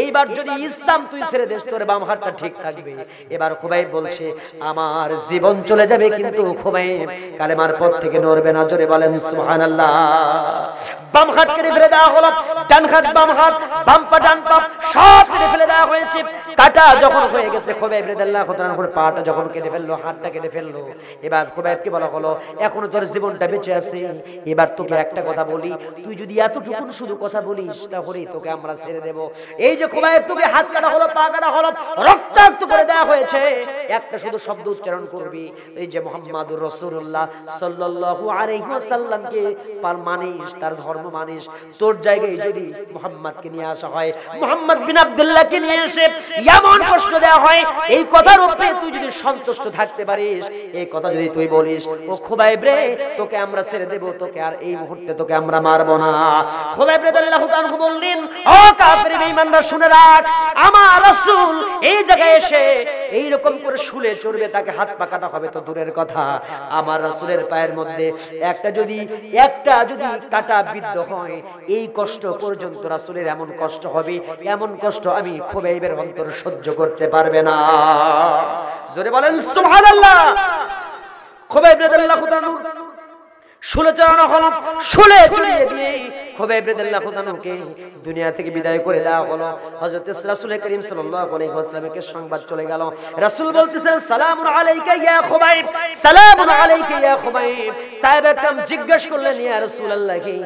এইবার যদি ইসলাম তুই ছেড়ে দেস তোর বাম হাতটা ঠিক থাকবে। এবার খুবাইব বলছে, আমার জীবন চলে যাবে, কিন্তু খুবাইব কালেমার পথ থেকে নড়বে না। জোরে বলেন সুবহানাল্লাহ। বাম হাত কেটে ফেলে দেওয়া হলো, ডান হাত বাম হাত, বাম পা ডান পা সব কেটে ফেলে দেওয়া হয়েছে। কাটা যখন হয়ে গেছে, খুবাইব রাদিয়াল্লাহু তাআলা পাটা যখন কেটে ফেললো, হাতটা কেটে ফেললো। এবার খুবাইবকে বলা হলো, এখনো তোর জীবনটা বেঁচে আছে, এবার তোকে একটা কথা বলি, তুই যদি এতটুকু শুধু কথা বলিস তাহলেই তোকে আমরা ছেড়ে দেব। এই যে খুবাইব, তোকে হাত কাটা হলো, পা কাটা হলো, রক্তাক্ত করে দেওয়া হয়েছে, একটা শুধু শব্দ উচ্চারণ করবি, এই যে মুহাম্মাদুর রাসূলুল্লাহ সাল্লাল্লাহু আলাইহি ওয়াসাল্লামকে মানিস, তার ধর্ম মানিস। তোর জায়গায় যদি মুহাম্মদকে নিয়ে আসা হয়, মুহাম্মদ বিন আব্দুল্লাহকে নিয়ে এসে এমন কষ্ট দেওয়া হয়, এই কথার উপরে তুই যদি সন্তুষ্ট থাকতে পারিস, এই কথা যদি তুই বলিস, ও খুবাইব রে, তোকে আমরা ছেড়ে দেব, তোকে আর এই মুহূর্তে তোকে আমরা মারবো না। খুবাইব রাদিয়াল্লাহু তাআলা বললেন, ও কাফির বেঈমানরা শুনে রাখ, আমার রাসূল এই জায়গায় এসে এই রকম করে শুলে চড়বে, তাকে হাত পা কাটা হবে তো দূরের কথা, আমার রাসূলের পায়ের মধ্যে একটা যদি কাটা বিদ্ধ হয়, এই কষ্ট পর্যন্ত রাসূলের এমন কষ্ট হবে, এমন কষ্ট আমি খুবাইবের অন্তর সহ্য করতে পারবে না। জোরে বলেন সুবহানাল্লাহ। খুবাইব রাদিয়াল্লাহু তাআলা শুলে চড়ানো হলো, শুলে চড়িয়ে দিয়ে খুবাইব রাদিয়াল্লাহু তাআলাকে দুনিয়া থেকে বিদায় করে দেওয়া হলো। হযরত রাসূল করিম সাল্লাল্লাহু আলাইহি ওয়াসাল্লামের সংবাদ চলে গেল। রাসূল বলতেছেন, সালামুন আলাইকা ইয়া খুবাইব, সালামুন আলাইকা ইয়া খুবাইব। সাহাবায়ে کرام জিজ্ঞেস করলেন, ইয়া রাসূলুল্লাহ, কি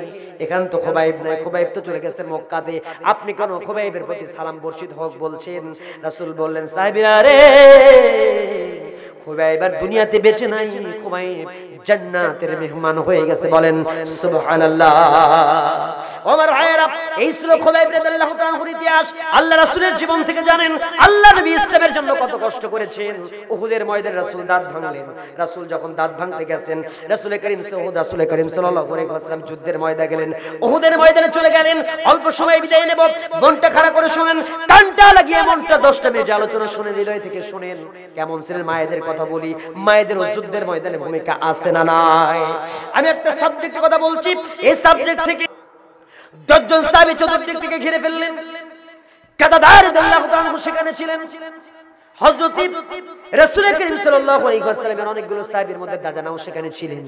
এখান তো খুবাইব নাই, খুবাইব তো চলে গেছে মক্কাতে, আপনি কেন খুবাইবের প্রতি সালাম বর্ষিত হোক বলছেন? রাসূল বললেন, সাহাবীরা রে, খুবাইব আর দুনিয়াতে বেঁচে নাই, খুবাইব জান্নাতের মেহমান হয়ে গেছে। বলেন সুবহানাল্লাহ। ওমর ভাইরা, এই ছিল খুবাইব রাদিয়াল্লাহু তাআলা লাহুর ইতিহাস আল্লাহ রাসূলের জীবন থেকে জানেন। আল্লাহ নবী ইসলামের জন্য কত কষ্ট করেছেন। উহুদের ময়দানে রাসূল দাঁত ভাঙলেন। রাসূল যখন দাঁত ভাঙতে গেছেন, রাসূল করিম সাল্লাল্লাহু আলাইহি ওয়াসাল্লাম যুদ্ধের ময়দানে গেলেন। উহুদের ময়দানে চলে গেলেন। অল্প সময় বিদায় নেব, মনটা খাড়া করে শুনেন, কানটা লাগিয়ে মনটা 10টা মিনিট আলোচনা শুনেন, হৃদয় থেকে শুনেন। কেমন ছিলেন মায়েদের কথা বলি, মায়েদের যুদ্ধের ময়দানে ভূমিকা আছে না নাই? আমি একটা সাবজেক্টের কথা বলছি, এই সাবজেক্ট থেকে 10 জন সাহাবী চতুর্দিক থেকে ঘিরে ফেললেন। কাতাদার রাদিয়াল্লাহু তাআলা সেখানে ছিলেন। হযরত রাসূল করিম সাল্লাল্লাহু আলাইহি ওয়াসাল্লামের অনেকগুলো সাহাবীর মধ্যে দাজানাও সেখানে ছিলেন।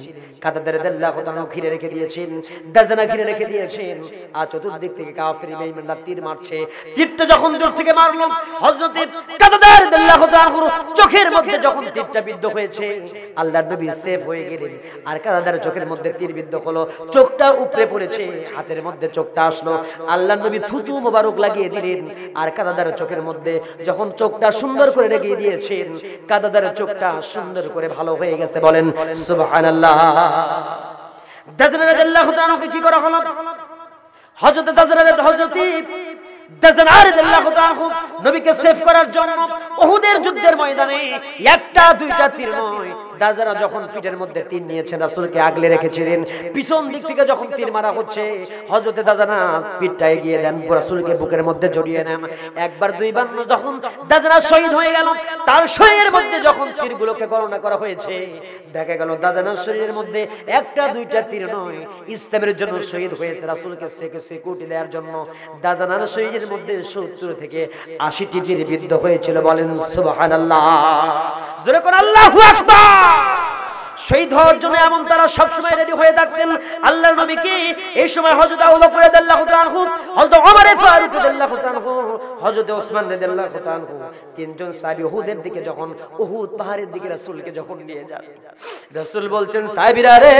কাতাদার রাদিয়াল্লাহু তাআলা ঘিরে রেখে দিয়েছেন, দাজানা ঘিরে রেখে দিয়েছেন। আর চতুর্দিক থেকে কাফির বেঈমানরা তীর মারছে। তীরটা যখন দূর থেকে মারলো, হযরত কাতাদার রাদিয়াল্লাহু তাআলা চোখের মধ্যে যখন তীরটা বিদ্ধ হয়েছে, আল্লাহর নবী সেফ হয়ে গেলেন। আর কাতাদার চোখের মধ্যে তীর বিদ্ধ হলো, চোখটা উপরে পড়েছে, হাতের মধ্যে চোখটা আসলো, আল্লাহর নবী থুতু মোবারক লাগিয়ে দিলেন। আর কাতাদার চোখের মধ্যে যখন চোখটা সুন্দর করে রেখে দিয়েছেন, কাতাদার চোখটা সুন্দর করে ভালো হয়ে গেছে। বলেন সুবহানাল্লাহ। দাজনা রাদিয়াল্লাহু তাআলা কি করা হলো? হযরত দাজনা রাদিয়াল্লাহু তাআলা নবীকে সেভ করার জন্য উহুদের যুদ্ধের ময়দানে একটা দুইটা তীর নয়, দাজনা যখন পিঠের মধ্যে তীর নিয়েছেন, রাসূলকে আগলে রেখেছিলেন। পিছন দিক থেকে যখন তীর মারা হচ্ছে, হযরত দাজনা পিঠটা এগিয়ে দেন, রাসূলকে বুকের মধ্যে জড়িয়ে নেন। একবার দুইবার যখন দাজনা শহীদ হয়ে গেল, তার শরীরের মধ্যে যখন তীরগুলোকে গণনা করা হয়েছে, দেখা গেল দাজনার শরীরের মধ্যে একটা দুইটা তীর নয়, ইসলামের জন্য শহীদ হয়েছে, রাসূলকে সিকিউরিটি দেওয়ার জন্য দাজনার শরীরের মধ্যে 70 থেকে 80টি তীর বিদ্ধ হয়েছিল। বলেন সুবহানাল্লাহ। জোরে করে আল্লাহু আকবার। শহীদ হওয়ার জন্য এমন তারা সব সময় রেডি হয়ে থাকতেন। আল্লাহর নবীকে এই সময় হযরত আবু বকর রাদিয়াল্লাহু তাআলা, হযরত ওমর ফারুক রাদিয়াল্লাহু তাআলা, হযরত ওসমান রাদিয়াল্লাহু তাআলা, তিনজন সাহাবী উহুদের দিকে যখন উহুদ পাহাড়ের দিকে রাসূলকে যখন নিয়ে যান, রাসূল বলছেন, সাহাবীরা রে,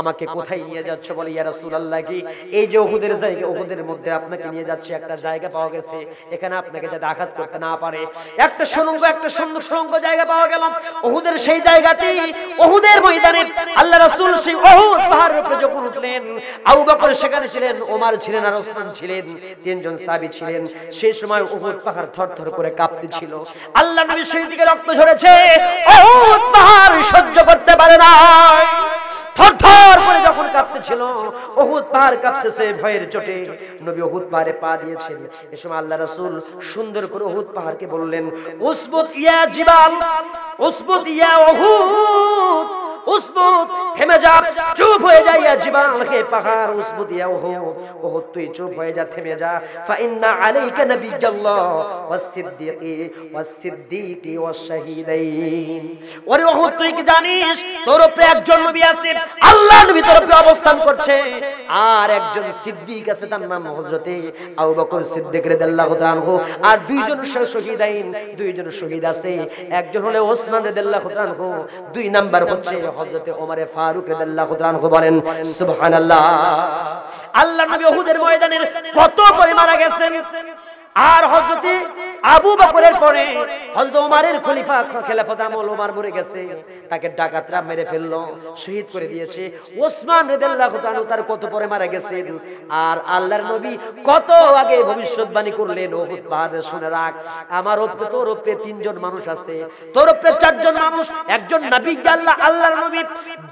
আমাকে কোথায় নিয়ে যাচ্ছ? বলে, ইয়া রাসূলুল্লাহ, কি এই যে উহুদের জায়গা, উহুদের মধ্যে আপনাকে নিয়ে যাচ্ছে, একটা জায়গা পাওয়া গেছে, এখানে আপনাকে যাতে আঘাত করতে না পারে একটা সুড়ঙ্গ, একটা সুন্দর সুড়ঙ্গ জায়গা পাওয়া গেল উহুদের। সেই জায়গাতেই উহুদের ময়দানে আল্লাহ রাসূল সেই উহুদ পাহাড়ের উপরে যখন উঠলেন, আবু বকর সেখানে ছিলেন, ওমর ছিলেন, আর ওসমান ছিলেন, তিনজন সাহাবী ছিলেন। সেই সময় উহুদ পাহাড় থরথর করে কাঁপতেছিল। আল্লাহ নবী সেই দিকে রক্ত ঝরেছে, উহুদ পাহাড় সহ্য করতে পারে না, থরথর করে যখন কাঁপতেছিল, উহুদ পাহাড় কাঁপতেছে ভয়ের চোটে। নবী উহুদ পাহাড়ে পা দিয়েছেন। এই সময় আল্লাহ রাসূল সুন্দর করে উহুদ পাহাড়কে বললেন, উসবুত ইয়া জিবাল, উসবুত ইয়া উহুদ, উসবুত, থেমে যা, চুপ হয়ে যা, ইয়া জিবাল, হে পাহাড়, উসবুত ইয়া উহুদ, উহুদ তুই চুপ হয়ে যা, থেমে যা। ফা ইন্না আলাইকা নাবিয়্যাল্লাহ ওয়াস সিদ্দীকি ওয়াস শাহীদাইন। ওরে উহুদ, তুই কি জানিস তোর উপরে একজন নবী আছে, আল্লাহ নবী তোর উপরে অবস্থান করছে, আর একজন সিদ্দিক আছে, তার নাম হযরতে আবু বকর সিদ্দিক রাদিয়াল্লাহু তাআলা, আর দুইজন শহীদাইন, দুইজন শহীদ আছে, একজন হলো ওসমান রাদিয়াল্লাহু তাআলা, দুই নাম্বার হচ্ছে হযরতে ওমর ফারুক রাদিয়াল্লাহু তাআলা। বলেন সুবহানাল্লাহ। আল্লাহ নবী উহুদের ময়দানের কত করে মারা গেছেন। আর হযরতে আবু বকরের পরে হযরত ওমরের খলিফা খেলাফত আমল, ওমর মরে গেছে, তাকে ডাকাতরা মেরে ফেললো, শহীদ করে দিয়েছে। ওসমান রাদিয়াল্লাহু তাআলা তার কত পরে মারা গেছেন। আর আল্লাহর নবী কত আগে ভবিষ্যৎবাণী করলেন, উহুদ পাহাড়ে শুনে রাখ, আমার উপরে তোর উপরে তিনজন মানুষ আছে, তোর উপরে চারজন মানুষ, একজন নবী আল্লাহর নবী,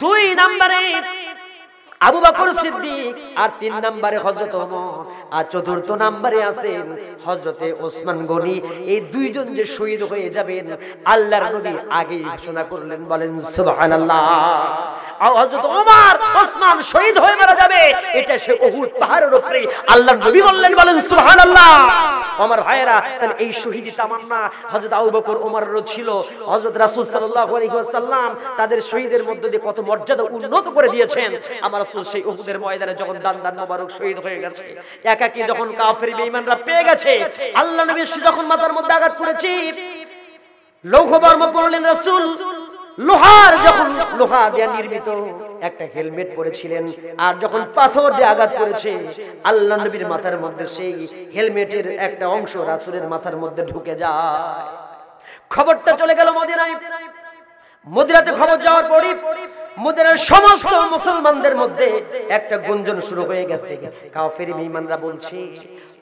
দুই নম্বরে আবু বকর সিদ্দিক, আর তিন নম্বরে হযরত ওমর, আর চতুর্থ নম্বরে আছেন হযরতে ওসমান গনি। এই দুইজন যে শহীদ হয়ে যাবেন আল্লাহর নবী আগেই ঘোষণা করলেন। বলেন সুবহানাল্লাহ। আর হযরত ওমর ওসমান শহীদ হয়ে মারা যাবে, এটা সে উহুদ পাহাড়ের উপরে আল্লাহর নবী বললেন। বলেন সুবহানাল্লাহ। আমার ভাইয়েরা, তাহলে এই শহীদি তামান্না হযরত আবু বকর ওমরেরও ছিল। হযরত রাসূল সাল্লাল্লাহু আলাইহি ওয়াসাল্লাম তাদের শহীদের মধ্য দিয়ে কত মর্যাদা উন্নত করে দিয়েছেন। আমার রাসূল সেই উহুদের ময়দানে যখন দান মোবারক শহীদ হয়ে গেছে, একাকী যখন কাফের বেঈমানরা পেয়ে গেছে, আল্লাহ নবী যখন মাথার মধ্যে আঘাত করেছে, লৌহ বর্ম পরলেন রাসূল, লোহার যখন লোহা দিয়ে নির্মিত একটা হেলমেট পরেছিলেন, আর যখন পাথর দিয়ে আঘাত করেছে আল্লাহ নবীর মাথার মধ্যে সেই হেলমেটের একটা অংশ রাসূলের মাথার মধ্যে ঢুকে যায়। খবরটা চলে গেল মদিনায়। মদিনাতে খবর যাওয়ার পরই মদিনার সমস্ত মুসলমানদের মধ্যে একটা গুঞ্জন শুরু হয়ে গেছে। কাফের বেঈমানরা বলছে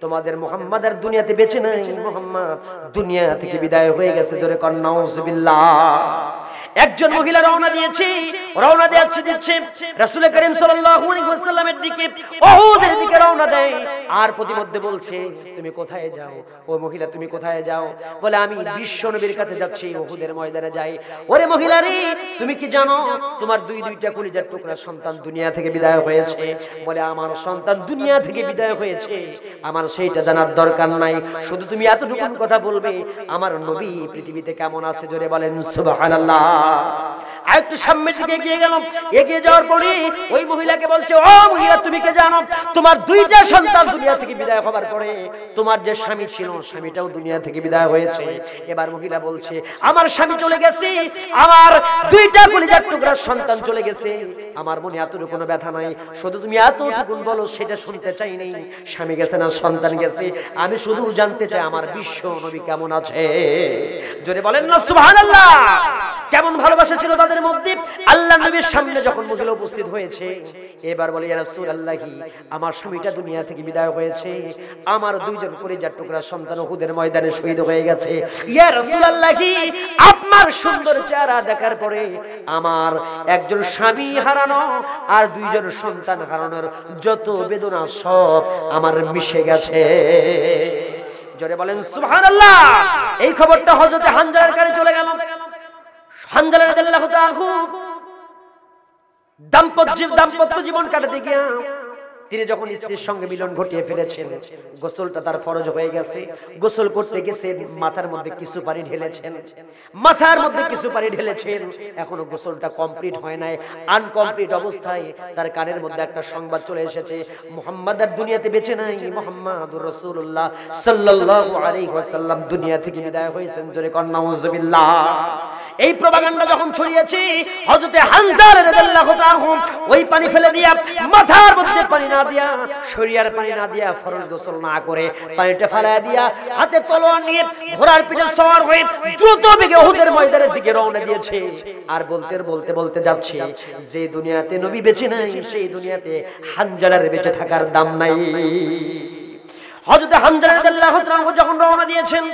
তোমাদের মুহাম্মদ আর দুনিয়াতে বেঁচে নাই, মুহাম্মদ দুনিয়া থেকে বিদায় হয়ে গেছে। জোরে কর নাউজুবিল্লাহ। একজন মহিলা রওনা দিয়েছে, রওনা দিচ্ছে রাসূল করিম সাল্লাল্লাহু আলাইহি ওয়াসাল্লামের দিকে, উহুদের দিকে রওনা দেয়। আর প্রতিমধ্যে বলছে তুমি কোথায় যাও? ও মহিলা তুমি কোথায় যাও? বলে আমি বিশ্ব নবীর কাছে যাচ্ছি, উহুদের ময়দানে যাই। ওরে মহিলা রে, তুমি কি জানো তোমার দুইটা কলিজার টুকরা সন্তান দুনিয়া থেকে বিদায় হয়েছে? বলে আমার সন্তান দুনিয়া থেকে বিদায় হয়েছে, আমার সেইটা জানার দরকার নাই, শুধু তুমি এতটুকু কথা বলবে আমার নবী পৃথিবীতে কেমন আছে। জোরে বলেন সুবহানাল্লাহ। আর একটু সামনের দিকে এগিয়ে গেলাম, এগিয়ে যাওয়ার পরে ওই মহিলাকে বলছে ও মহিলা তুমি কি জানো তোমার দুইটা সন্তান দুনিয়া থেকে বিদায় হবার পরে তোমার যে স্বামী ছিল স্বামীটাও দুনিয়া থেকে বিদায় হয়েছে। এবার মহিলা বলছে আমার স্বামী চলে গেছে, আমার দুইটা কলিজার টুকরা সন্তান চলে গেছে, আমার মনে এতটুকু কোনো ব্যথা নাই, শুধু তুমি এতটুকু বলো সেটা শুনতে চাই নাই, স্বামী গেছে না সন্তান গেছে, আমি শুধু জানতে চাই আমার বিশ্ব নবী কেমন আছে। জোরে বলেন না সুবহানাল্লাহ। কেমন ভালোবাসা ছিল তাদের মধ্যে। আল্লাহ নবীর সামনে যখন মহিলা উপস্থিত হয়েছে, এবার বলে ইয়া রাসূলুল্লাহি আমার স্বামীটা দুনিয়া থেকে বিদায় হয়েছে, আমার দুইজন কলিজার টুকরা সন্তান উহুদের ময়দানে শহীদ হয়ে গেছে। ইয়া রাসূলুল্লাহি আপনার সুন্দর চেহারা দেখার পরে আমার একজন স্বামী হারানো আর দুইজন সন্তান হারানোর যত বেদনা সব আমার মিশে গেছে। জোরে বলেন সুবহানাল্লাহ। এই খবরটা হযরত হানজালার কাছে চলে গেল। হানজালা রাদিয়াল্লাহু তাআলা দাম্পত্য জীবন কাটাতে গিয়া তিনি যখন স্ত্রীর সঙ্গে মিলন ঘটিয়ে ফেলেছেন, গোসলটা তার ফরজ হয়ে গেছে। গোসল করতে গেছে মাথার মধ্যে কিছু পানি ঢেলেছেন, এখনো গোসলটা কমপ্লিট হয় নাই। আনকমপ্লিট অবস্থায় তার কানের মধ্যে একটা সংবাদ চলে এসেছে মুহাম্মদ আর দুনিয়াতে বেঁচে নাই, মুহাম্মাদুর রাসূলুল্লাহ সাল্লাল্লাহু আলাইহি ওয়াসাল্লাম দুনিয়া থেকে বিদায় হয়েছেন। জোরে কর নাউজুবিল্লাহ। এই প্রপাগান্ডা যখন ছড়িয়েছে, হযরত হানজালা রাদিয়াল্লাহু তাআলা ওই পানি ফেলে দিয়া মাথার মধ্যে পানি না দিয়া, শরীরের পানি না দিয়া, ফরজ গোসল না করে পানিটা ফেলায় দিয়া হাতে তলোয়ার নিয়ে ঘোড়ার পিঠে সওয়ার হয়ে দ্রুত বেগে উহুদের ময়দানের দিকে রওনা দিয়েছে। আর বলতে যাচ্ছে যে দুনিয়াতে নবী বেঁচে নাই সেই দুনিয়াতে হানজালার বেঁচে থাকার দাম নাই। হযরত হানজালা রাদিয়াল্লাহু তাআলা যখন রওনা দিয়েছেন,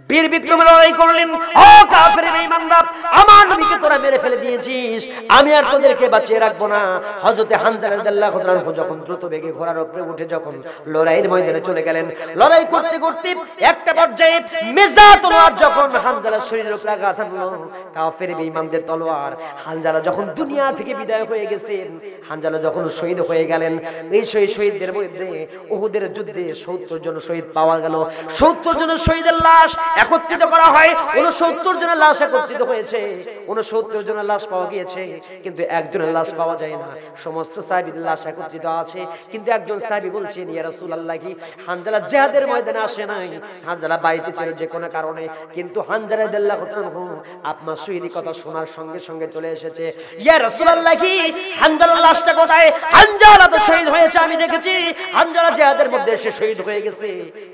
বীর বিক্রমে লড়াই করলেন। ও কাফের বেঈমানরা, আমার নবীকে তোরা মেরে ফেলে দিয়েছিস, আমি আর তোদেরকে বাঁচিয়ে রাখবো না। হযরত হানজালা রাদিয়াল্লাহু তাআলা যখন দ্রুত বেগে ঘোড়ার উপরে উঠে যখন লড়াইয়ের ময়দানে চলে গেলেন, লড়াই করতে করতে একটা পর্যায়ে মেজা তলোয়ার যখন হানজালার শরীরের উপরে আঘাত হানলো, কাফের বেঈমানদের তলোয়ার, হানজালা যখন দুনিয়া থেকে বিদায় হয়ে গেছেন, হানজালা যখন শহীদ হয়ে গেলেন, এই শহীদদের মধ্যে উহুদের যুদ্ধে ৭০ জন শহীদ পাওয়া গেল। ৭০ জন শহীদের লাশ একত্রিত করা হয়। ৬৯ জনের লাশ একত্রিত হয়েছে, ৬৯ জনের লাশ পাওয়া গিয়েছে, কিন্তু একজনের লাশ পাওয়া যায় না। সমস্ত সাহাবীদের লাশ একত্রিত আছে, কিন্তু একজন সাহাবী বলছেন ইয়া রাসূলুল্লাহি হানজালা জিহাদের ময়দানে আসে নাই, হানজালা বাড়িতে ছিল যে কোনো কারণে, কিন্তু হানজালা রাদিয়াল্লাহু তাআলা আপনার শহীদি কথা শোনার সঙ্গে সঙ্গে চলে এসেছে। ইয়া রাসূলুল্লাহি হানজালার লাশটা কোথায়? হানজালা তো শহীদ হয়েছে, আমি দেখেছি হানজালা জিহাদের মধ্যে এসে শহীদ হয়ে গেছে,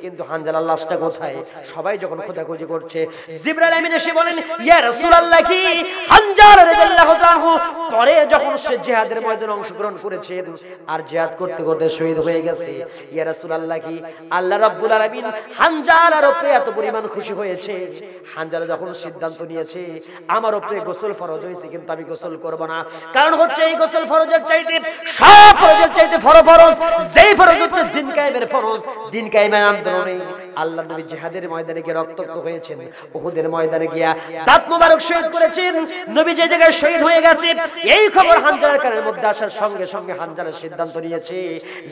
কিন্তু হানজালার লাশটা কোথায়? সবাই যখন খোঁজাখুঁজি করছে, জিবরাইল আমিন এসে বলেন ইয়া রাসূলুল্লাহ কি হানজালা রাদিয়াল্লাহু তাআলা পরে যখন সে জিহাদের ময়দানে অংশগ্রহণ করেছে আর জিহাদ করতে করতে শহীদ হয়ে গেছে, ইয়া রাসূলুল্লাহ কি আল্লাহ রাব্বুল আলামিন হানজালার উপরে এত পরিমাণ খুশি হয়েছে, হানজালা যখন সিদ্ধান্ত নিয়েছে আমার উপরে গোসল ফরজ হয়েছে কিন্তু আমি গোসল করব না, কারণ হচ্ছে এই গোসল ফরজের চাইতে সব ফরজের চাইতে ফরজ, যেই ফরজ হচ্ছে দিন কায়েমের ফরজ। দিন কায়েমের আন্দোলনে আল্লাহ নবী জিহাদের ময়দানে গিয়ে রক্তাক্ত হয়েছেন, উহুদের ময়দানে গিয়া দাঁত মোবারক শহীদ করেছেন, নবী যে জায়গায় শহীদ হয়ে গেছে এই খবর হানজালার কানের মধ্যে আসার সঙ্গে সঙ্গে হানজালা সিদ্ধান্ত নিয়েছে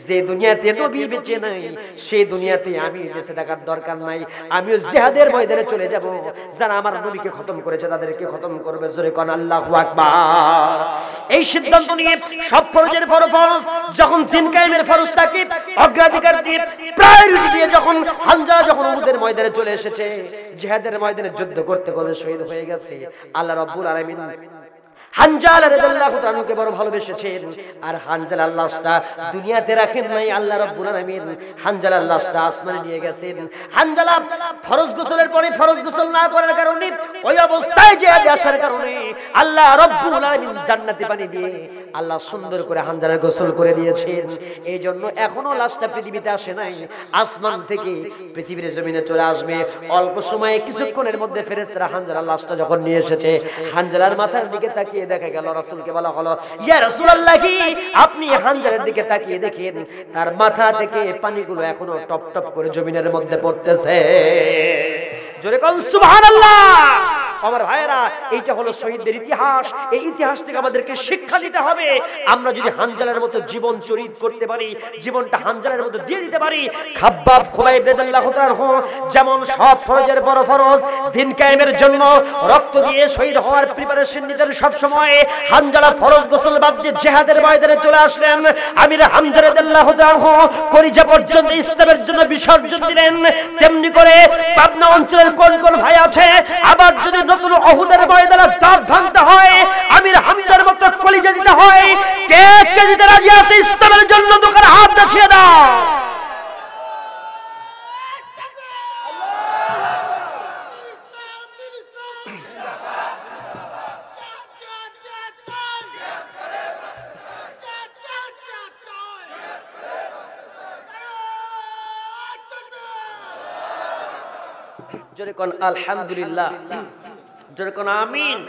যে দুনিয়াতে নবী বেঁচে নাই সেই দুনিয়াতে আমি বেঁচে থাকার দরকার নাই, আমিও জিহাদের ময়দানে চলে যাব, যারা আমার নবীকে খতম করেছে তাদেরকে খতম করবে। জোরে কোন আল্লাহু আকবার। এই সিদ্ধান্ত নিয়ে সব ফরজের ফরজ, যখন দিন কায়েমের ফরজটাকে অগ্রাধিকার দিয়ে প্রায়োরিটি দিয়ে যখন হানজালা যখন উহুদের ময়দানে চলে এসেছে, জিহাদের ময়দানে যুদ্ধ করতে করতে শহীদ হয়ে গেছে, আল্লাহ রাব্বুল আলামিন হানজালা রাদিয়াল্লাহু তাআলাকে বড় ভালোবেসেছেন। আর হানজালার লাশটা দুনিয়াতে রাখেন নাই, আল্লাহ রাব্বুল আলামিন হানজালার লাশটা আসমানে নিয়ে গেছেন। হানজালা ফরজ গোসলের পরে ফরজ গোসল না করার কারণে, ওই অবস্থায় যে আসার কারণে আল্লাহ রাব্বুল আলামিন জান্নাতি পানি দিয়ে আল্লাহ সুন্দর করে হানজালার গোসল করে দিয়েছেন। এই জন্য এখনো লাশটা পৃথিবীতে আসে নাই, আসমান থেকে পৃথিবীর জমিনে চলে আসবে অল্প সময়ে, কিছুক্ষণের মধ্যে ফেরেশতারা হানজালার লাশটা যখন নিয়ে এসেছে, হানজালার মাথার দিকে তাকিয়ে দেখা গেল, রাসূলকে বলা হলো, ইয়া রাসূলুল্লাহ, আপনি হানজালার দিকে তাকিয়ে দেখেন, তার মাথা থেকে পানিগুলো এখনো টপ টপ করে জমিনের মধ্যে পড়তেছে। জোরে কোন সুবহানাল্লাহ। আমার ভাইরা, এইটা হলো শহীদদের ইতিহাস। এই ইতিহাস থেকে আমাদেরকে শিক্ষা নিতে হবে। আমরা যদি হানজালার মতো জীবন চরিত করতে পারি, জীবনটা হানজালার মতো দিয়ে দিতে পারি, খাব্বাব খুবাইব রাদিয়াল্লাহু তাআলা যেমন সব ফরজের বড় ফরজ দিন কায়েমের জন্য রক্ত দিয়ে শহীদ হওয়ার প্রিপারেশন নিতেন সব সময়, হানজালা ফরজ গোসল বাদ দিয়ে জিহাদের ময়দানে চলে আসলেন। আমির হামজা রাদিয়াল্লাহু তাআলা কলিজা পর্যন্ত ইসলামের জন্য বিসর্জন দিলেন। তেমনি করে পাবনা অঞ্চলের কোন কোন ভাই আছে, আবার যদি নতুন উহুদের ময়দানে দাঁত ভাঙতে হয়, আমির হামজার মতো কলিজা দিতে হয়, কে কে দিতে রাজি আছে ইসলামের জন্য? দোকান হাত দেখিয়ে দাও। জোরে কোন আলহামদুলিল্লাহ, জোরে কোন আমিন।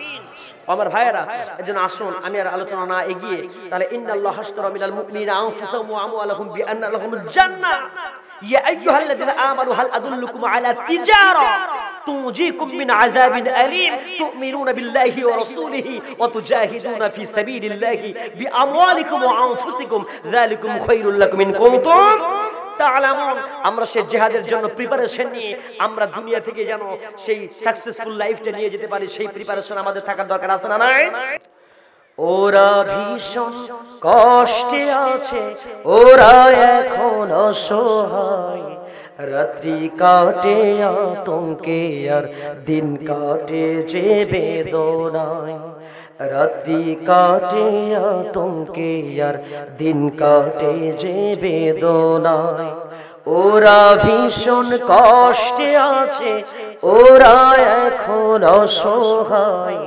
আমার ভাইয়েরা, এজন্য আসুন আমি আর আলোচনা না এগিয়ে, তাহলে ইন্নাল্লাহা আশতারা মিনাল মুমিনিনা আনফুসাহুম ওয়া আমওয়ালাহুম বিআন্না লাহুমুল জান্নাহ ইয়া আইয়ুহাল্লাযীনা আমানু হাল আদুল্লুকুম আলা তিজারা তুজিকুম মিন আযাবিন আলীম তু'মিনুনা বিল্লাহি ওয়া রাসূলিহি ওয়া তুজাহিদুনা ফি সাবিলিল্লাহি বিআমওয়ালিকুম ওয়া আনফুসিকুম যালিকুম খায়রুল লাকুম ইন কুনতুম তাআলামুন। আমরা সেই জিহাদের জন্য প্রিপারেশন নিয়ে আমরা দুনিয়া থেকে যেন সেই সাকসেসফুল লাইফটা নিয়ে যেতে পারি, সেই প্রিপারেশন আমাদের থাকার দরকার আছে না নাই? ওরা ভীষণ কষ্টে আছে, ওরা এখন অসহায়, রাত্রি কাটে আতঙ্কে আর দিন কাটে যে বেদনায়, রাত্রি কাটে আতঙ্কে আর দিন কাটে যে বেদনায়। ওরা ভীষণ কষ্টে আছে, ওরা এখন অসহায়,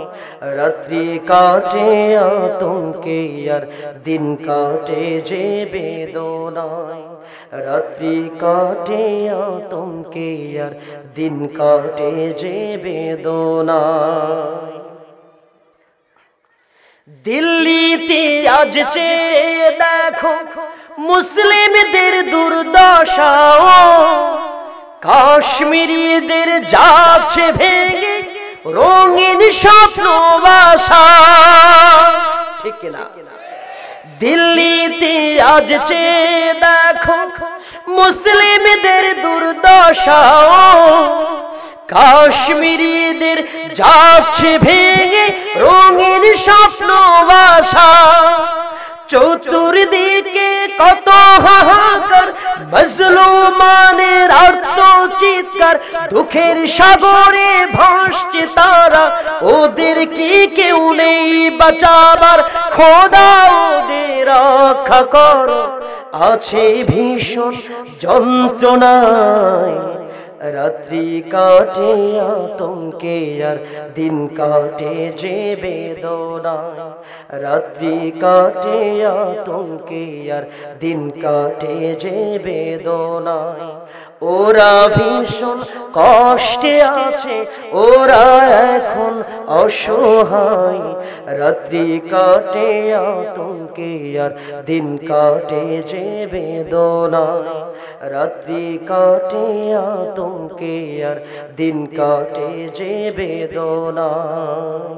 রাত্রি কাটে আতঙ্কে আর দিন কাটে যে বেদনায়, রাত্রি কাটে আতঙ্কে আর দিন কাটে যে বেদনায়। দিল্লিতে আজ চেয়ে দেখো মুসলিমদের দুর্দশা, কাশ্মীরিদের যাচ্ছে ভেঙে রঙিন স্বপ্ন বাসা, ঠিক না? দিল্লিতে আজ চেয়ে দেখো মুসলিমদের দুর্দশা, কাশ্মীরিদের যাচ্ছে ভেঙে রঙিন স্বপ্ন বাসা, চতুর্দিকে কত হাহাকার, মজলুমানের আর্ত চিৎকার, দুঃখের সাগরে ভাসছে তারা, ওদের কি কেউ নেই বাঁচাবার, খোদা ওদের রক্ষা করো, আছে ভীষণ যন্ত্রণায়, রাত্রি কাটে আতঙ্কে আর দিন কাটে যে বেদনায়, রাত্রি কাটে আতঙ্কে আর দিন কাটে যে বেদনায়। ওরা ভীষণ কষ্টে আছে, ওরা এখন অসহায়, রাত্রি কাটে আতঙ্কে আর দিন কাটে যে বেদনায়, রাত্রি কাটে আতঙ্কে আর দিন কাটে যে বেদনায়।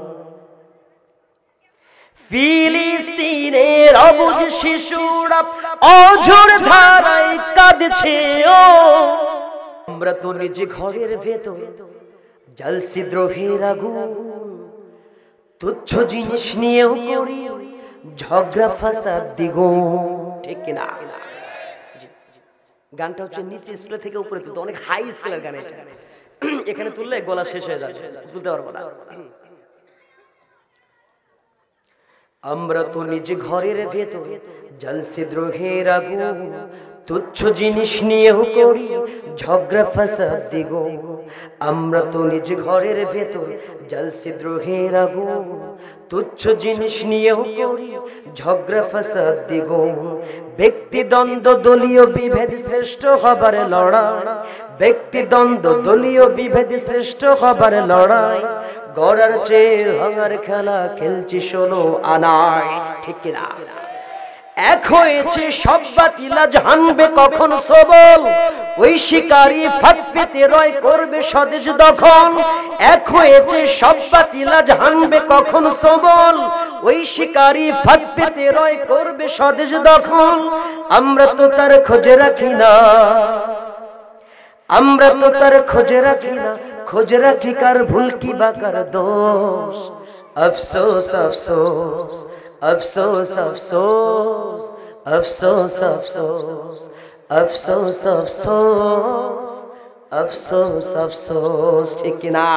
ফিলিস্তিনের অবুঝ শিশুরা অঝোর ধারায় কাঁদছে, ও আমরা তো নিজ ঘরের ভেতর জ্বলছে দ্রোহের আগুন, তুচ্ছ জিনিস নিয়েও করি ঝগড়া ফাসাদ দ্বিগুণ, ঠিক কিনা? গানটা হচ্ছে নিচে স্কেল থেকে উপরে তুলতে, অনেক হাই স্কেলের গান এটা, এখানে তুললে গলা শেষ হয়ে যাবে, তুলতে পারবো না। আমরা তো নিজ ঘরের ভেতর জ্বলছে দ্রোহের আগুন, তুচ্ছ জিনিস নিয়েও করি ঝগড়া ফাসাদ দ্বিগুণ। আমরা তো নিজ ঘরের ভেতর জ্বলছে দ্রোহের আগুন, তুচ্ছ জিনিস নিয়েও করি ঝগড়া ফাসাদ দ্বিগুণ। ব্যক্তিদ্বন্দ্ব দলীয় বিভেদ শ্রেষ্ঠ হবার লড়াই, ব্যক্তিদ্বন্দ্ব দলীয় বিভেদ শ্রেষ্ঠ হবার লড়াই। গড়ার চেয়ে ভাঙার খেলা খেলছি 16 আনায়, ঠিক কিনা? এক হয়েছে সব বাতিল, আজ হানবে কখন সবল, ওই শিকারী ফাঁদ পেতে রয় করবে স্বদেশ দখল। এক হয়েছে সব বাতিল, আজ হানবে কখন সবল, ওই শিকারী ফাঁদ পেতে রয় করবে স্বদেশ দখল। আমরা তো তার খোঁজে রাখি না, আমরা তো তার খোঁজে রাখি না, খোঁজ রাখি কার ভুল কি বা কার দোষ। আফসোস আফসোস আফসোস আফসোস আফসোস আফসোস আফসোস আফসোস আফসোস আফসোস, ঠিক না?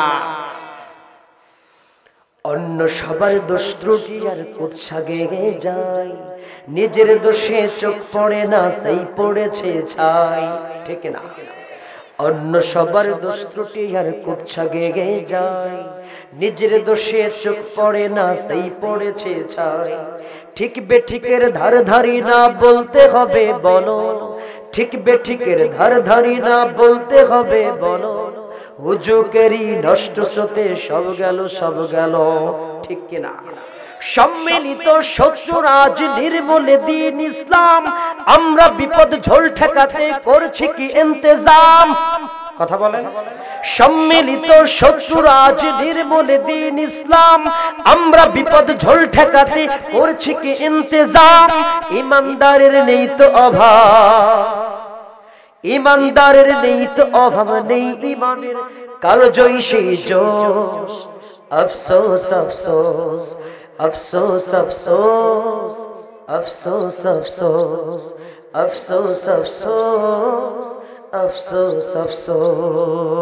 অন্য সবার দোষ ত্রুটি আর কুৎসা গেয়ে যায়, নিজের দোষে চোখ পড়ে না, সেই পড়েছে ছাই, ঠিক না? অন্য সবার দোষ ত্রুটি আর কুৎসা গেয়ে যায়, নিজের দোষে চোখ পড়ে না, সেই পড়েছে ছাই। ঠিক বেঠিকের ধার ধারি না বলতে হবে বলো, ঠিক বেঠিকের ধার ধারি না বলতে হবে বলো। হুজুকেরই নষ্ট স্রোতে সব গেল সব গেল, ঠিক কিনা? সম্মিলিত শত্রুর আজ নির্মূলে দিন ইসলাম, আমরা বিপদ ঝোল ঠেকাতে করছি কি ইন্তজাম? কথা বলেন। সম্মিলিত শত্রুর আজ নির্মূলে দিন ইসলাম, আমরা বিপদ ঝোল ঠেকাতে করছি কি ইন্তজাম। ইমানদারের নেই তো অভাব, ইমানদারের নেই তো অভাব, নেই ইমানের কালজয়ী সেই জোশ। আফসোস আফসোস আফসোস আফসোস আফসোস আফসোস আফসোস আফসোস আফসোস আফসোস।